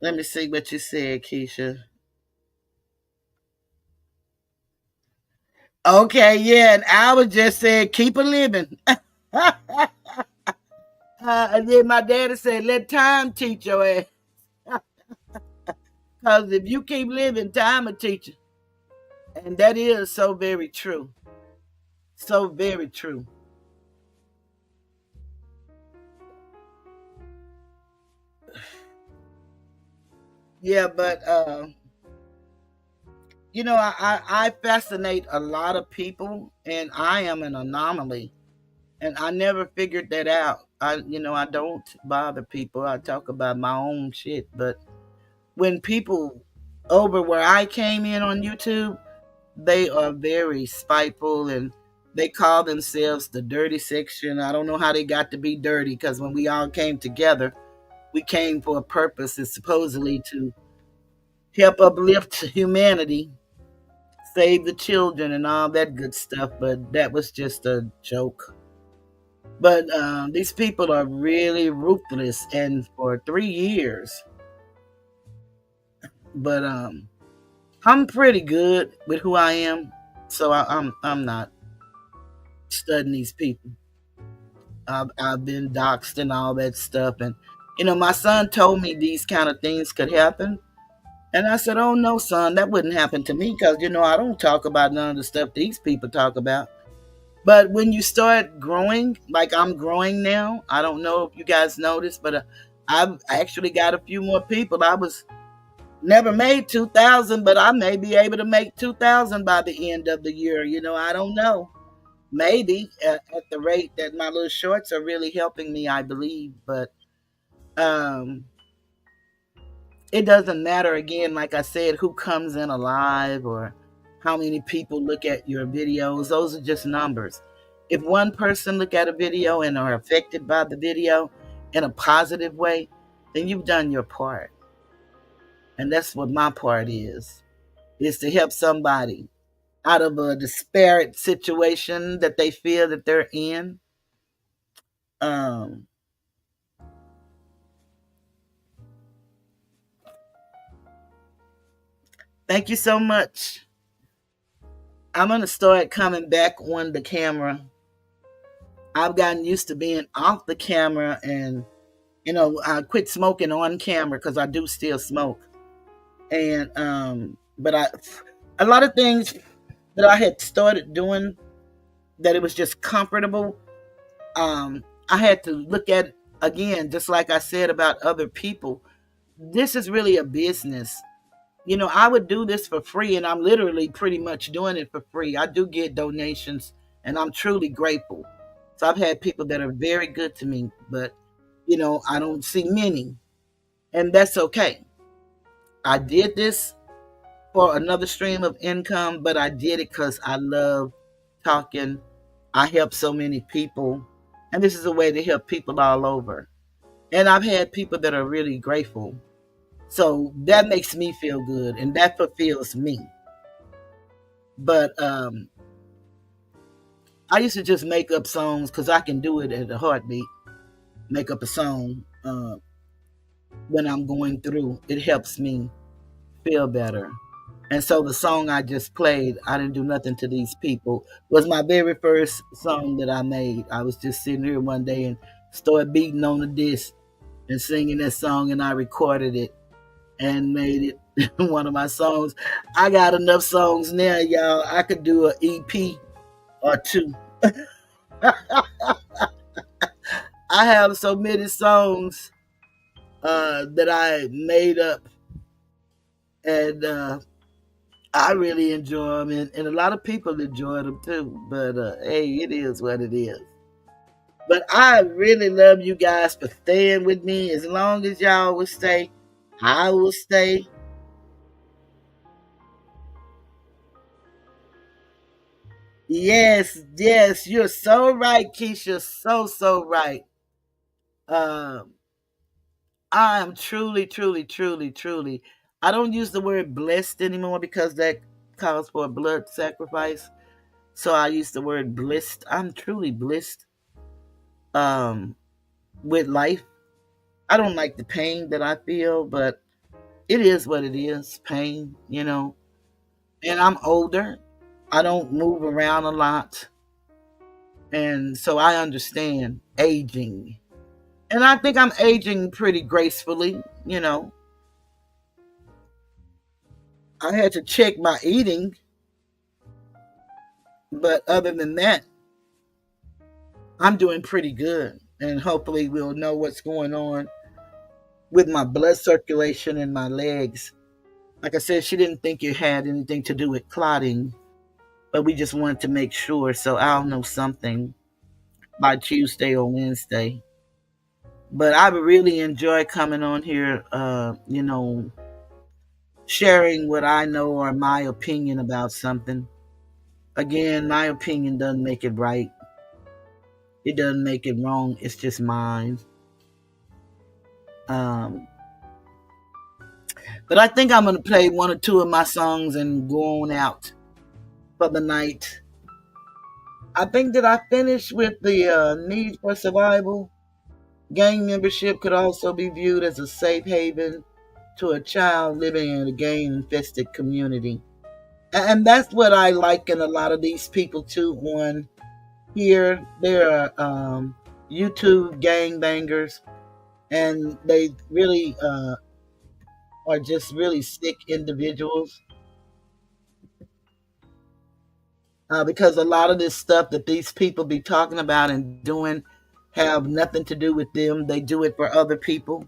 Let me see what you said, Keisha. Okay, yeah, and I was just saying, keep a living. And then my daddy said, let time teach your ass. Because if you keep living, time will teach you. And that is so very true. So very true. Yeah, but I fascinate a lot of people, and I am an anomaly, and I never figured that out. I don't bother people. I talk about my own shit, but when people over where I came in on YouTube, they are very spiteful, and they call themselves the dirty section. I don't know how they got to be dirty, because when we all came together, we came for a purpose. It's supposedly to help uplift humanity, save the children, and all that good stuff. But that was just a joke. But these people are really ruthless, and for 3 years. But I'm pretty good with who I am, so I'm not studying these people. I've been doxxed and all that stuff, and my son told me these kind of things could happen, and I said, "Oh no, son, that wouldn't happen to me, because I don't talk about none of the stuff these people talk about." But when you start growing, like I'm growing now, I don't know if you guys noticed, but I've actually got a few more people. I was never made 2,000, but I may be able to make 2,000 by the end of the year. I don't know. Maybe at the rate that my little shorts are really helping me, I believe. But um, it doesn't matter, again, like I said, who comes in alive or how many people look at your videos. Those are just numbers. If one person look at a video and are affected by the video in a positive way, then you've done your part. And that's what my part is to help somebody out of a disparate situation that they feel that they're in. Um, Thank you so much. I'm going to start coming back on the camera. I've gotten used to being off the camera, and, I quit smoking on camera because I do still smoke. And, but a lot of things that I had started doing that it was just comfortable, I had to look at, again, just like I said about other people. This is really a business. I would do this for free, and I'm literally pretty much doing it for free. I do get donations, and I'm truly grateful. So I've had people that are very good to me, but I don't see many, and that's okay. I did this for another stream of income, but I did it because I love talking. I help so many people, and this is a way to help people all over. And I've had people that are really grateful. So that makes me feel good, and that fulfills me. But I used to just make up songs because I can do it at a heartbeat. Make up a song when I'm going through. It helps me feel better. And so the song I just played, I didn't do nothing to these people, was my very first song that I made. I was just sitting here one day and started beating on the disc and singing that song, and I recorded it and made it one of my songs. I got enough songs now, y'all. I could do an EP or two. I have so many songs that I made up, and I really enjoy them, and a lot of people enjoy them too. But hey, it is what it is. But I really love you guys for staying with me. As long as y'all will stay, I will stay. Yes, yes, you're so right, Keisha. So right. Um, I am truly, truly, truly, truly. I don't use the word blessed anymore because that calls for a blood sacrifice. So I use the word blessed. I'm truly blessed. with life. I don't like the pain that I feel, but it is what it is, pain, And I'm older. I don't move around a lot. And so I understand aging. And I think I'm aging pretty gracefully. I had to check my eating, but other than that, I'm doing pretty good. And hopefully we'll know what's going on with my blood circulation in my legs. Like I said, she didn't think it had anything to do with clotting, but we just wanted to make sure. So I'll know something by Tuesday or Wednesday. But I really enjoy coming on here, sharing what I know or my opinion about something. Again, my opinion doesn't make it right. It doesn't make it wrong. It's just mine. But I think I'm going to play one or two of my songs and go on out for the night. I think that I finished with the need for survival. Gang membership could also be viewed as a safe haven to a child living in a gang-infested community. And that's what I like in a lot of these people too on here. There are YouTube gangbangers, and they really are just really sick individuals. Because a lot of this stuff that these people be talking about and doing have nothing to do with them. They do it for other people.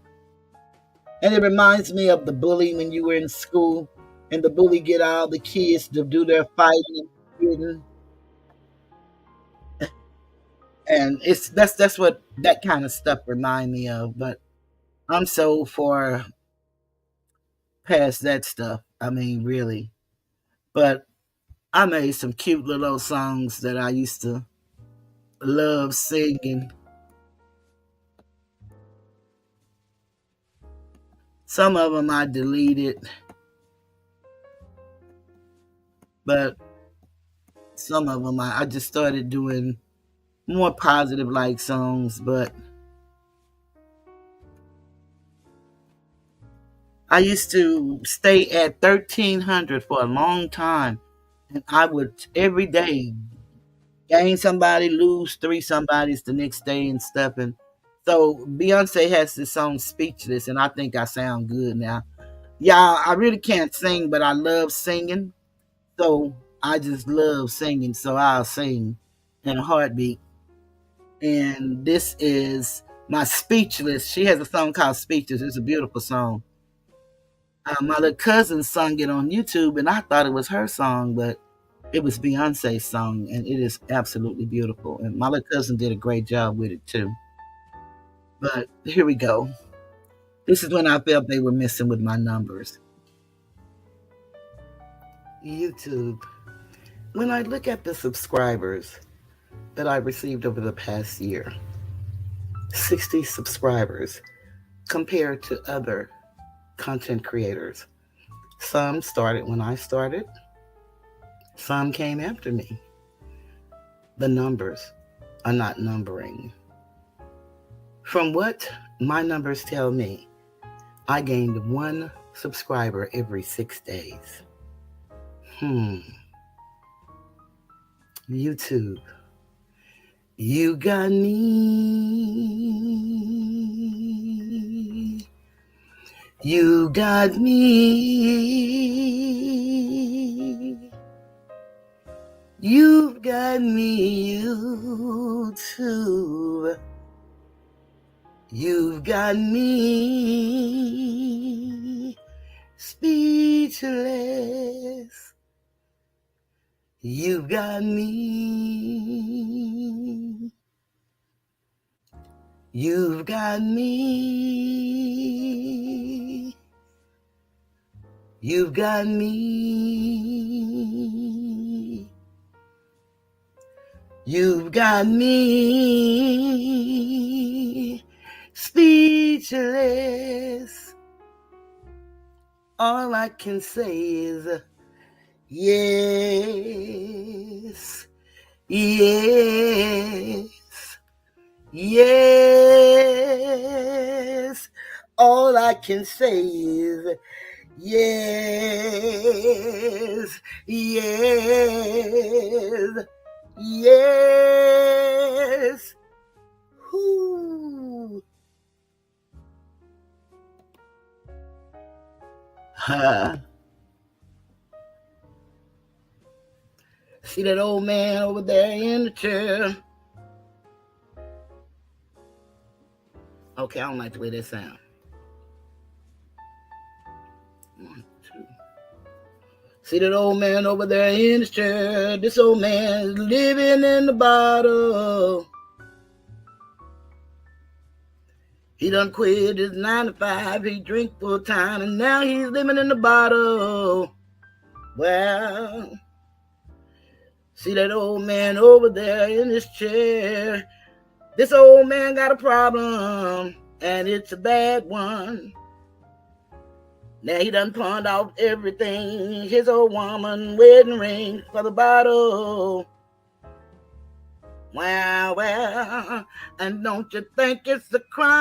And it reminds me of the bully when you were in school and the bully get all the kids to do their fighting and shooting. And that's what that kind of stuff remind me of. But I'm so far past that stuff. I mean, really. But I made some cute little songs that I used to love singing. Some of them I deleted, but some of them I just started doing more positive like songs. But I used to stay at 1300 for a long time, and I would every day gain somebody, lose three somebodies the next day and stuff. And so Beyonce has this song Speechless, and I think I sound good now. Y'all, I really can't sing, but I love singing. So I just love singing, so I'll sing in a heartbeat. And this is my Speechless. She has a song called Speechless. It's a beautiful song. My little cousin sung it on YouTube, and I thought it was her song, but it was Beyonce's song, and it is absolutely beautiful. And my little cousin did a great job with it too. But here we go. This is when I felt they were messing with my numbers. YouTube. When I look at the subscribers that I received over the past year, 60 subscribers compared to other content creators. Some started when I started. Some came after me. The numbers are not numbering. From what my numbers tell me, I gained 1 subscriber every 6 days. YouTube. You got me. You got me. You've got me, YouTube. You've got me speechless. You've got me. You've got me. You've got me. You've got me speechless. All I can say is yes, yes, Yes, all I can say is yes, yes, yes. Whoo. Huh. See that old man over there in the chair? Okay, I don't like the way that sounds. 1, 2. See that old man over there in his chair? This old man is living in the bottle. He done quit his 9 to 5. He drink full time, and now he's living in the bottle. Well, see that old man over there in his chair? This old man got a problem, and it's a bad one. Now he done pawned off everything, his old woman wedding ring for the bottle. Well, and don't you think it's a crime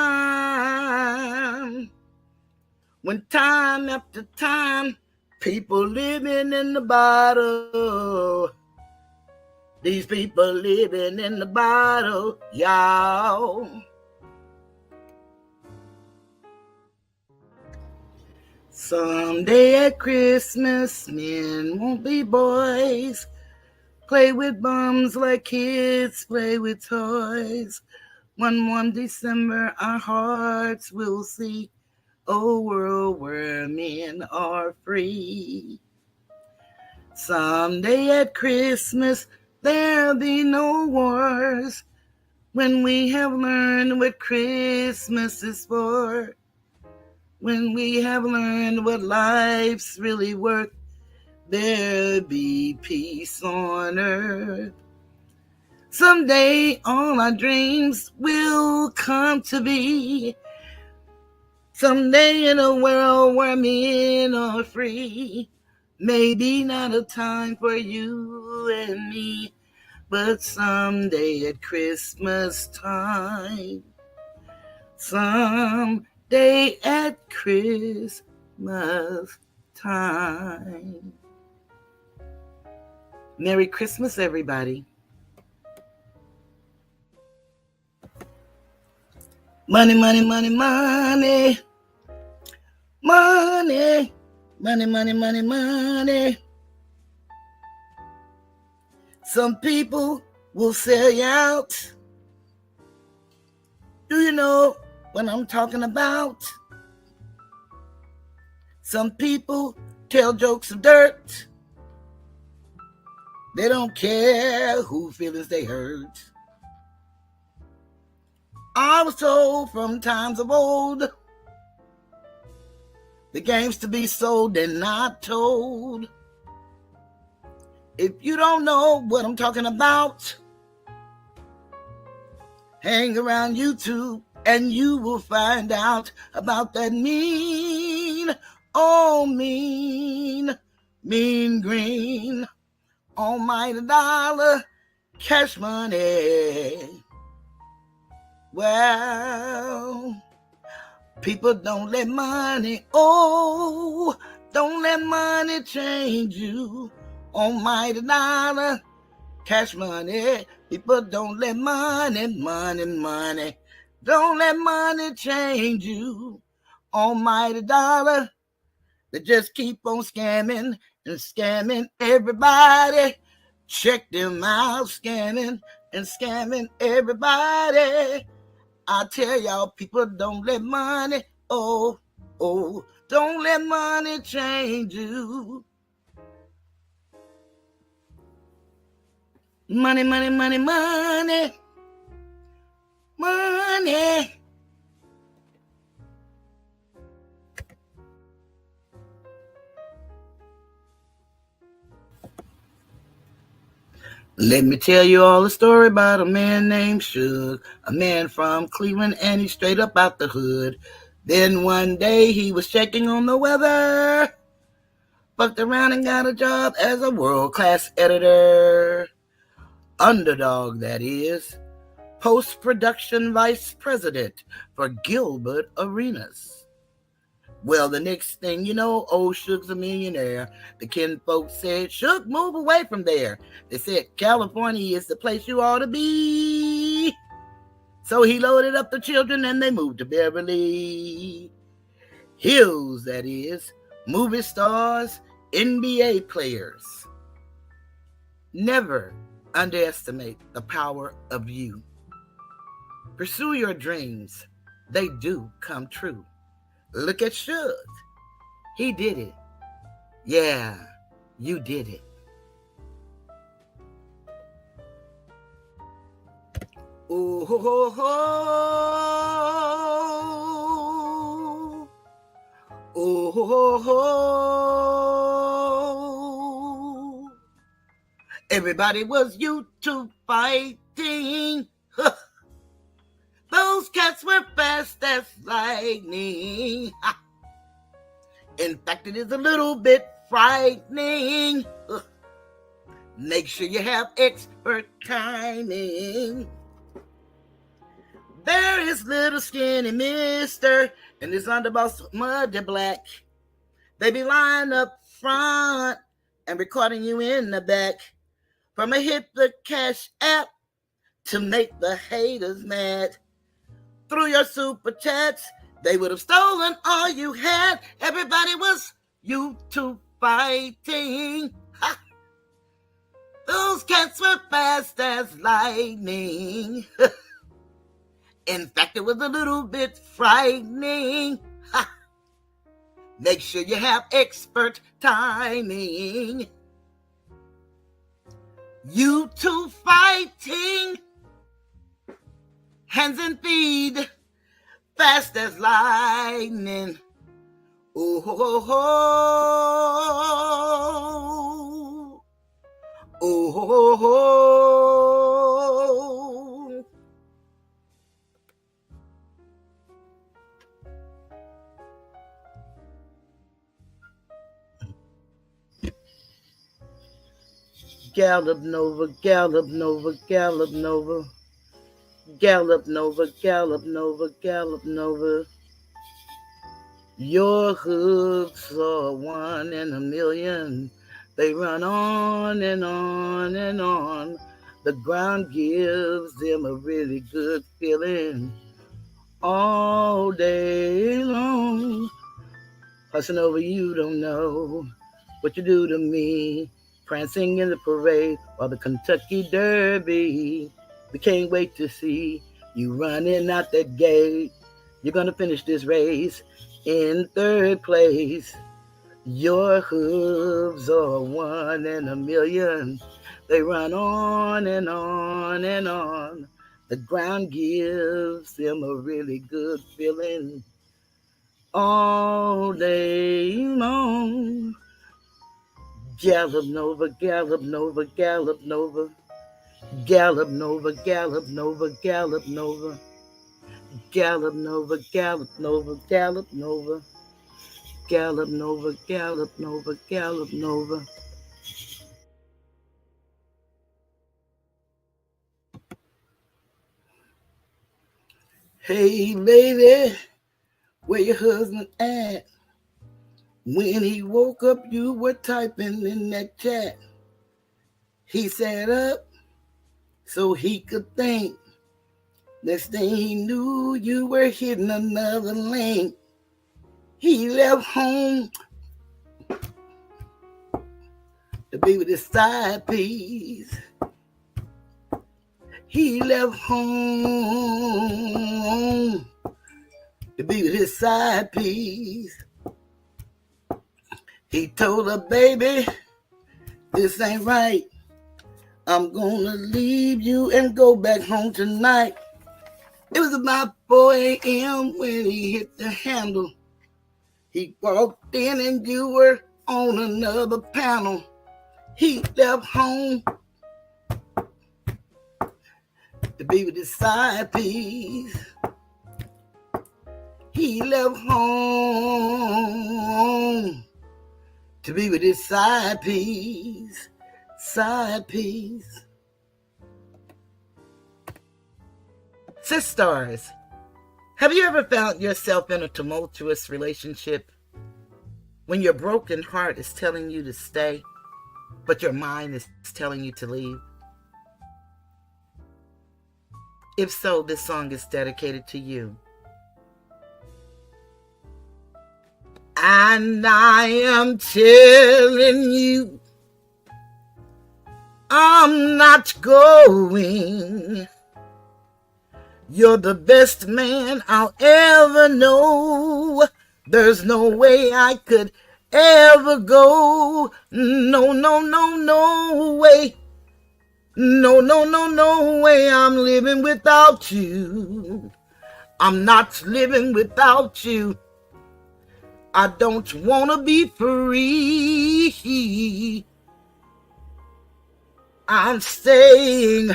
when time after time people living in the bottle? These people living in the bottle, y'all. Someday at Christmas, men won't be boys. Play with bums like kids play with toys. One December, our hearts will see a world where men are free. Someday at Christmas, there'll be no wars. When we have learned what Christmas is for. When we have learned what life's really worth, there'll be peace on earth. Someday all our dreams will come to be. Someday in a world where men are free. Maybe not a time for you and me, but someday at Christmas time. Someday at Christmas time. Merry Christmas, everybody. Money, money, money, money. Money. Money, money, money, money. Some people will sell you out. Do you know what I'm talking about? Some people tell jokes of dirt. They don't care who feelings they hurt. I was told from times of old, the game's to be sold and not told. If you don't know what I'm talking about, hang around YouTube and you will find out about that mean, oh mean, mean green, almighty dollar, cash money. Well, people don't let money, don't let money change you. Almighty dollar, cash money. People don't let money. Don't let money change you. Almighty dollar, they just keep on scamming and scamming everybody. Check them out, scamming and scamming everybody. I tell y'all, people don't let money, don't let money change you. Money, money, money, money, money. Let me tell you all a story about a man named Suge, a man from Cleveland, and he's straight up out the hood. Then one day he was checking on the weather, fucked around and got a job as a world-class editor. Underdog, that is. post-production vice president for Gilbert Arenas. Well, the next thing you know, old Suge's a millionaire. The kin folks said, Suge, move away from there. They said, California is the place you ought to be. So he loaded up the children and they moved to Beverly Hills, that is. Movie stars, NBA players. Never underestimate the power of you. Pursue your dreams. They do come true. Look at Suge. He did it. Yeah, you did it. Oh, ho, ho, ho. Oh, ho, ho, ho. Everybody was YouTube fighting. Those cats were fast as lightning. In fact, it is a little bit frightening. Make sure you have expert timing. There is little skinny mister and his underboss muddy black. They be lying up front and recording you in the back. From a hit the cash app to make the haters mad. Through your super chats, they would have stolen all you had. Everybody was YouTube fighting. Ha! Those cats were fast as lightning. In fact, it was a little bit frightening. Ha! Make sure you have expert timing. YouTube fighting. Hands and feet, fast as lightning. Oh, ho, ho. Oh, ho, ho. Gallop Nova, Gallop Nova, Gallop Nova. Gallop Nova, Gallop Nova, Gallop Nova. Your hooves are 1 in a million. They run on and on and on. The ground gives them a really good feeling all day long. Hustling over you don't know what you do to me. Prancing in the parade while the Kentucky Derby. We can't wait to see you running out that gate. You're going to finish this race in 3rd place. Your hooves are 1 in a million. They run on and on and on. The ground gives them a really good feeling all day long. Gallop Nova, Gallop Nova, Gallop Nova. Gallop Nova, Gallop Nova, Gallop Nova. Gallop Nova, Gallop Nova, Gallop Nova. Gallop Nova, Gallop Nova, Gallop Nova. Hey, baby, where your husband at? When he woke up, you were typing in that chat. He sat up so he could think. Next thing he knew, you were hitting another link. He left home to be with his side piece. He left home to be with his side piece. He told her, baby, this ain't right. I'm gonna leave you and go back home tonight. It was about 4 a.m. when he hit the handle. He walked in and you were on another panel. He left home to be with his side piece. He left home to be with his side piece. Side piece. Sisters, have you ever found yourself in a tumultuous relationship when your broken heart is telling you to stay, but your mind is telling you to leave? If so, this song is dedicated to you. And I am telling you, I'm not going. You're the best man I'll ever know. There's no way I could ever go. No, no, no, no way. No, no, no, no way I'm living without you. I'm not living without you. I don't want to be free. I'm staying,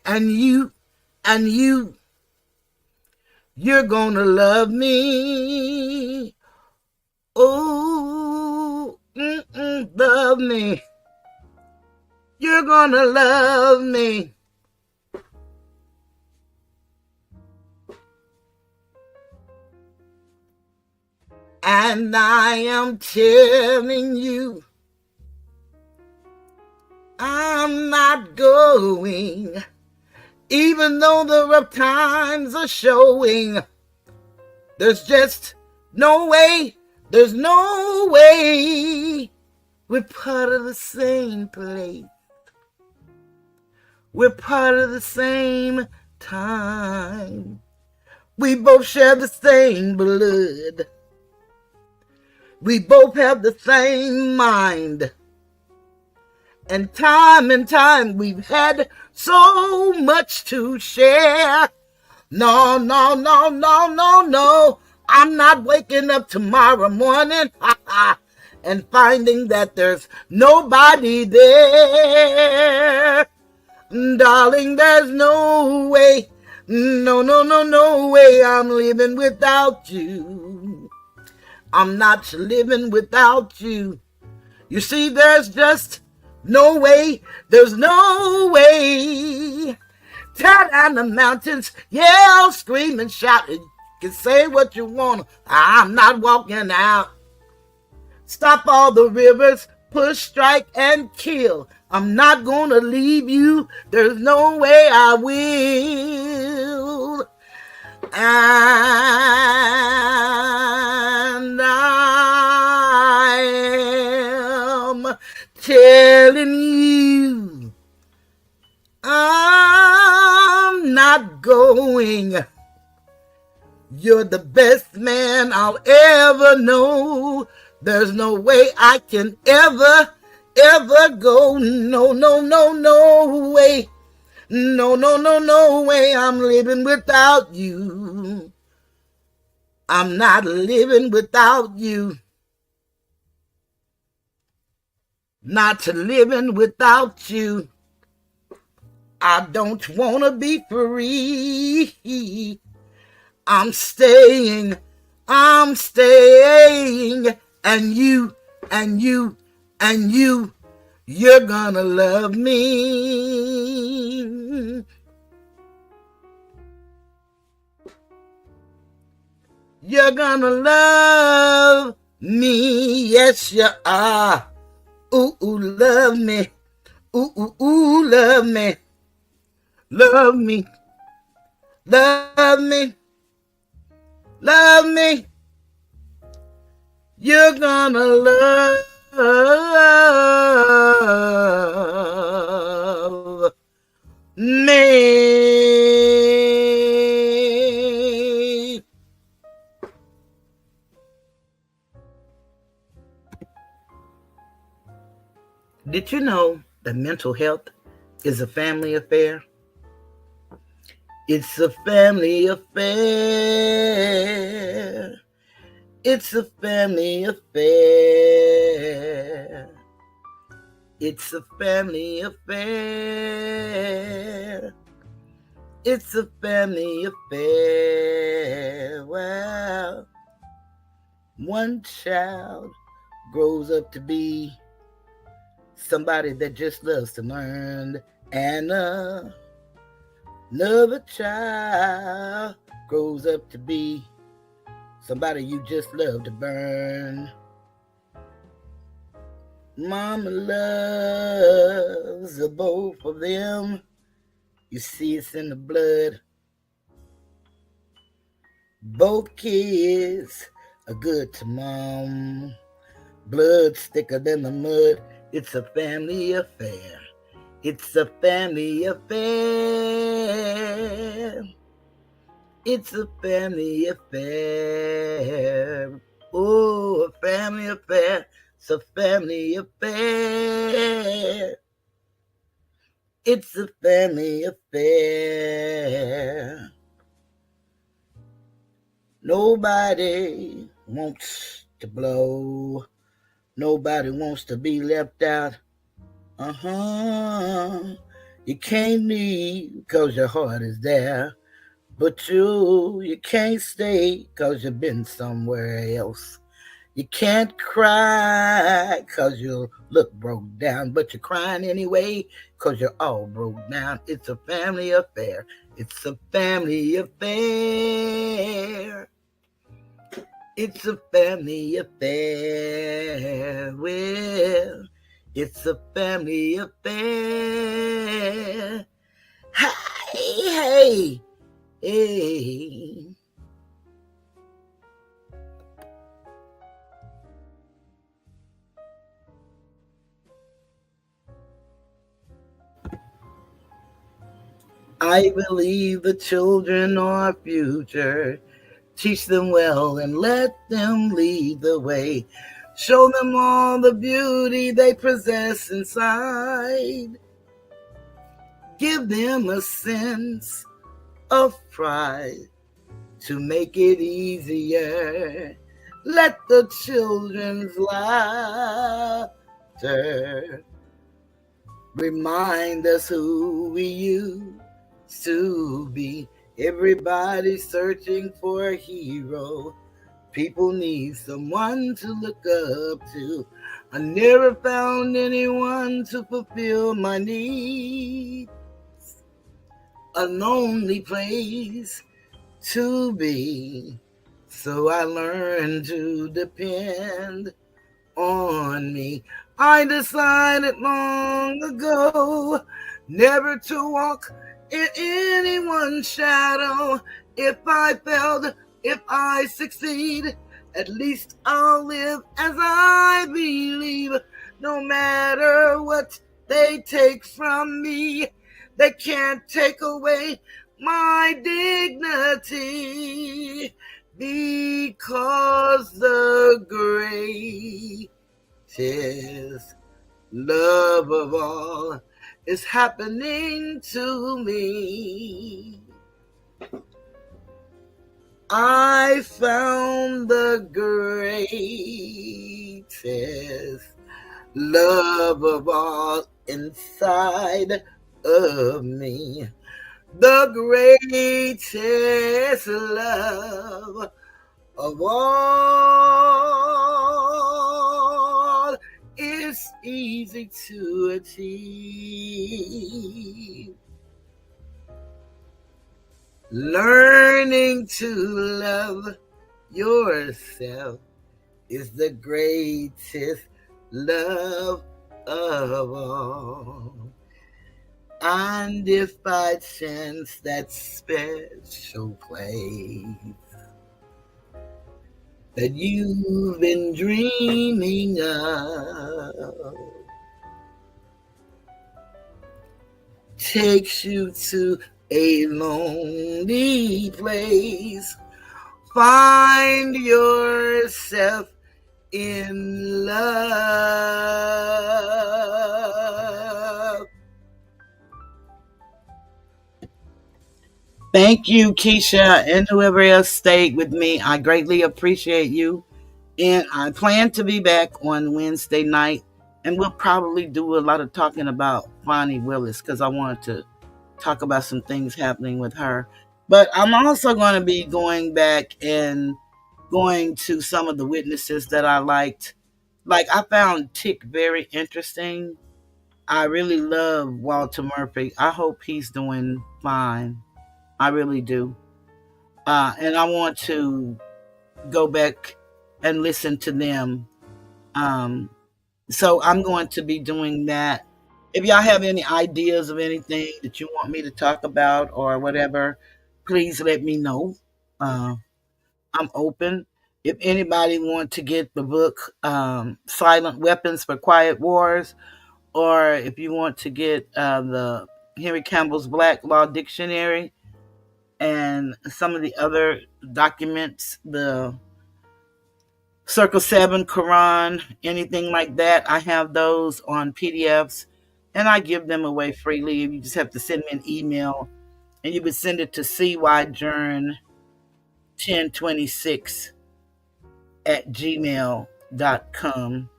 and you're gonna love me. Oh, love me. You're gonna love me. And I am telling you, I'm not going, even though the rough times are showing. There's just no way, there's no way. We're part of the same place. We're part of the same time. We both share the same blood. We both have the same mind. And time we've had so much to share. No, no, no, no, no, no. I'm not waking up tomorrow morning and finding that there's nobody there. Darling, there's no way. No, no, no, no way I'm living without you. I'm not living without you. You see, there's just no way. There's no way. Tear down the mountains, yell, scream, and shout. You can say what you want. I'm not walking out. Stop all the rivers, push, strike, and kill. I'm not gonna leave you. There's no way I will. And I am telling you, I'm not going. You're the best man I'll ever know. There's no way I can ever go. No, no, no, no way. No, no, no, no way I'm living without you. I'm not living without you. Not living without you. I don't want to be free. I'm staying, and you're gonna love me. You're gonna love me, yes you are. Ooh, ooh, love me. Ooh, ooh, ooh, love me. Love me. Love me. Love me. You're gonna love me. Did you know that mental health is a family affair? It's a family affair. It's a family affair. It's a family affair. It's a family affair. Well, one child grows up to be somebody that just loves to learn, and Another child grows up to be somebody you just love to burn. Mama loves the both of them. You see it's in the blood. Both kids are good to mom. Blood thicker than the mud. It's a family affair. It's a family affair. It's a family affair. Oh, a family affair. It's a family affair. It's a family affair. Nobody wants to blow. Nobody wants to be left out. You can't leave because your heart is there. But you can't stay because you've been somewhere else. You can't cry because you look broke down, but you're crying anyway because you're all broke down. It's a family affair. It's a family affair. It's a family affair. Well, it's a family affair. Hey, hey. I believe the children are our future. Teach them well and let them lead the way. Show them all the beauty they possess inside. Give them a sense of pride to make it easier. Let the children's laughter remind us who we used to be. Everybody's searching for a hero. People need someone to look up to. I never found anyone to fulfill my needs. A lonely place to be. So I learned to depend on me. I decided long ago never to walk in anyone's shadow. If I failed, if I succeed, at least I'll live as I believe. No matter what they take from me, they can't take away my dignity, because the greatest love of all is happening to me. I found the greatest love of all inside of me. The greatest love of all is easy to achieve. Learning to love yourself is the greatest love of all. And if by chance that special place that you've been dreaming of takes you to a lonely place, find yourself in love. Thank you, Keisha, and whoever else stayed with me. I greatly appreciate you. And I plan to be back on Wednesday night, and we'll probably do a lot of talking about Bonnie Willis because I wanted to talk about some things happening with her. But I'm also going to be going back and going to some of the witnesses that I liked. Like, I found Tick very interesting. I really love Walter Murphy. I hope he's doing fine. I really do. And I want to go back and listen to them. Um, so I'm going to be doing that. If y'all have any ideas of anything that you want me to talk about or whatever, please let me know. I'm open. If anybody want to get the book Silent Weapons for Quiet Wars, or if you want to get the Henry Campbell's Black Law Dictionary and some of the other documents, the Circle 7, Quran, anything like that, I have those on PDFs and I give them away freely. You just have to send me an email and you would send it to cyjourn1026 at gmail.com.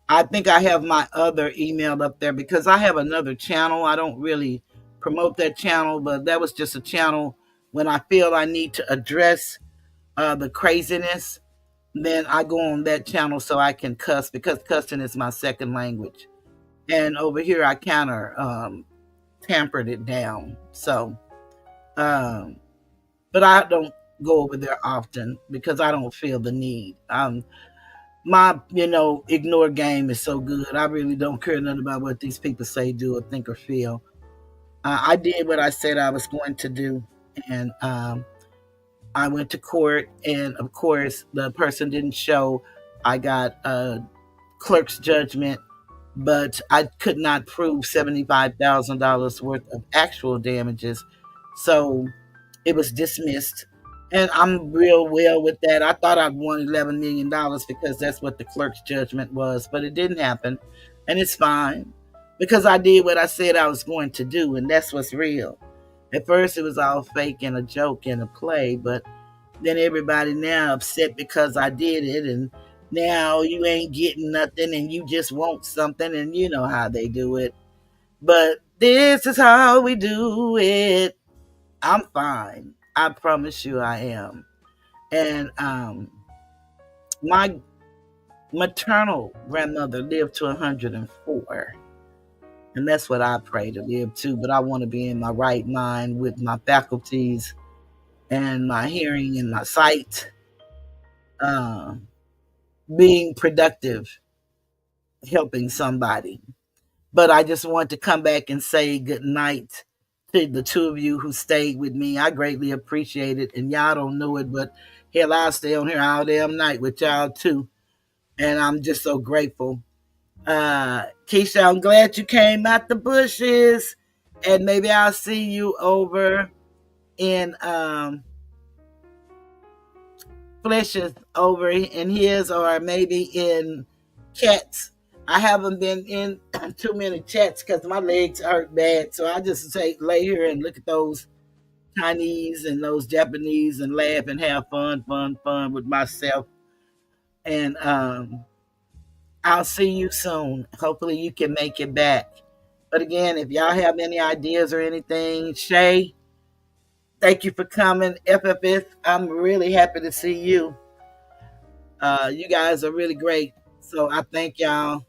I think I have my other email up there because I have another channel. I don't really promote that channel, but that was just a channel when I feel I need to address the craziness. Then I go on that channel so I can cuss because cussing is my second language. And over here, I kind of tampered it down. So, but I don't go over there often because I don't feel the need. My ignore game is so good. I really don't care nothing about what these people say, do, or think, or feel. I did what I said I was going to do, and I went to court, and of course the person didn't show. I got a clerk's judgment, but I could not prove $75,000 worth of actual damages, so it was dismissed. And I'm real well with that. I thought I'd won $11 million because that's what the clerk's judgment was, but it didn't happen. And it's fine because I did what I said I was going to do, and that's what's real. At first, it was all fake and a joke and a play, but then everybody now upset because I did it, and now you ain't getting nothing and you just want something, and you know how they do it. But this is how we do it. I'm fine. I promise you I am. And my maternal grandmother lived to 104. And that's what I pray to live to. But I want to be in my right mind with my faculties and my hearing and my sight, being productive, helping somebody. But I just want to come back and say good night to the two of you who stayed with me. I greatly appreciate it. And y'all don't know it, but hell, I'll stay on here all damn night with y'all too. And I'm just so grateful. Keisha, I'm glad you came out the bushes. And maybe I'll see you over in Flesh's over in his, or maybe in Cats. I haven't been in too many chats because my legs hurt bad. So I just say lay here and look at those Chinese and those Japanese and laugh and have fun with myself. And I'll see you soon. Hopefully you can make it back. But again, if y'all have any ideas or anything, Shay, thank you for coming. FFS, I'm really happy to see you. You guys are really great. So I thank y'all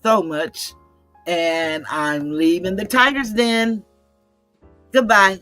so much. And I'm leaving the Tiger's Den. Goodbye.